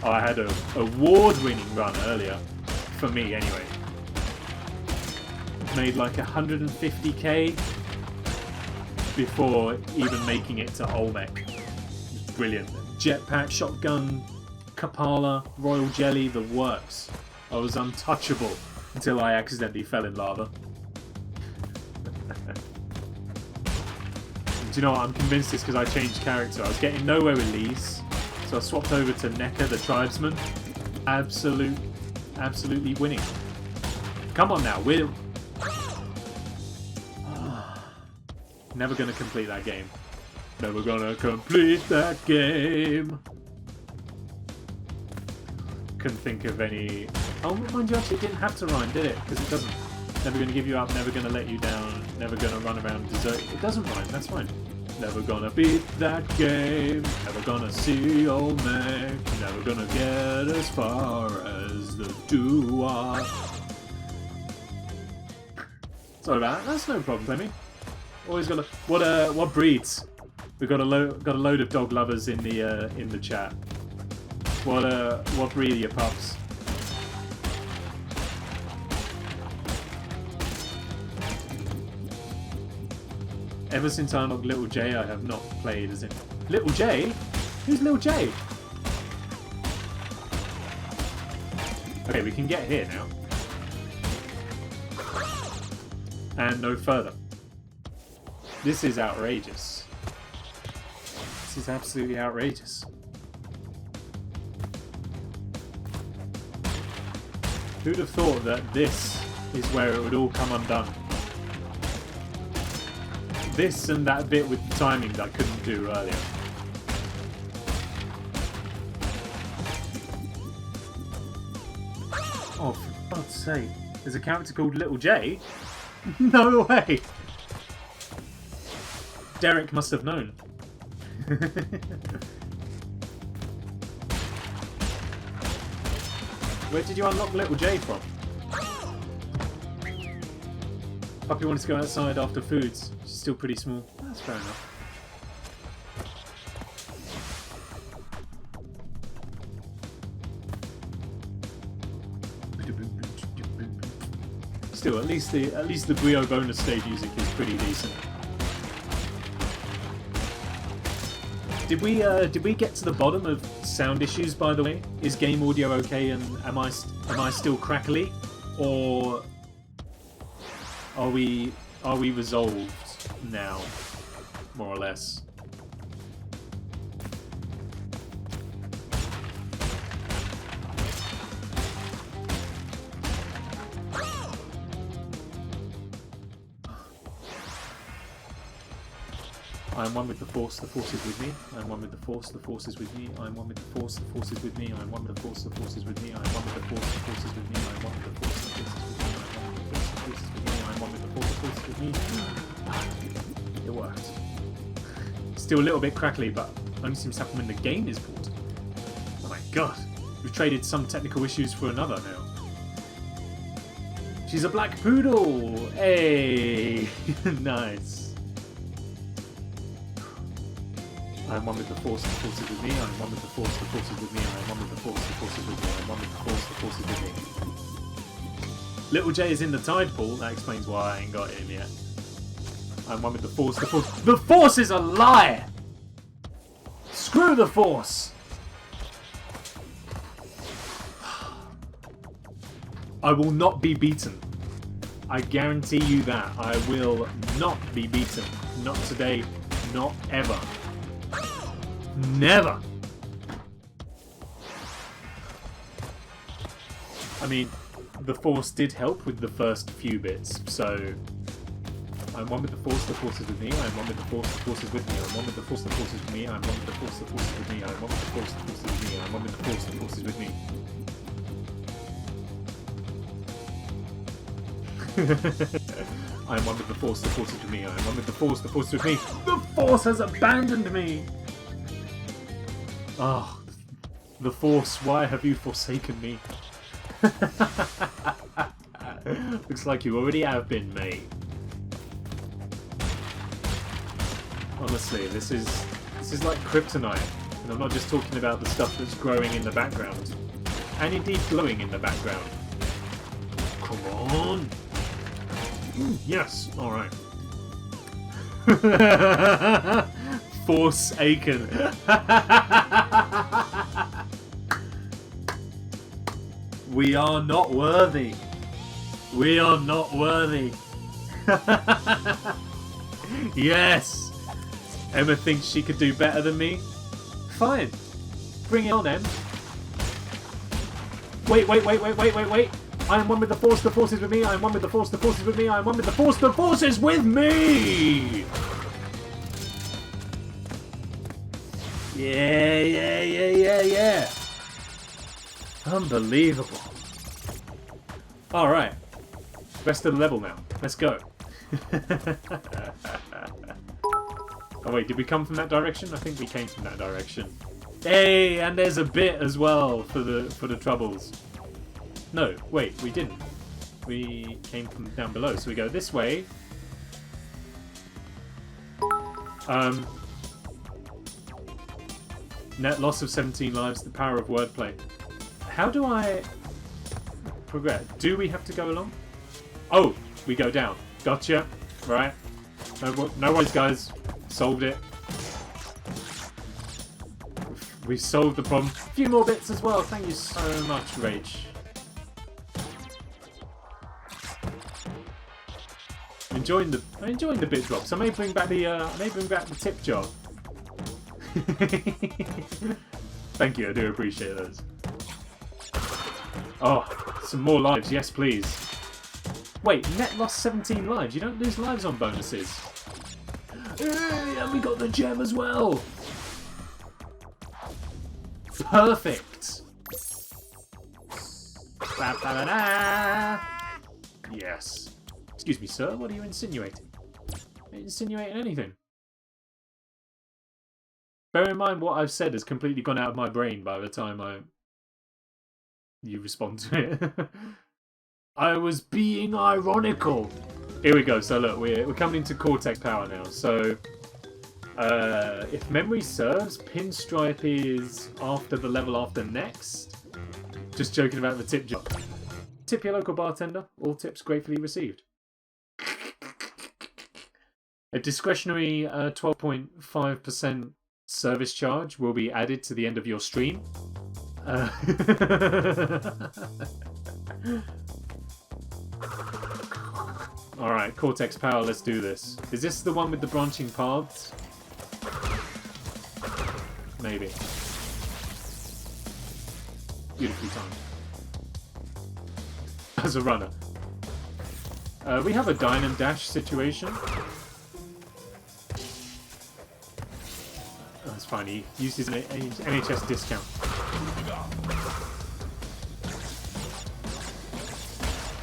Oh, I had an award-winning run earlier. For me, anyway. Made like 150k before even making it to Olmec. Brilliant. Jetpack, shotgun, Kapala, royal jelly, the works. I was untouchable until I accidentally fell in lava. Do you know what? I'm convinced it's because I changed character. I was getting nowhere with Lise, so I swapped over to Nekka, the tribesman. Absolutely winning. Come on now, we're... Never gonna complete that game. Never gonna complete that game. Couldn't think of any... Oh, mind you, actually, it didn't have to rhyme, did it? Because it doesn't. Never gonna give you up, never gonna let you down, never gonna run around desert. It doesn't rhyme, that's fine. Never gonna beat that game, never gonna see old Meg, never gonna get as far as the doo-wah. Sorry about that, that's no problem, Clemmy. Always got a... What breeds? We've got a load of dog lovers in the chat. What breed are your pups? Ever since I unlocked Little J, I have not played as in... Little J? Who's Little J? Okay, we can get here now. And no further. This is outrageous. This is absolutely outrageous. Who'd have thought that this is where it would all come undone? This and that bit with the timing that I couldn't do earlier. Oh, for God's sake. There's a character called Little J? No way! Derek must have known. Where did you unlock Little J from? Puppy wanted to go outside after foods. She's still pretty small. That's fair enough. Still, at least the Brio bonus stage music is pretty decent. Did we get to the bottom of sound issues, by the way? Is game audio okay, and am I still crackly, or are we resolved now, more or less? I am one with the Force is with me. I am one with the Force is with me. I am one with the Force is with me. I am one with the Force is with me. I am one with the Force is with me. I am one with the Force is with me. I am one with the Force is with me. It worked. Still a little bit crackly, but only seems to happen when the game is ported. Oh my god. We've traded some technical issues for another now. She's a black poodle! Hey! Nice. I am one with the Force is with me. I am one with the Force is with me. I am one with the Force is with me. I am one with the Force is with me. Little J is in the tide pool. That explains why I ain't got him yet. I am one with the Force. The Force is a lie! Screw the Force! I will not be beaten. I guarantee you that. I will not be beaten. Not today. Not ever. Never! I mean, the Force did help with the first few bits, so... I'm one with the Force is with me. I'm one with the Force is with me. I'm one with the Force is with me. I'm one with the Force is with me. I'm one with the Force is with me. I'm one with the Force is with me. I'm one with the Force is with me. I'm one with the Force is with me. The Force has abandoned me! Oh, the Force, why have you forsaken me? Looks like you already have been, mate. Honestly, this is like kryptonite, and I'm not just talking about the stuff that's growing in the background, and indeed glowing in the background. Come on! Yes, all right. Forsaken. We are not worthy. We are not worthy. Yes. Emma thinks she could do better than me. Fine. Bring it on, Em. Wait. I am one with the Force is with me. I am one with the Force is with me. I am one with the Force is with me. Yeah. Unbelievable. Alright. Rest of the level now. Let's go. Oh wait, did we come from that direction? I think we came from that direction. Hey, and there's a bit as well for the troubles. No, wait, we didn't. We came from down below, so we go this way. Net loss of 17 lives, the power of wordplay. How do I progress? Do we have to go along? Oh, we go down. Gotcha. Right. No worries, guys. Solved it. We solved the problem. A few more bits as well. Thank you so much, Rach. I'm enjoying the bit drops. I may bring back the tip job. Thank you, I do appreciate those. Oh, Some more lives, yes please. Wait, net lost 17 lives. You don't lose lives on bonuses. Hey, and we got the gem as well. Perfect. Ba-ba-da-da. Yes. Excuse me, sir. What are you insinuating? Are you insinuating anything? Bear in mind what I've said has completely gone out of my brain by the time you respond to it. I was being ironical. Here we go. So look, we're coming into Cortex power now. So if memory serves, Pinstripe is after the level after next. Just joking about the tip jar. Tip your local bartender. All tips gratefully received. A discretionary 12.5% service charge will be added to the end of your stream. Alright, Cortex Power, let's do this. Is this the one with the branching paths? Maybe. Beautifully timed. As a runner. We have a dine and dash situation. That's fine, he used his NHS discount.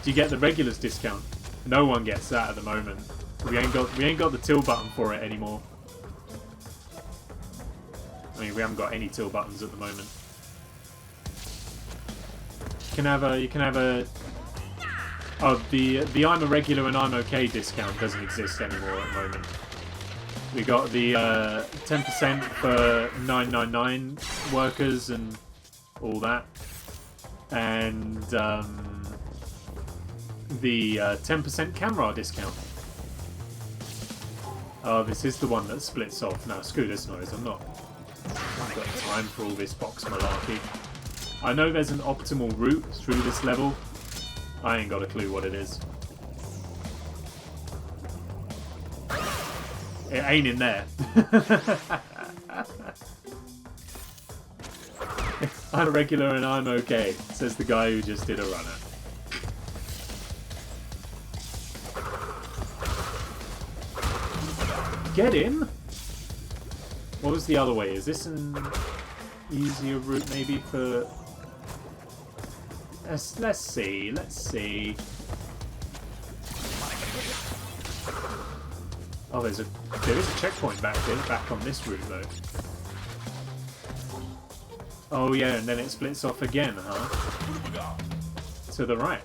Do you get the regulars discount? No one gets that at the moment. We ain't got the till button for it anymore. I mean, we haven't got any till buttons at the moment. You can have a oh, the I'm a regular and I'm okay discount doesn't exist anymore at the moment. We got the 10% for 999 workers and all that, and the 10% camera discount. Oh, this is the one that splits off. No, screw this noise. I've got time for all this box malarkey. I know there's an optimal route through this level. I ain't got a clue what it is. It ain't in there. I'm a regular and I'm okay, says the guy who just did a runner. Get him? What was the other way? Is this an easier route maybe for... Let's see. Oh, there is a checkpoint back on this route though. Oh yeah, and then it splits off again, huh? To the right.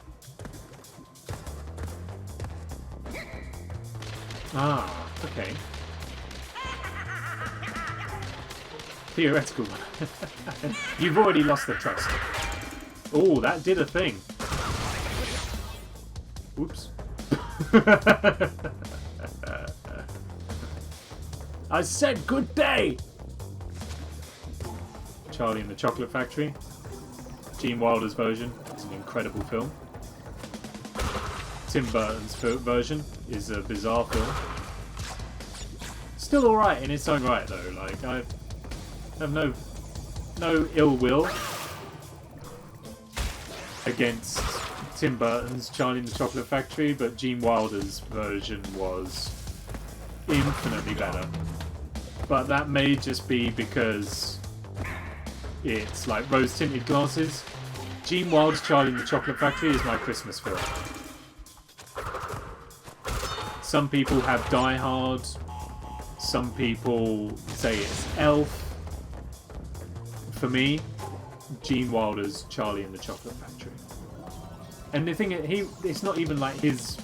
Ah, okay. Theoretical one. You've already lost the trust. Oh, that did a thing. Oops. I said good day! Charlie and the Chocolate Factory. Gene Wilder's version is an incredible film. Tim Burton's version is a bizarre film. Still alright in its own right though, like I have no ill will against Tim Burton's Charlie and the Chocolate Factory, but Gene Wilder's version was infinitely better. But that may just be because it's like rose-tinted glasses. Gene Wilder's Charlie and the Chocolate Factory is my Christmas film. Some people have Die Hard. Some people say it's Elf. For me, Gene Wilder's Charlie and the Chocolate Factory. And the thing is, it's not even like his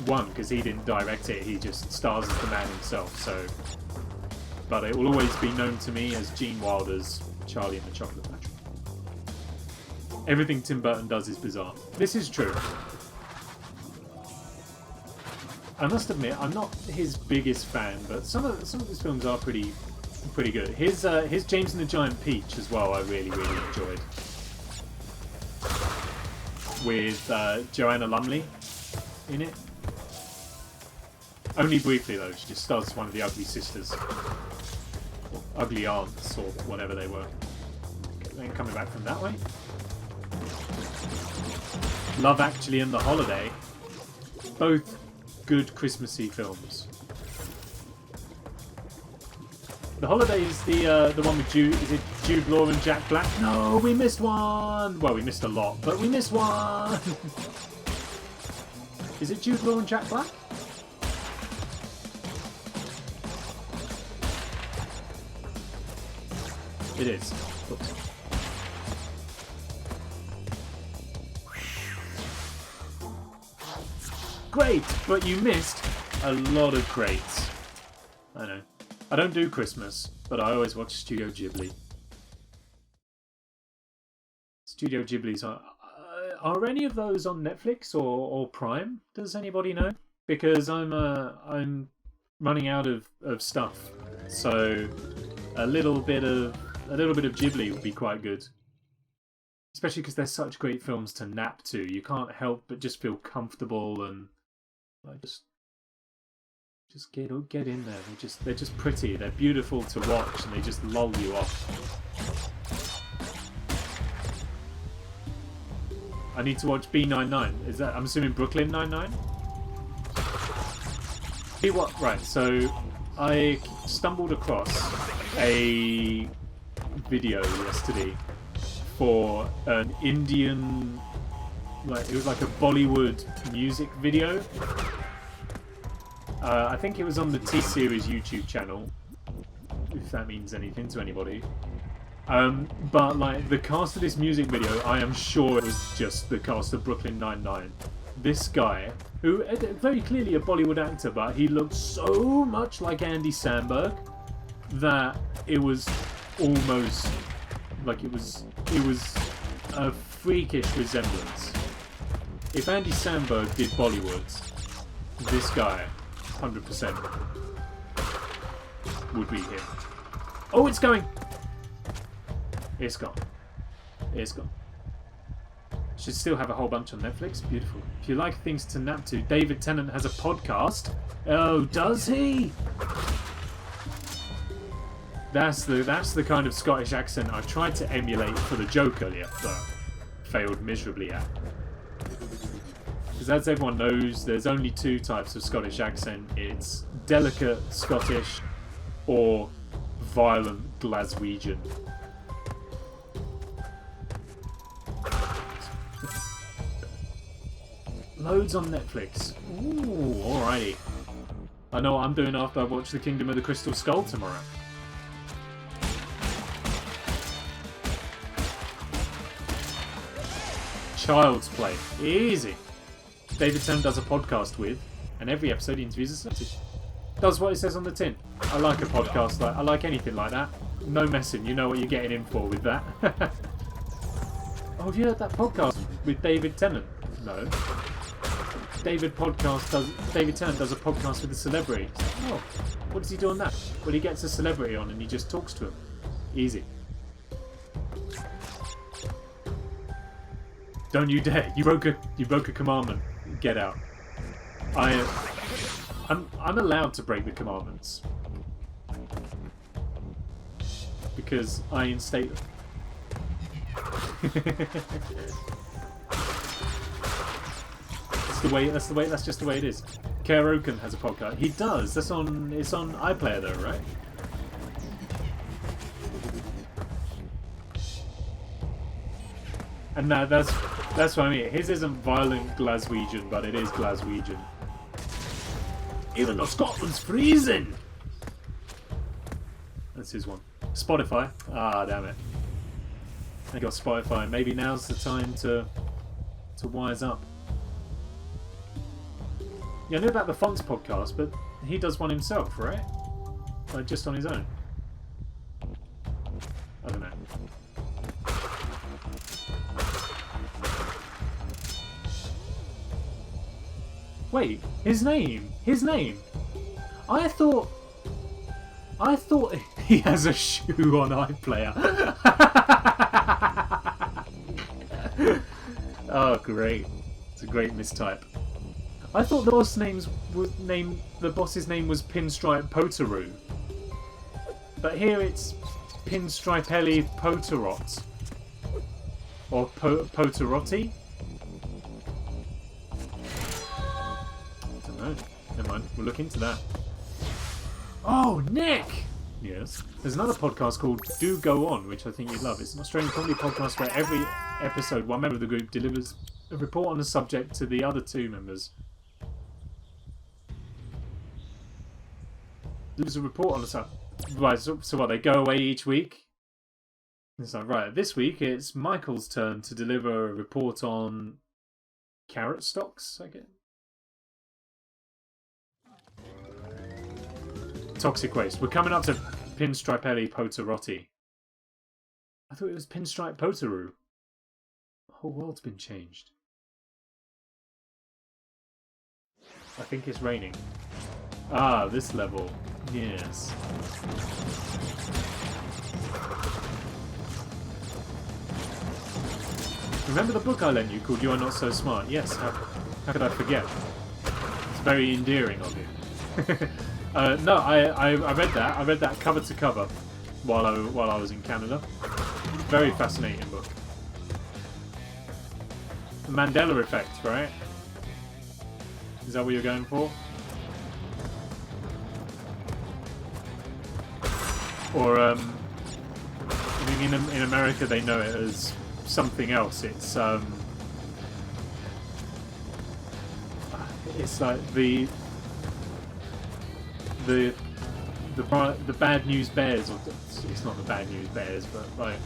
one, because he didn't direct it, he just stars as the man himself, so... But it will always be known to me as Gene Wilder's Charlie and the Chocolate Factory. Everything Tim Burton does is bizarre. This is true. I must admit, I'm not his biggest fan, but some of his films are pretty good. His James and the Giant Peach as well, I really enjoyed. With Joanna Lumley in it. Only briefly though, she just stars as one of the ugly sisters. Or ugly aunts, or whatever they were. Okay, then coming back from that way. Love Actually and The Holiday. Both good Christmassy films. The Holiday is the one with Jude Law and Jack Black? No, we missed one! Well, we missed a lot, but we missed one! Is it Jude Law and Jack Black? It is. Oops. Great, but you missed a lot of greats. I know. I don't do Christmas, but I always watch Studio Ghibli. Studio Ghibli's are any of those on Netflix or Prime? Does anybody know? Because I'm running out of stuff, so a little bit of Ghibli would be quite good. Especially because they're such great films to nap to. You can't help but just feel comfortable and like just get in there. They're just pretty. They're beautiful to watch, and they just lull you off. I need to watch B99. Is that? I'm assuming Brooklyn Nine-Nine. See what? Right. So I stumbled across a video yesterday for an Indian, like it was like a Bollywood music video. I think it was on the T-Series YouTube channel, if that means anything to anybody. But like the cast of this music video, I am sure it was just the cast of Brooklyn Nine-Nine. This guy, who very clearly a Bollywood actor, but he looked so much like Andy Samberg that it was almost like it was a freakish resemblance. If Andy Samberg did Bollywood, this guy 100% would be him. Oh, it's going! It's gone. It's gone. Should still have a whole bunch on Netflix. Beautiful. If you like things to nap to, David Tennant has a podcast. Oh, does he? That's the kind of Scottish accent I tried to emulate for the joke earlier, but failed miserably at. Because as everyone knows, there's only two types of Scottish accent. It's delicate Scottish or violent Glaswegian. Loads on Netflix. Ooh, alrighty. I know what I'm doing after I watch The Kingdom of the Crystal Skull tomorrow. Child's Play. Easy. David Tennant does a podcast with, and every episode he interviews a celebrity. Does what it says on the tin. I like a podcast I like anything like that. No messing, you know what you're getting in for with that. Oh, have you heard that podcast with David Tennant? No. David Tennant does a podcast with a celebrity. Oh, what does he do on that? Well, he gets a celebrity on and he just talks to him. Easy. Don't you dare! You broke a commandment. Get out. I'm allowed to break the commandments because I instate them. That's just the way it is. Karaoke has a podcast. He does. It's on iPlayer though, right? And now that's what I mean. His isn't violent Glaswegian, but it is Glaswegian. Even though Scotland's freezing. That's his one. Spotify. Ah, damn it. I got Spotify. Maybe now's the time to wise up. Yeah, I know about the Fonts podcast, but he does one himself, right? Like just on his own. I don't know. Wait, his name. I thought he has a shoe on iPlayer. Oh, great! It's a great mistype. I thought the boss's name was Pinstripe Potaroo, but here it's Pinstripelli Potarot or Potarotti. We'll look into that. Oh, Nick! Yes. There's another podcast called Do Go On, which I think you'd love. It's an Australian comedy podcast where every episode, one member of the group delivers a report on a subject to the other two members. Delivers a report on the subject. Right, so what, they go away each week? It's like, right, this week it's Michael's turn to deliver a report on carrot stocks, I guess. Toxic waste. We're coming up to Pinstripe Ellie Potarotti. I thought it was Pinstripe Potaroo. The whole world's been changed. I think it's raining. Ah, this level. Yes. Remember the book I lent you called You Are Not So Smart? Yes, how could I forget? It's very endearing of you. No, I read that. I read that cover to cover while I was in Canada. Very fascinating book. The Mandela Effect, right? Is that what you're going for? Or I think in America they know it as something else. It's like the bad news bears, or it's not the bad news bears, but like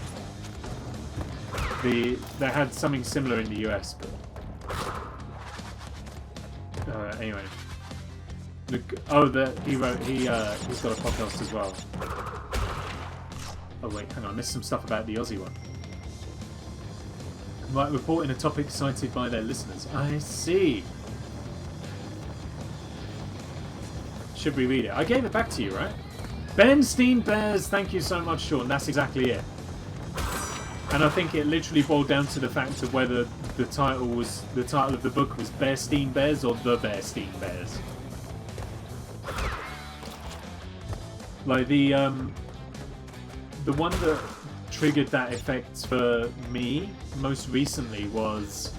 they had something similar in the US, but anyway. He's got a podcast as well. Oh wait, hang on, I missed some stuff about the Aussie one. Right, reporting a topic cited by their listeners. I see. Should we read it? I gave it back to you, right? Bernstein Bears, thank you so much, Sean. That's exactly it. And I think it literally boiled down to the fact of whether the title of the book was Bearstein Bears or The Bearstein Bears. Like the one that triggered that effect for me most recently was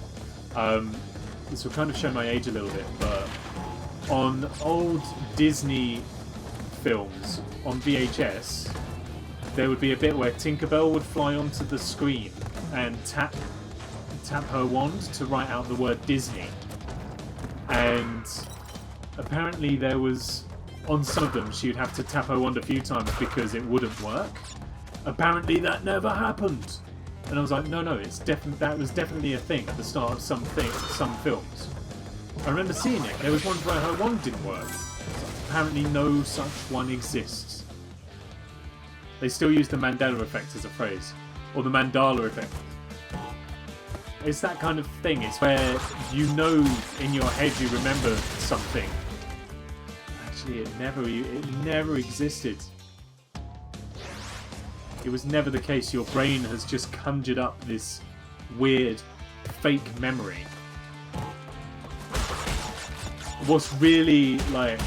this will kind of show my age a little bit, but on old Disney films on VHS there would be a bit where Tinkerbell would fly onto the screen and tap her wand to write out the word Disney, and apparently there was, on some of them she would have to tap her wand a few times because it wouldn't work. Apparently that never happened, and I was like, no, that was definitely a thing at the start of some films. I remember seeing it. There was one where her wand didn't work. Apparently no such one exists. They still use the Mandela effect as a phrase, or the Mandala effect. It's that kind of thing. It's where you know in your head you remember something. Actually, it never existed. It was never the case. Your brain has just conjured up this weird, fake memory. What's really like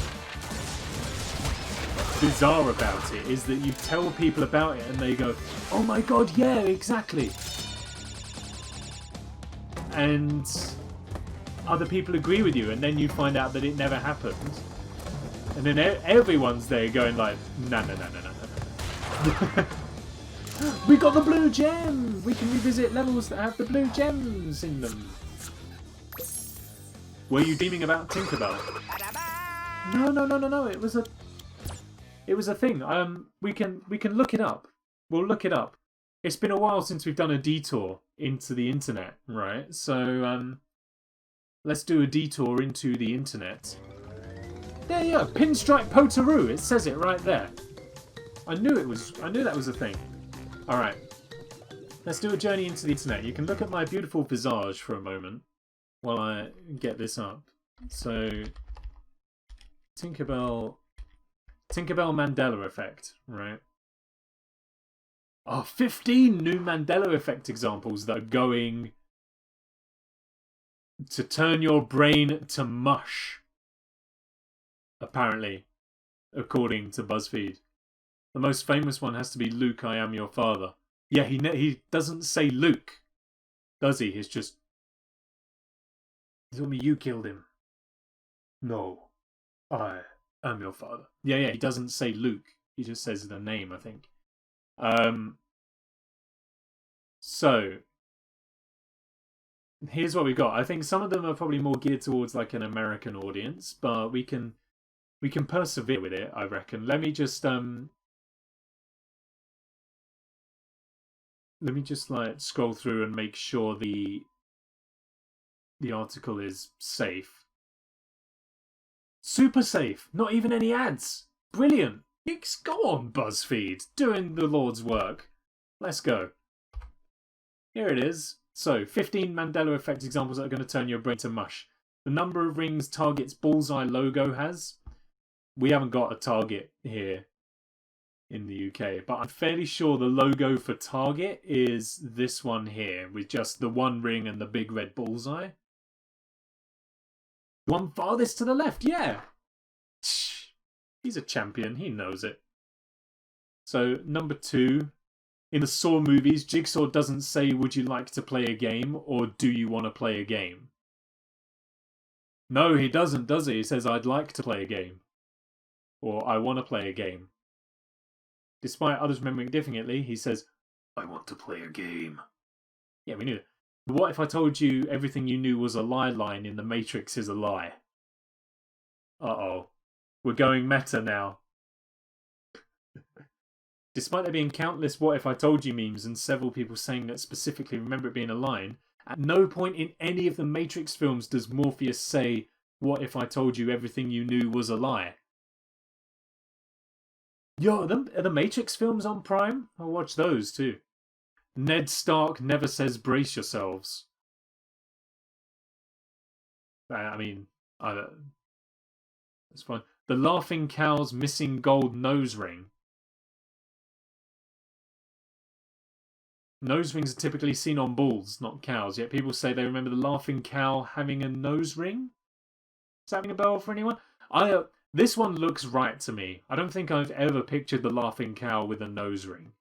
bizarre about it is that you tell people about it and they go, "Oh my god, yeah, exactly." And other people agree with you, and then you find out that it never happened. And then everyone's there going like, no. We got the blue gem! We can revisit levels that have the blue gems in them. Were you dreaming about Tinkerbell? No. It was a thing. We can look it up. We'll look it up. It's been a while since we've done a detour into the internet, right? So let's do a detour into the internet. There you go, Pinstripe Potaroo. It says it right there. I knew that was a thing. All right. Let's do a journey into the internet. You can look at my beautiful visage for a moment while I get this up. So, Tinkerbell Mandela effect, right? 15 new Mandela effect examples that are going to turn your brain to mush, apparently, according to BuzzFeed. The most famous one has to be Luke, I am your father. Yeah, he doesn't say Luke, does he? He's just... He told me you killed him. No. I am your father. Yeah, he doesn't say Luke. He just says the name, I think. So, here's what we got. I think some of them are probably more geared towards like an American audience, but we can persevere with it, I reckon. Let me just like scroll through and make sure the article is safe. Super safe. Not even any ads. Brilliant. Go on, BuzzFeed. Doing the Lord's work. Let's go. Here it is. So, 15 Mandela effect examples that are going to turn your brain to mush. The number of rings Target's bullseye logo has. We haven't got a Target here in the UK, but I'm fairly sure the logo for Target is this one here, with just the one ring and the big red bullseye. One farthest to the left, yeah. He's a champion, he knows it. So, number 2. In the Saw movies, Jigsaw doesn't say, would you like to play a game, or do you want to play a game? No, he doesn't, does he? He says, I'd like to play a game. Or, I want to play a game. Despite others remembering differently, he says, I want to play a game. Yeah, we knew it. What if I told you everything you knew was a lie line in The Matrix is a lie? Uh-oh. We're going meta now. Despite there being countless what if I told you memes and several people saying that specifically remember it being a line, at no point in any of the Matrix films does Morpheus say, what if I told you everything you knew was a lie? Yo, are the Matrix films on Prime? I'll watch those too. Ned Stark never says brace yourselves. I mean, it's fine. The Laughing Cow's missing gold nose ring. Nose rings are typically seen on bulls, not cows, yet people say they remember the Laughing Cow having a nose ring? Is that ring a bell for anyone? This one looks right to me. I don't think I've ever pictured the Laughing Cow with a nose ring.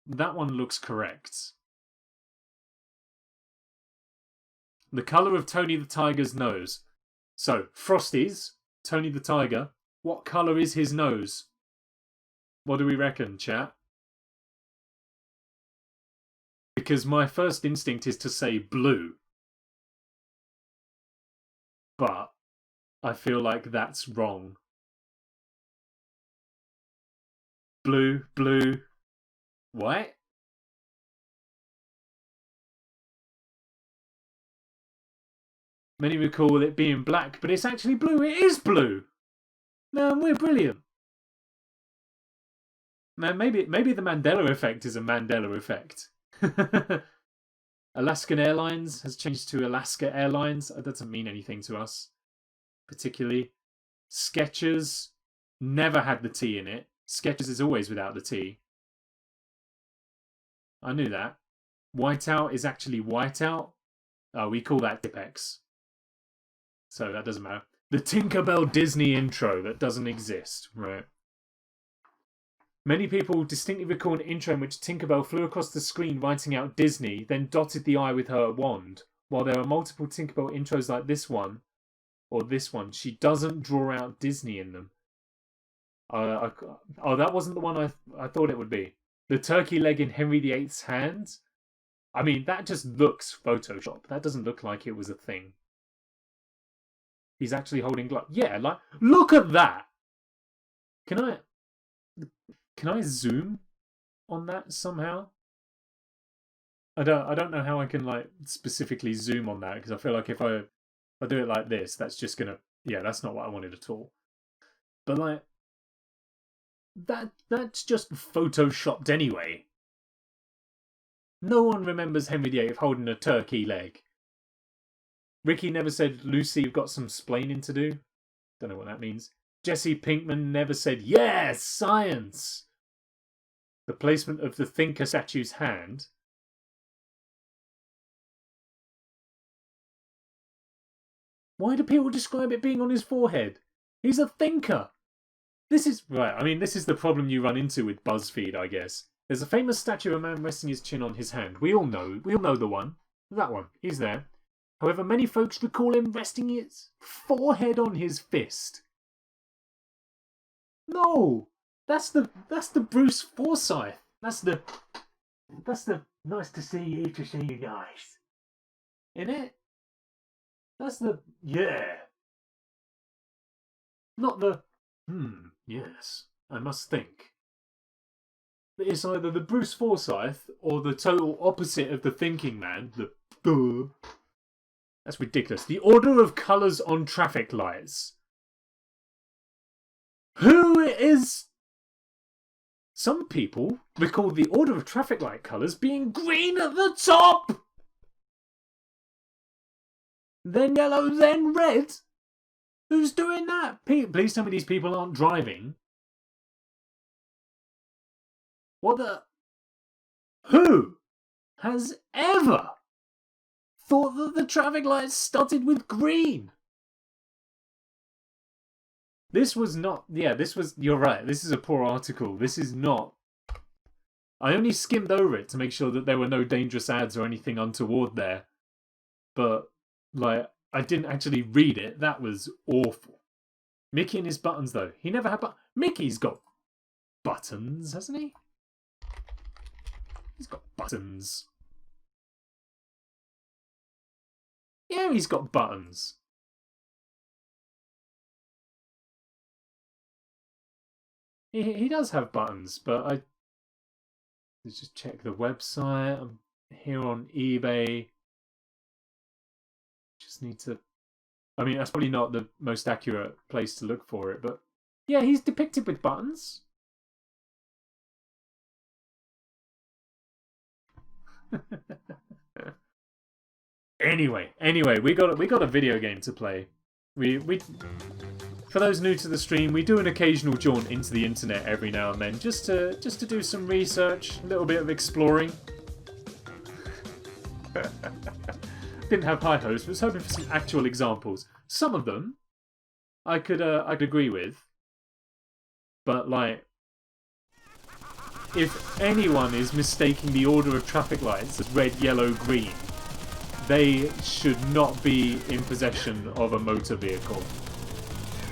That one looks correct. The colour of Tony the Tiger's nose. So, Frosty's, Tony the Tiger, what colour is his nose? What do we reckon, chat? Because my first instinct is to say blue. But I feel like that's wrong. Blue. What? Many recall it being black, but it's actually blue. It is blue! Man, we're brilliant. Man, maybe the Mandela effect is a Mandela effect. Alaskan Airlines has changed to Alaska Airlines. That doesn't mean anything to us, particularly. Skechers never had the T in it. Skechers is always without the T. I knew that. Whiteout is actually whiteout. Oh, we call that Tipex. So that doesn't matter. The Tinkerbell Disney intro that doesn't exist. Right. Many people distinctly recall an intro in which Tinkerbell flew across the screen writing out Disney, then dotted the I with her wand. While there are multiple Tinkerbell intros like this one, or this one, she doesn't draw out Disney in them. Oh, that wasn't the one I thought it would be. The turkey leg in Henry VIII's hand? I mean, that just looks Photoshop. That doesn't look like it was a thing. He's actually holding gloves. Yeah, like, look at that! Can I zoom on that somehow? I don't know how I can like specifically zoom on that, because I feel like if I do it like this, that's just gonna, yeah, that's not what I wanted at all. But like that's just photoshopped anyway. No one remembers Henry VIII holding a turkey leg. Ricky never said, Lucy, you've got some splaining to do. Don't know what that means. Jesse Pinkman never said, yes, science. The placement of the thinker statue's hand. Why do people describe it being on his forehead? He's a thinker. This is right. I mean, this is the problem you run into with BuzzFeed, I guess. There's a famous statue of a man resting his chin on his hand. We all know the one. That one. He's there. However, many folks recall him resting his forehead on his fist. No, that's the Bruce Forsyth. That's the nice to see you guys. Innit? That's the Not the yes, I must think. It's either the Bruce Forsyth or the total opposite of the thinking man, the That's ridiculous. The order of colours on traffic lights. Who is... Some people recall the order of traffic light colours being green at the top! Then yellow, then red? Who's doing that? Please tell me these people aren't driving. What the... Who has ever thought that the traffic lights started with green? This was not... Yeah, this was... You're right. This is a poor article. This is not... I only skimmed over it to make sure that there were no dangerous ads or anything untoward there. But, like, I didn't actually read it. That was awful. Mickey and his buttons, though. He never had... Mickey's got buttons, hasn't he? He's got buttons. Yeah, he's got buttons. He does have buttons, but let's just check the website. I'm here on eBay. Just need to... I mean, that's probably not the most accurate place to look for it, but yeah, he's depicted with buttons. Anyway, we got a video game to play. We for those new to the stream, we do an occasional jaunt into the internet every now and then, just to do some research, a little bit of exploring. Didn't have high hopes, but was hoping for some actual examples. Some of them I could agree with, but like, if anyone is mistaking the order of traffic lights as red, yellow, green, they should not be in possession of a motor vehicle.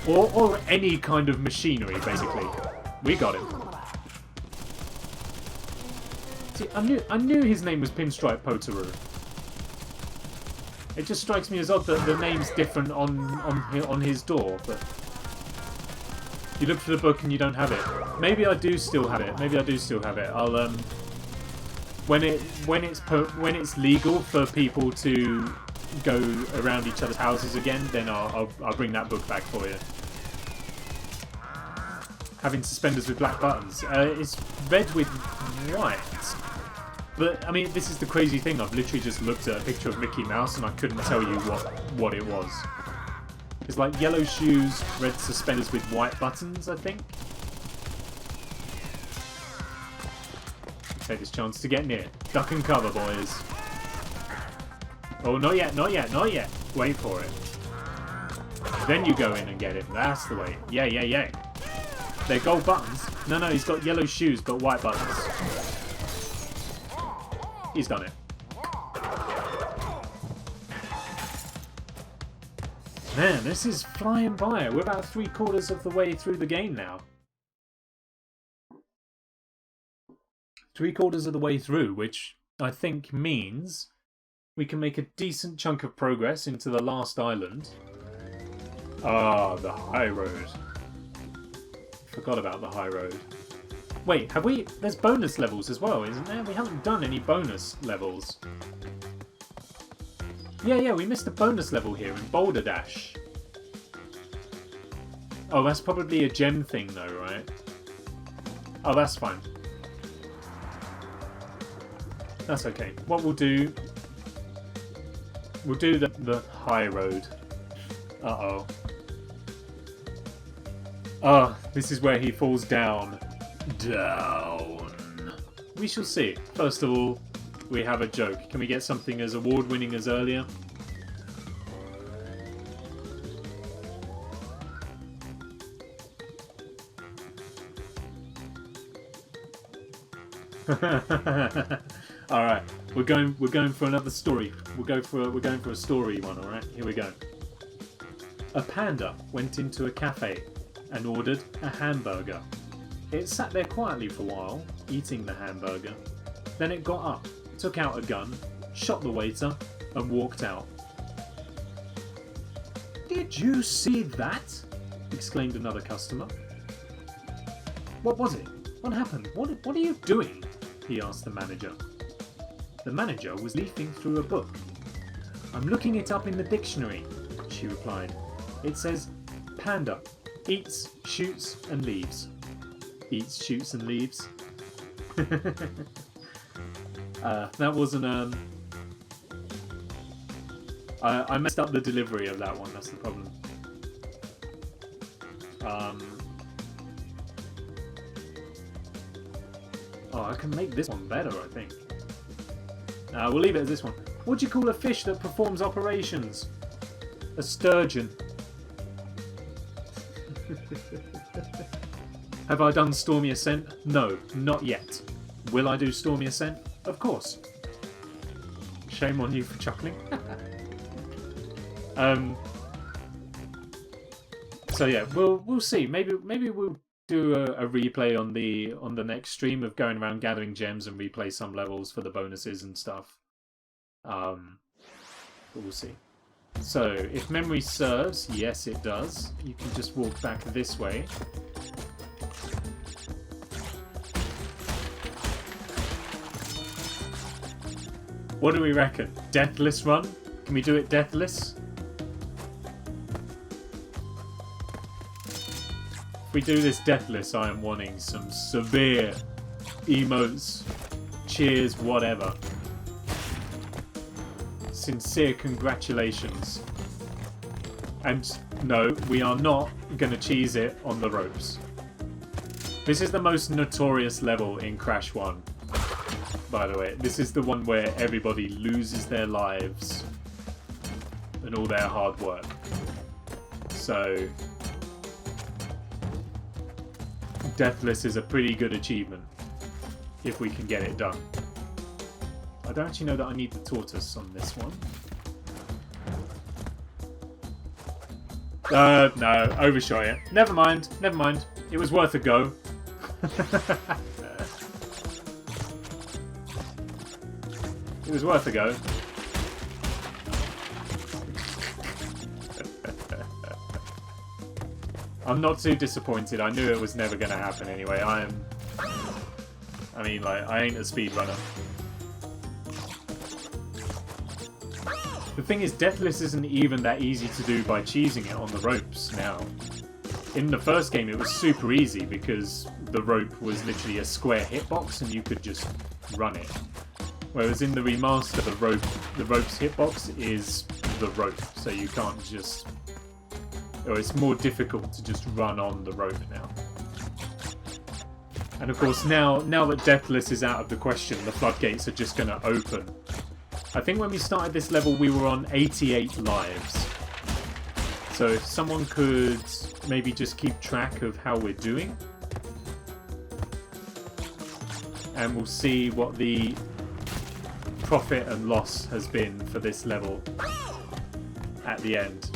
Or any kind of machinery, basically. We got it. See, I knew his name was Pinstripe Potaru. It just strikes me as odd that the name's different on his door, but you look for the book and you don't have it. Maybe I do still have it. I'll when it's legal for people to go around each other's houses again, then I'll bring that book back for you. Having suspenders with black buttons. It's red with white. But, I mean, this is the crazy thing. I've literally just looked at a picture of Mickey Mouse and I couldn't tell you what it was. It's like yellow shoes, red suspenders with white buttons, I think. Take this chance to get near. Duck and cover, boys. Oh, not yet. Wait for it. Then you go in and get him. That's the way. Yeah. They're gold buttons. No, he's got yellow shoes but white buttons. He's done it. Man, this is flying by. We're about 3/4 of the way through the game now. 3/4 of the way through, which I think means we can make a decent chunk of progress into the last island. Ah, the high road. Forgot about the high road. Wait, have we... There's bonus levels as well, isn't there? We haven't done any bonus levels. Yeah, we missed a bonus level here in Boulder Dash. Oh, that's probably a gem thing though, right? Oh, that's fine. That's okay. What we'll do... We'll do the high road. Uh-oh. Ah, this is where he falls down. Down. We shall see. First of all, we have a joke. Can we get something as award-winning as earlier? Alright. We're going for another story. We're going for a story one, alright? Here we go. A panda went into a cafe and ordered a hamburger. It sat there quietly for a while, eating the hamburger. Then it got up, took out a gun, shot the waiter, and walked out. "Did you see that?" exclaimed another customer. "What was it? What happened? What are you doing?" he asked the manager. The manager was leafing through a book. "I'm looking it up in the dictionary," she replied. "It says, panda, eats, shoots and leaves." Eats, shoots and leaves. That wasn't... I messed up the delivery of that one, that's the problem. Oh, I can make this one better, I think. We'll leave it as this one. What do you call a fish that performs operations? A sturgeon. Have I done Stormy Ascent? No, not yet. Will I do Stormy Ascent? Of course. Shame on you for chuckling. So yeah, we'll see. Maybe we'll do a replay on the next stream of going around gathering gems and replay some levels for the bonuses and stuff. But we'll see. So if memory serves, yes it does. You can just walk back this way. What do we reckon? Deathless run? Can we do it deathless? If we do this deathless, I am wanting some severe emotes, cheers, whatever. Sincere congratulations. And no, we are not going to cheese it on the ropes. This is the most notorious level in Crash 1. By the way, this is the one where everybody loses their lives and all their hard work. So, deathless is a pretty good achievement if we can get it done. I don't actually know that I need the tortoise on this one. No, overshot it. Never mind. It was worth a go. It was worth a go. I'm not too disappointed. I knew it was never going to happen anyway. I mean, like, I ain't a speedrunner. The thing is, Deathless isn't even that easy to do by cheesing it on the ropes now. In the first game, it was super easy because the rope was literally a square hitbox and you could just run it. Whereas in the remaster, the rope's hitbox is the rope, so you can't just... Or it's more difficult to just run on the rope now. And of course, now that Deathless is out of the question, the floodgates are just going to open. I think when we started this level, we were on 88 lives. So if someone could maybe just keep track of how we're doing. And we'll see what the profit and loss has been for this level at the end.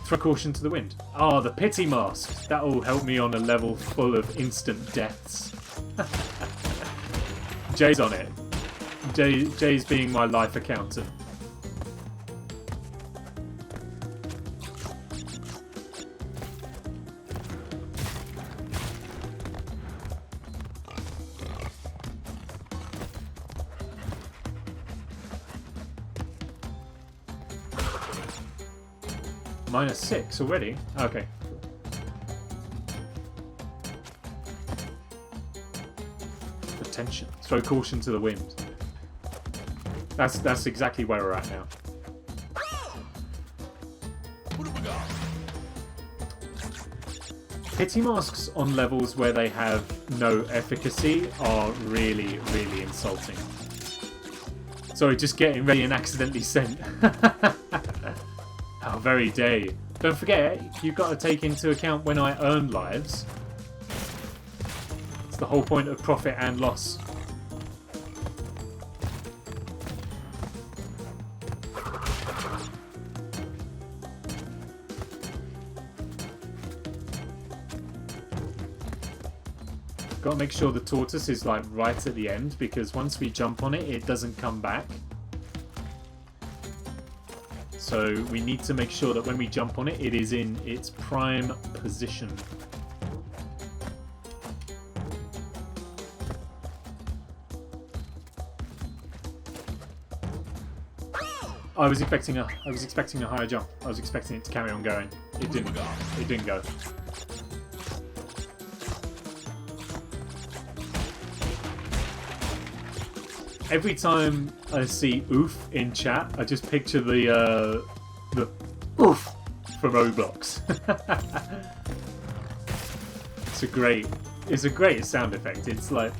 Throw caution to the wind. Ah, the pity mask. That will help me on a level full of instant deaths. Jay's on it. Jay's being my life accountant. -6 already? Okay. Attention. Throw caution to the wind. That's exactly where we're at now. Pity masks on levels where they have no efficacy are really, really insulting. Sorry, just getting ready and accidentally sent. How very day. Don't forget, you've got to take into account when I earn lives. It's the whole point of profit and loss. got to make sure the tortoise is like right at the end, because once we jump on it, it doesn't come back. So we need to make sure that when we jump on it, it is in its prime position. I was expecting a higher jump. I was expecting it to carry on going. It didn't. It didn't go. Every time I see oof in chat, I just picture the oof from Roblox. It's a great sound effect. It's like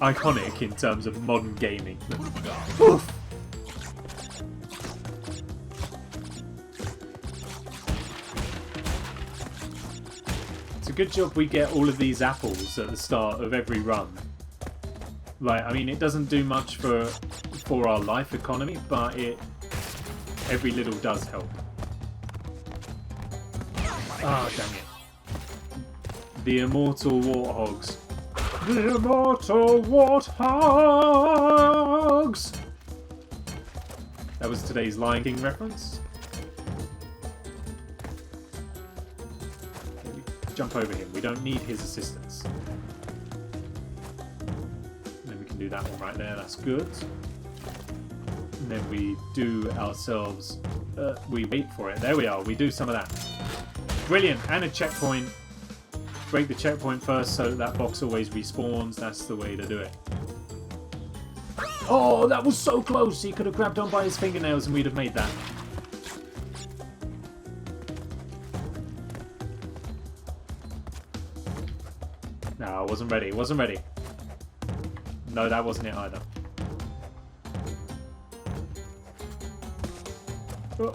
iconic in terms of modern gaming. Oof. It's a good job we get all of these apples at the start of every run. Like, I mean, it doesn't do much for our life economy, but every little does help. Ah, dang it. The immortal warthogs. The immortal warthogs! That was today's Lion King reference. Okay, jump over him. We don't need his assistance. Do that one right there, that's good. And then we do ourselves, we wait for it. There we are, we do some of that. Brilliant, and a checkpoint. Break the checkpoint first so that box always respawns. That's the way to do it. Oh, that was so close! He could have grabbed on by his fingernails and we'd have made that. No, I wasn't ready, wasn't ready. No, that wasn't it either. Oh.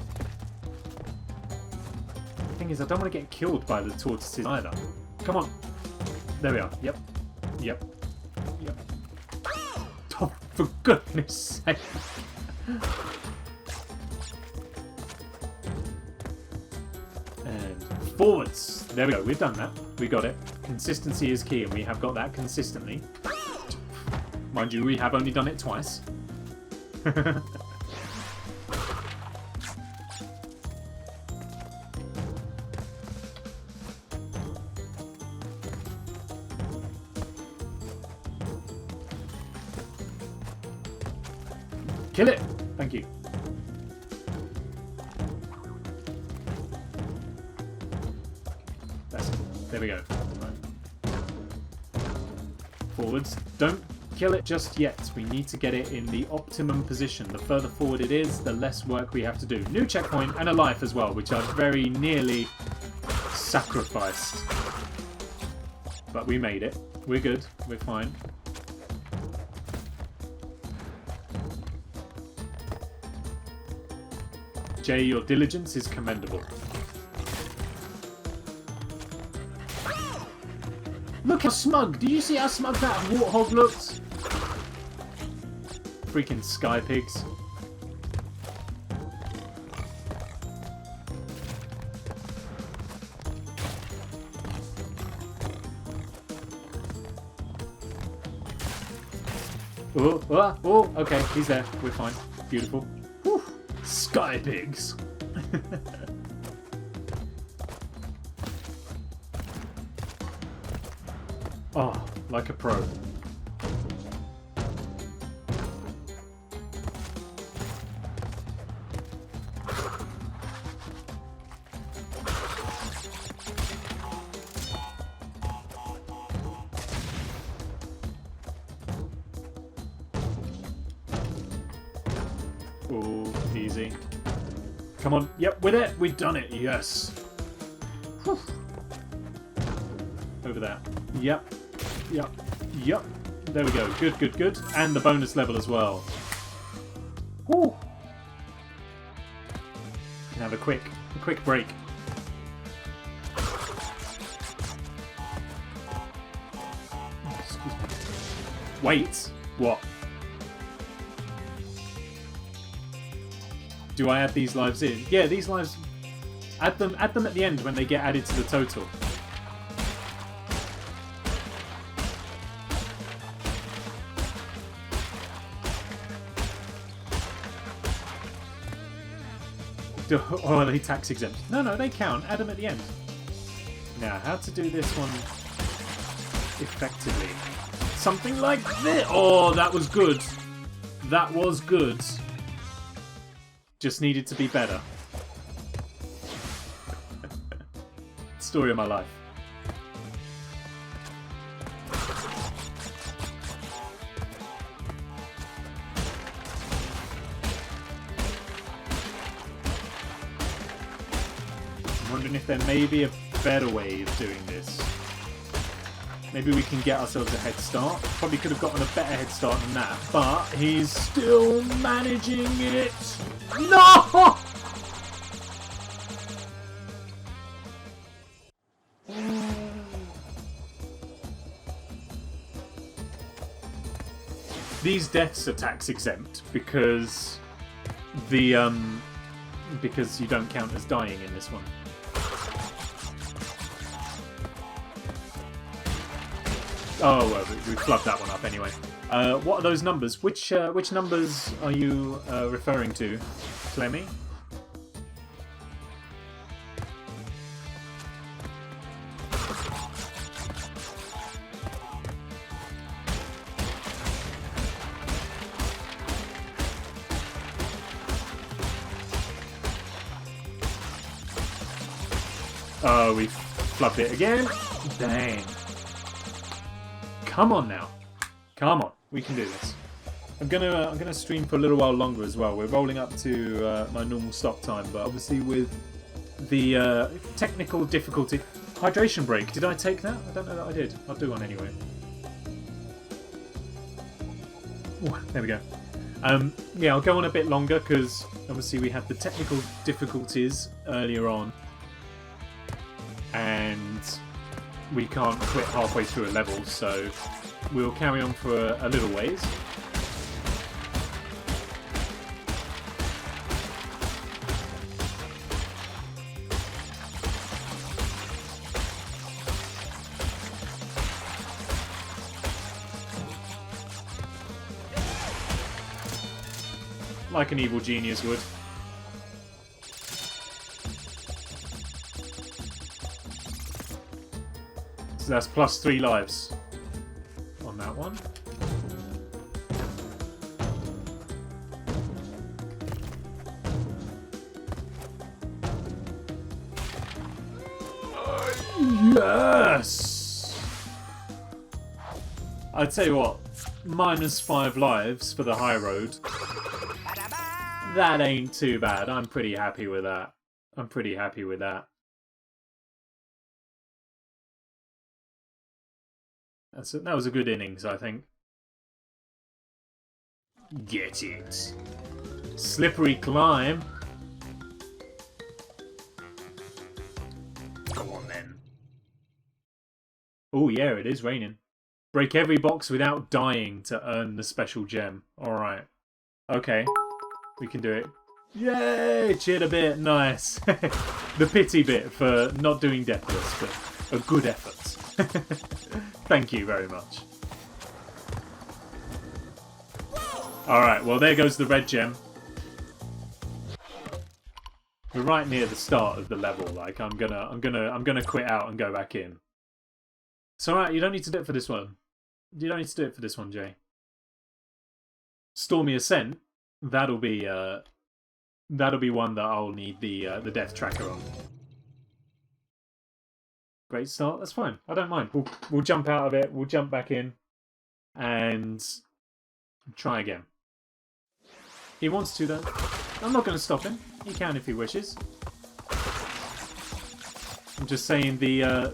The thing is, I don't want to get killed by the tortoises either. Come on. There we are. Yep. Yep. Yep. Oh, for goodness sake. And forwards. There we go. We've done that. We got it. Consistency is key, and we have got that consistently. Mind you, we have only done it twice. Kill it! Thank you. That's it. There we go. Right. Forwards. Don't kill it just yet. We need to get it in the optimum position. The further forward it is, the less work we have to do. New checkpoint and a life as well, which I've very nearly sacrificed. But we made it. We're good. We're fine. Jay, your diligence is commendable. Look how smug! Did you see how smug that warthog looks? Freaking sky pigs. Oh, okay, he's there. We're fine. Beautiful. Whew. Sky pigs. Oh, like a pro. Oh, easy. Come on. Yep, we're there. We've done it. Yes. Whew. Over there. Yep. Yep. Yep. There we go. Good, good, good. And the bonus level as well. Woo. Can have a quick break. Excuse me. Wait. What? Do I add these lives in? Yeah, these lives. Add them at the end when they get added to the total. Or are they tax exempt? No, no, they count. Add them at the end. Now, how to do this one effectively? Something like this. Oh, that was good. That was good. Just needed to be better. Story of my life. I'm wondering if there may be a better way of doing this. Maybe we can get ourselves a head start. Probably could have gotten a better head start than that, but he's still managing it. No! These deaths are tax exempt because because you don't count as dying in this one. Oh, well, we flubbed that one up anyway. What are those numbers? Which numbers are you referring to, Clemmy? Oh, we flubbed it again. Dang. Come on now. Come on. We can do this. I'm gonna stream for a little while longer as well. We're rolling up to my normal stop time, but obviously with the technical difficulty. Hydration break. Did I take that? I don't know that I did. I'll do one anyway. Ooh, there we go. Yeah, I'll go on a bit longer because obviously we had the technical difficulties earlier on. And we can't quit halfway through a level, so we'll carry on for a little ways. Like an evil genius would. So that's plus 3 lives on that one. Yes! I'd tell you what, minus 5 lives for the high road. That ain't too bad. I'm pretty happy with that. I'm pretty happy with that. That was a good innings, I think. Get it. Slippery climb. Go on then. Oh yeah, it is raining. Break every box without dying to earn the special gem. Alright. Okay. We can do it. Yay! Cheered a bit. Nice. The pity bit for not doing Deathless, but a good effort. Thank you very much. Alright, well there goes the red gem. We're right near the start of the level, like I'm gonna quit out and go back in. It's alright, you don't need to do it for this one. You don't need to do it for this one, Jay. Stormy Ascent, that'll be one that I'll need the death tracker on. Great start. That's fine. I don't mind. We'll jump out of it. We'll jump back in, and try again. He wants to though. I'm not going to stop him. He can if he wishes. I'm just saying the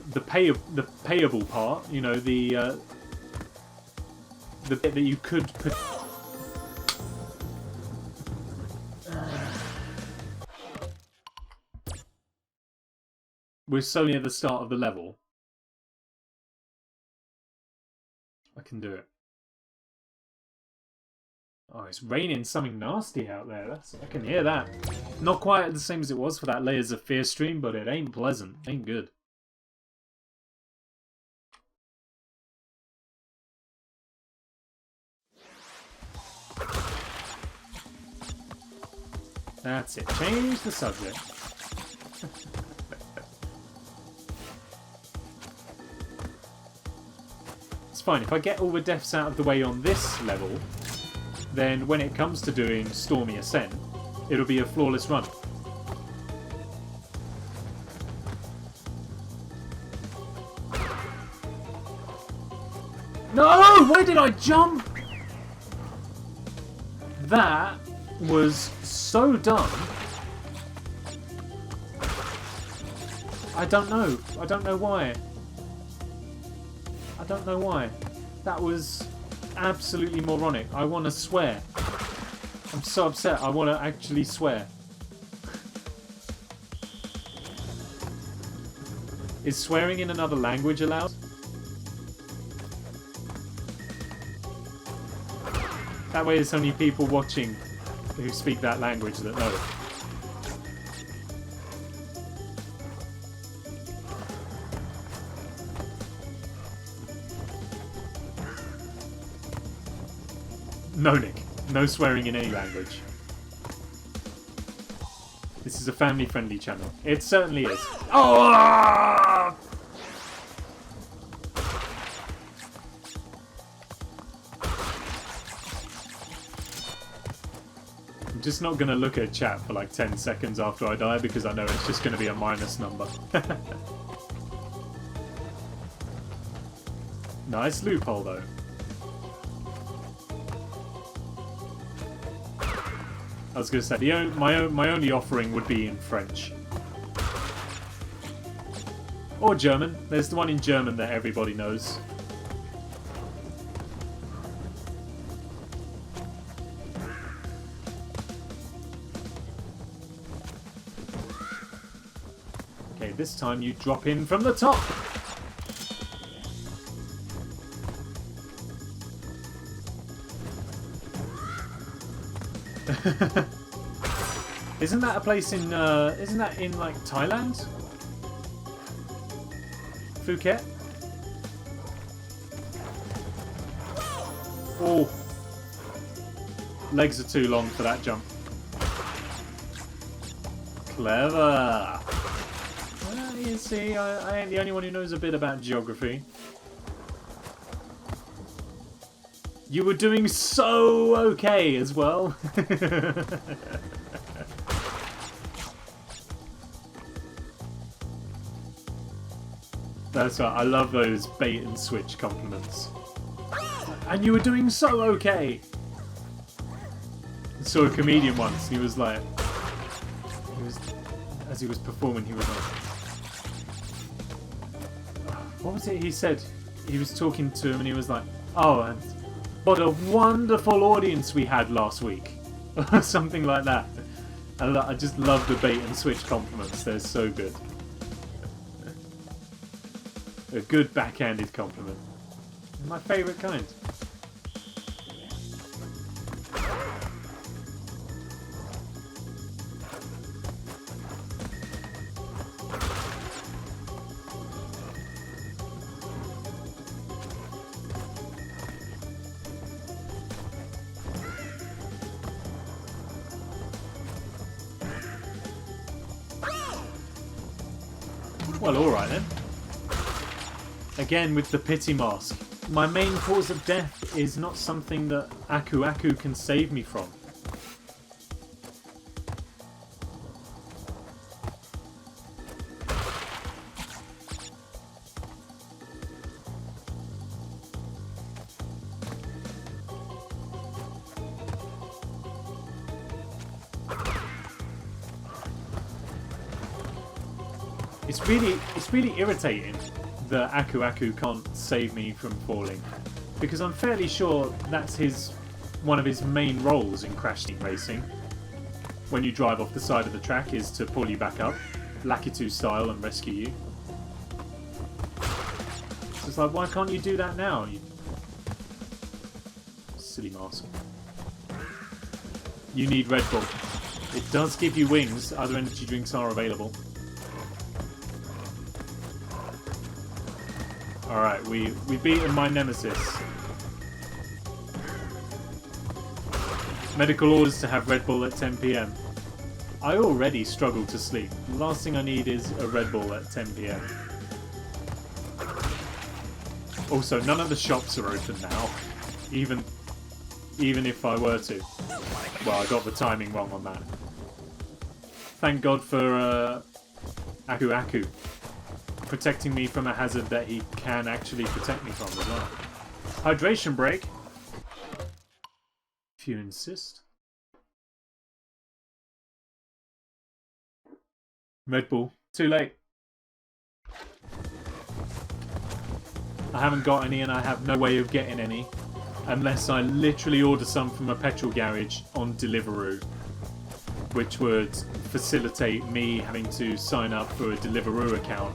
payable part. You know the bit that you could put. We're so near the start of the level. I can do it. Oh, it's raining something nasty out there. I can hear that. Not quite the same as it was for that Layers of Fear stream, but it ain't pleasant. Ain't good. That's it. Change the subject. It's fine. If I get all the deaths out of the way on this level, then when it comes to doing Stormy Ascent, it'll be a flawless run. No! Why did I jump? That was so dumb. I don't know. I don't know why. I don't know why. That was absolutely moronic. I want to swear. I'm so upset. I want to actually swear. Is swearing in another language allowed? That way it's only people watching who speak that language that know it. No, Nick. No swearing in any language. This is a family-friendly channel. It certainly is. Oh! I'm just not going to look at chat for like 10 seconds after I die because I know it's just going to be a minus number. Nice loophole though. I was going to say, my only offering would be in French. Or German. There's the one in German that everybody knows. Okay, this time you drop in from the top. Isn't that a place in, isn't that in, like, Thailand? Phuket? Oh. Legs are too long for that jump. Clever. Well, you see, I ain't the only one who knows a bit about geography. You were doing so okay as well. That's right, I love those bait and switch compliments. And you were doing so okay. I saw a comedian once, he was like, as he was performing, he was like, what was it he said? He was talking to him and he was like, oh, and what a wonderful audience we had last week. Or something like that. I just love the bait and switch compliments, they're so good. A good backhanded compliment. My favourite kind. Well, alright then. Again with the pity mask. My main cause of death is not something that Aku Aku can save me from. It's really irritating that Aku Aku can't save me from falling, because I'm fairly sure that's one of his main roles in Crash Team Racing. When you drive off the side of the track, is to pull you back up, Lakitu style, and rescue you. So it's like, why can't you do that now? You silly mask. You need Red Bull. It does give you wings. Other energy drinks are available. Alright, we've beaten my nemesis. Medical orders to have Red Bull at 10 PM. I already struggle to sleep. The last thing I need is a Red Bull at 10 PM. Also, none of the shops are open now. Even if I were to. Well, I got the timing wrong on that. Thank God for Aku Aku protecting me from a hazard that he can actually protect me from as well. Hydration break. If you insist. Red Bull. Too late. I haven't got any and I have no way of getting any unless I literally order some from a petrol garage on Deliveroo, which would facilitate me having to sign up for a Deliveroo account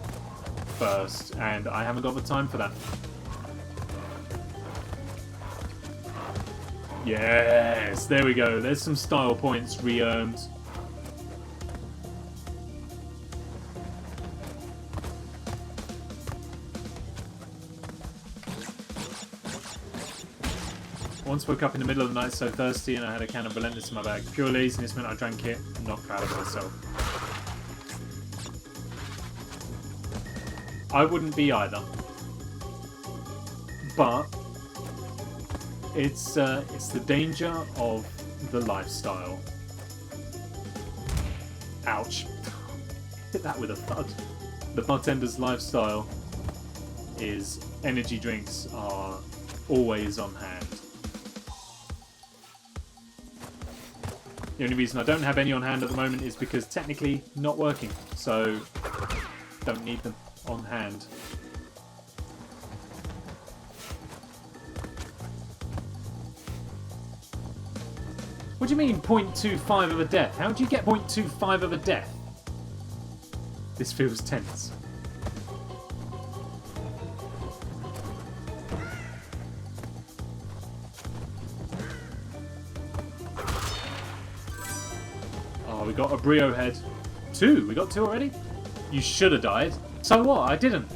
first, and I haven't got the time for that. Yes, there we go. There's some style points re-earned. Once woke up in the middle of the night so thirsty and I had a can of Relentless in my bag. Pure laziness meant I drank it. I'm not proud of myself. I wouldn't be either. But it's the danger of the lifestyle. Ouch. Hit that with a thud. The bartender's lifestyle is energy drinks are always on hand. The only reason I don't have any on hand at the moment is because technically not working, so don't need them on hand. What do you mean 0.25 of a death? How do you get 0.25 of a death? This feels tense. We got a Brio head. 2? We got 2 already? You should have died. So what? I didn't.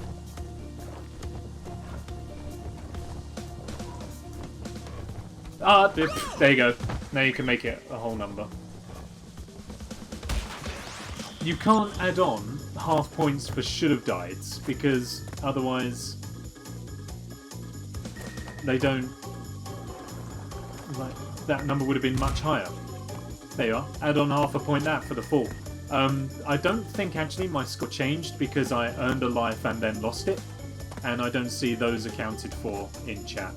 Ah, there you go. Now you can make it a whole number. You can't add on half points for should have died because otherwise they don't. Like, that number would have been much higher. There you are. Add on half a point that for the fall. I don't think actually my score changed because I earned a life and then lost it. And I don't see those accounted for in chat.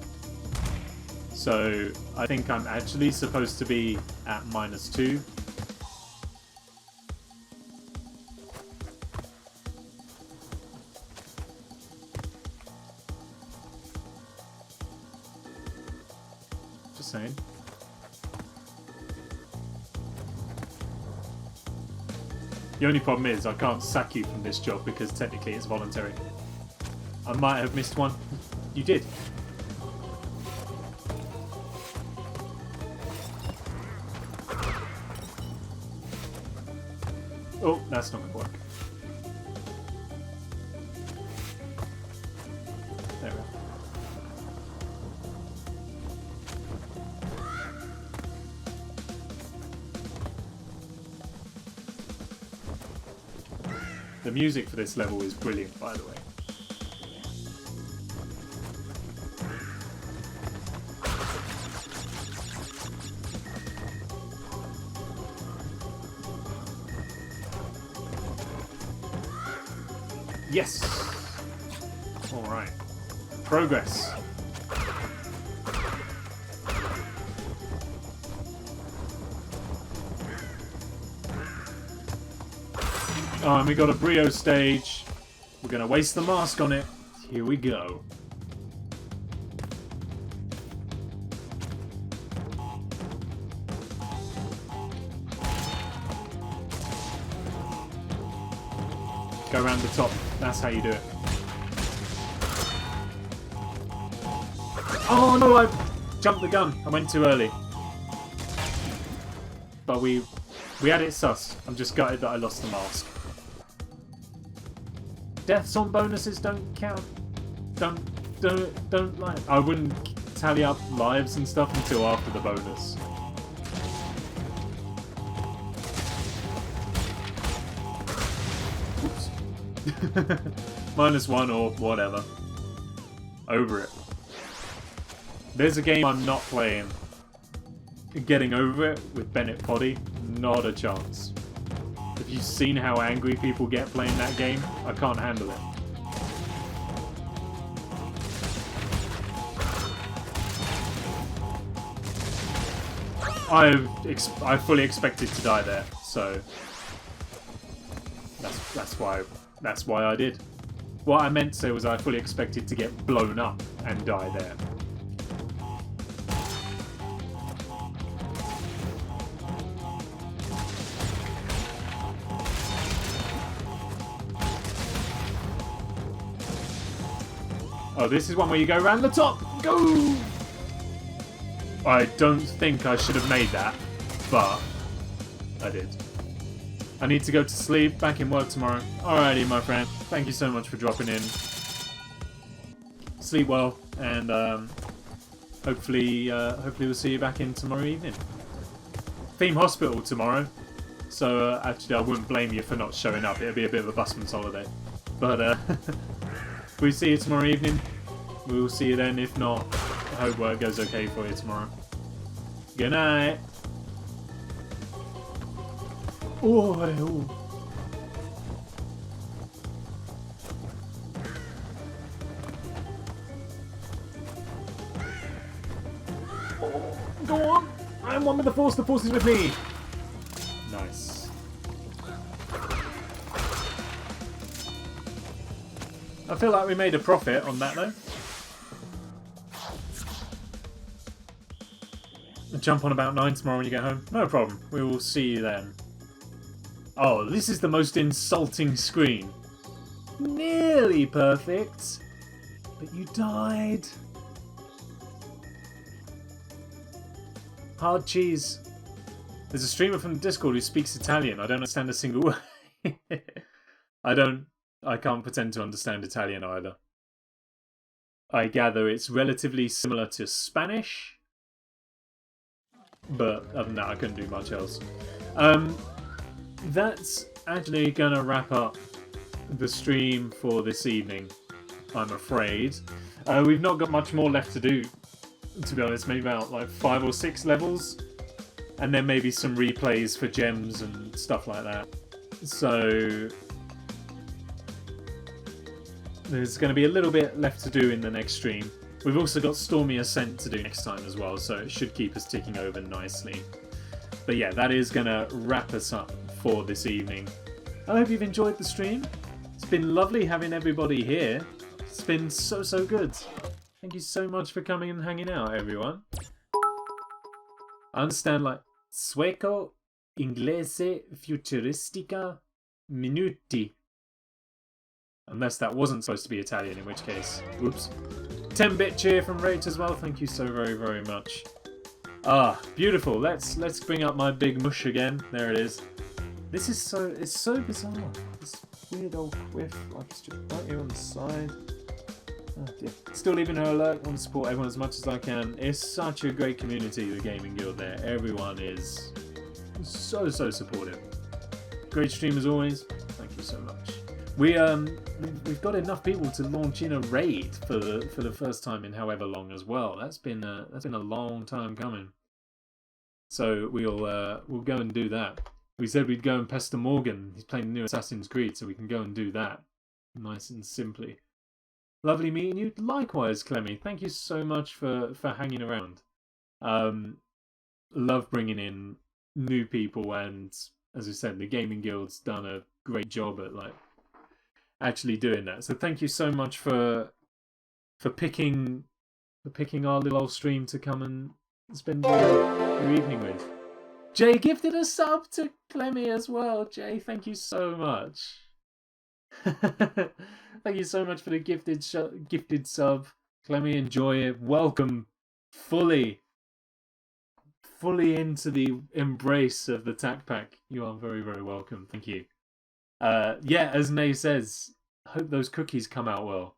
So I think I'm actually supposed to be at -2. Just saying. The only problem is I can't sack you from this job because technically it's voluntary. I might have missed one. You did. Oh, that's not going to work. There we go. The music for this level is brilliant, by the way. Yes! Alright. Progress. Oh, and we got a Brio stage. We're going to waste the mask on it. Here we go. Go around the top. That's how you do it. Oh no, I jumped the gun. I went too early. But we had it sus. I'm just gutted that I lost the mask. Deaths on bonuses don't count. Don't like. I wouldn't tally up lives and stuff until after the bonus. -1 or whatever. Over it. There's a game I'm not playing. Getting over it with Bennett Poddy, not a chance. Have you seen how angry people get playing that game? I can't handle it. I fully expected to die there, so that's why I did. What I meant to say was I fully expected to get blown up and die there. Oh, this is one where you go around the top. Go! I don't think I should have made that, but I did. I need to go to sleep, back in work tomorrow. Alrighty, my friend. Thank you so much for dropping in. Sleep well, and hopefully we'll see you back in tomorrow evening. Theme Hospital tomorrow, so actually I wouldn't blame you for not showing up. It'll be a bit of a busman's holiday. But we'll see you tomorrow evening. We'll see you then. If not, I hope work goes okay for you tomorrow. Good night. Oh. Go on! I'm one with the Force is with me! Nice. I feel like we made a profit on that though. Jump on about 9 tomorrow when you get home. No problem. We will see you then. Oh, this is the most insulting screen. Nearly perfect. But you died. Hard cheese. There's a streamer from Discord who speaks Italian. I don't understand a single word. I can't pretend to understand Italian either. I gather it's relatively similar to Spanish. But other than that, I couldn't do much else. That's actually gonna wrap up the stream for this evening, I'm afraid. We've not got much more left to do, to be honest. Maybe about like 5 or 6 levels, and then maybe some replays for gems and stuff like that. So there's going to be a little bit left to do in the next stream. We've also got Stormy Ascent to do next time as well, so it should keep us ticking over nicely. But yeah, that is going to wrap us up for this evening. I hope you've enjoyed the stream. It's been lovely having everybody here. It's been so good. Thank you so much for coming and hanging out, everyone. I understand, like, Sueco, Inglese, Futuristica, Minuti. Unless that wasn't supposed to be Italian, in which case, whoops. 10-bit cheer from Rach as well. Thank you so very much. Ah, beautiful. Let's bring up my big mush again. There it is. This is it's so bizarre. This weird old quiff, like it's just right here on the side. Oh dear. Still leaving her alert. Want to support everyone as much as I can. It's such a great community, the Gaming Guild there. Everyone is so supportive. Great stream as always. Thank you so much. We've got enough people to launch in a raid for the first time in however long as well. That's been a long time coming. So we'll go and do that. We said we'd go and pester Morgan. He's playing the new Assassin's Creed, so we can go and do that. Nice and simply. Lovely meeting you. Likewise, Clemmy. Thank you so much for hanging around. Love bringing in new people, and as I said, the Gaming Guild's done a great job at like actually doing that. So thank you so much for picking our little old stream to come and spend your evening with. Jay gifted a sub to Clemmy as well. Jay, thank you so much. Thank you so much for the gifted sub. Clemmy, enjoy it. Welcome fully into the embrace of the TAC Pack. You are very welcome. Thank you. Yeah, as May says, hope those cookies come out well.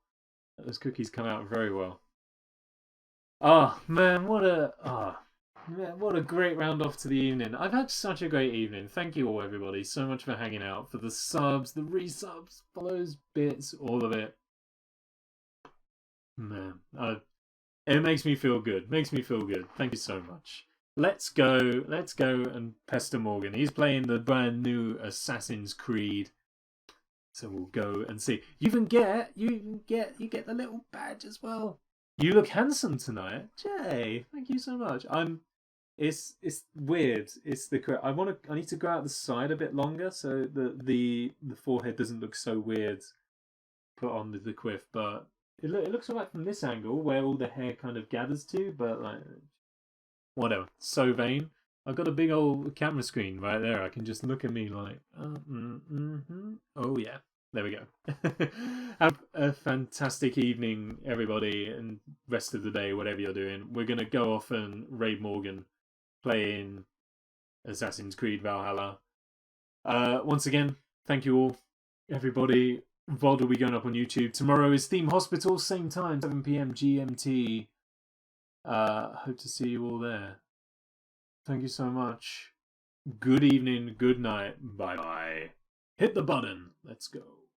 Those cookies come out very well. Ah, man, man, what a great round off to the evening. I've had such a great evening. Thank you all, everybody, so much for hanging out, for the subs, the resubs, follows, bits, all of it. Man, it makes me feel good. Makes me feel good. Thank you so much. Let's go and pester Morgan. He's playing the brand new Assassin's Creed. So we'll go and see. You get the little badge as well. You look handsome tonight, Jay. Thank you so much. It's weird. It's I need to go out the side a bit longer so the forehead doesn't look so weird. Put on the quiff, but it looks alright from this angle where all the hair kind of gathers to. But like, whatever. So vain. I've got a big old camera screen right there. I can just look at me like, oh yeah. There we go. Have a fantastic evening, everybody, and rest of the day, whatever you're doing. We're going to go off and raid Morgan, playing Assassin's Creed Valhalla. Once again, thank you all, everybody. VOD will be going up on YouTube. Tomorrow is Theme Hospital, same time, 7 PM GMT. Hope to see you all there. Thank you so much. Good evening, good night, bye-bye. Hit the button. Let's go.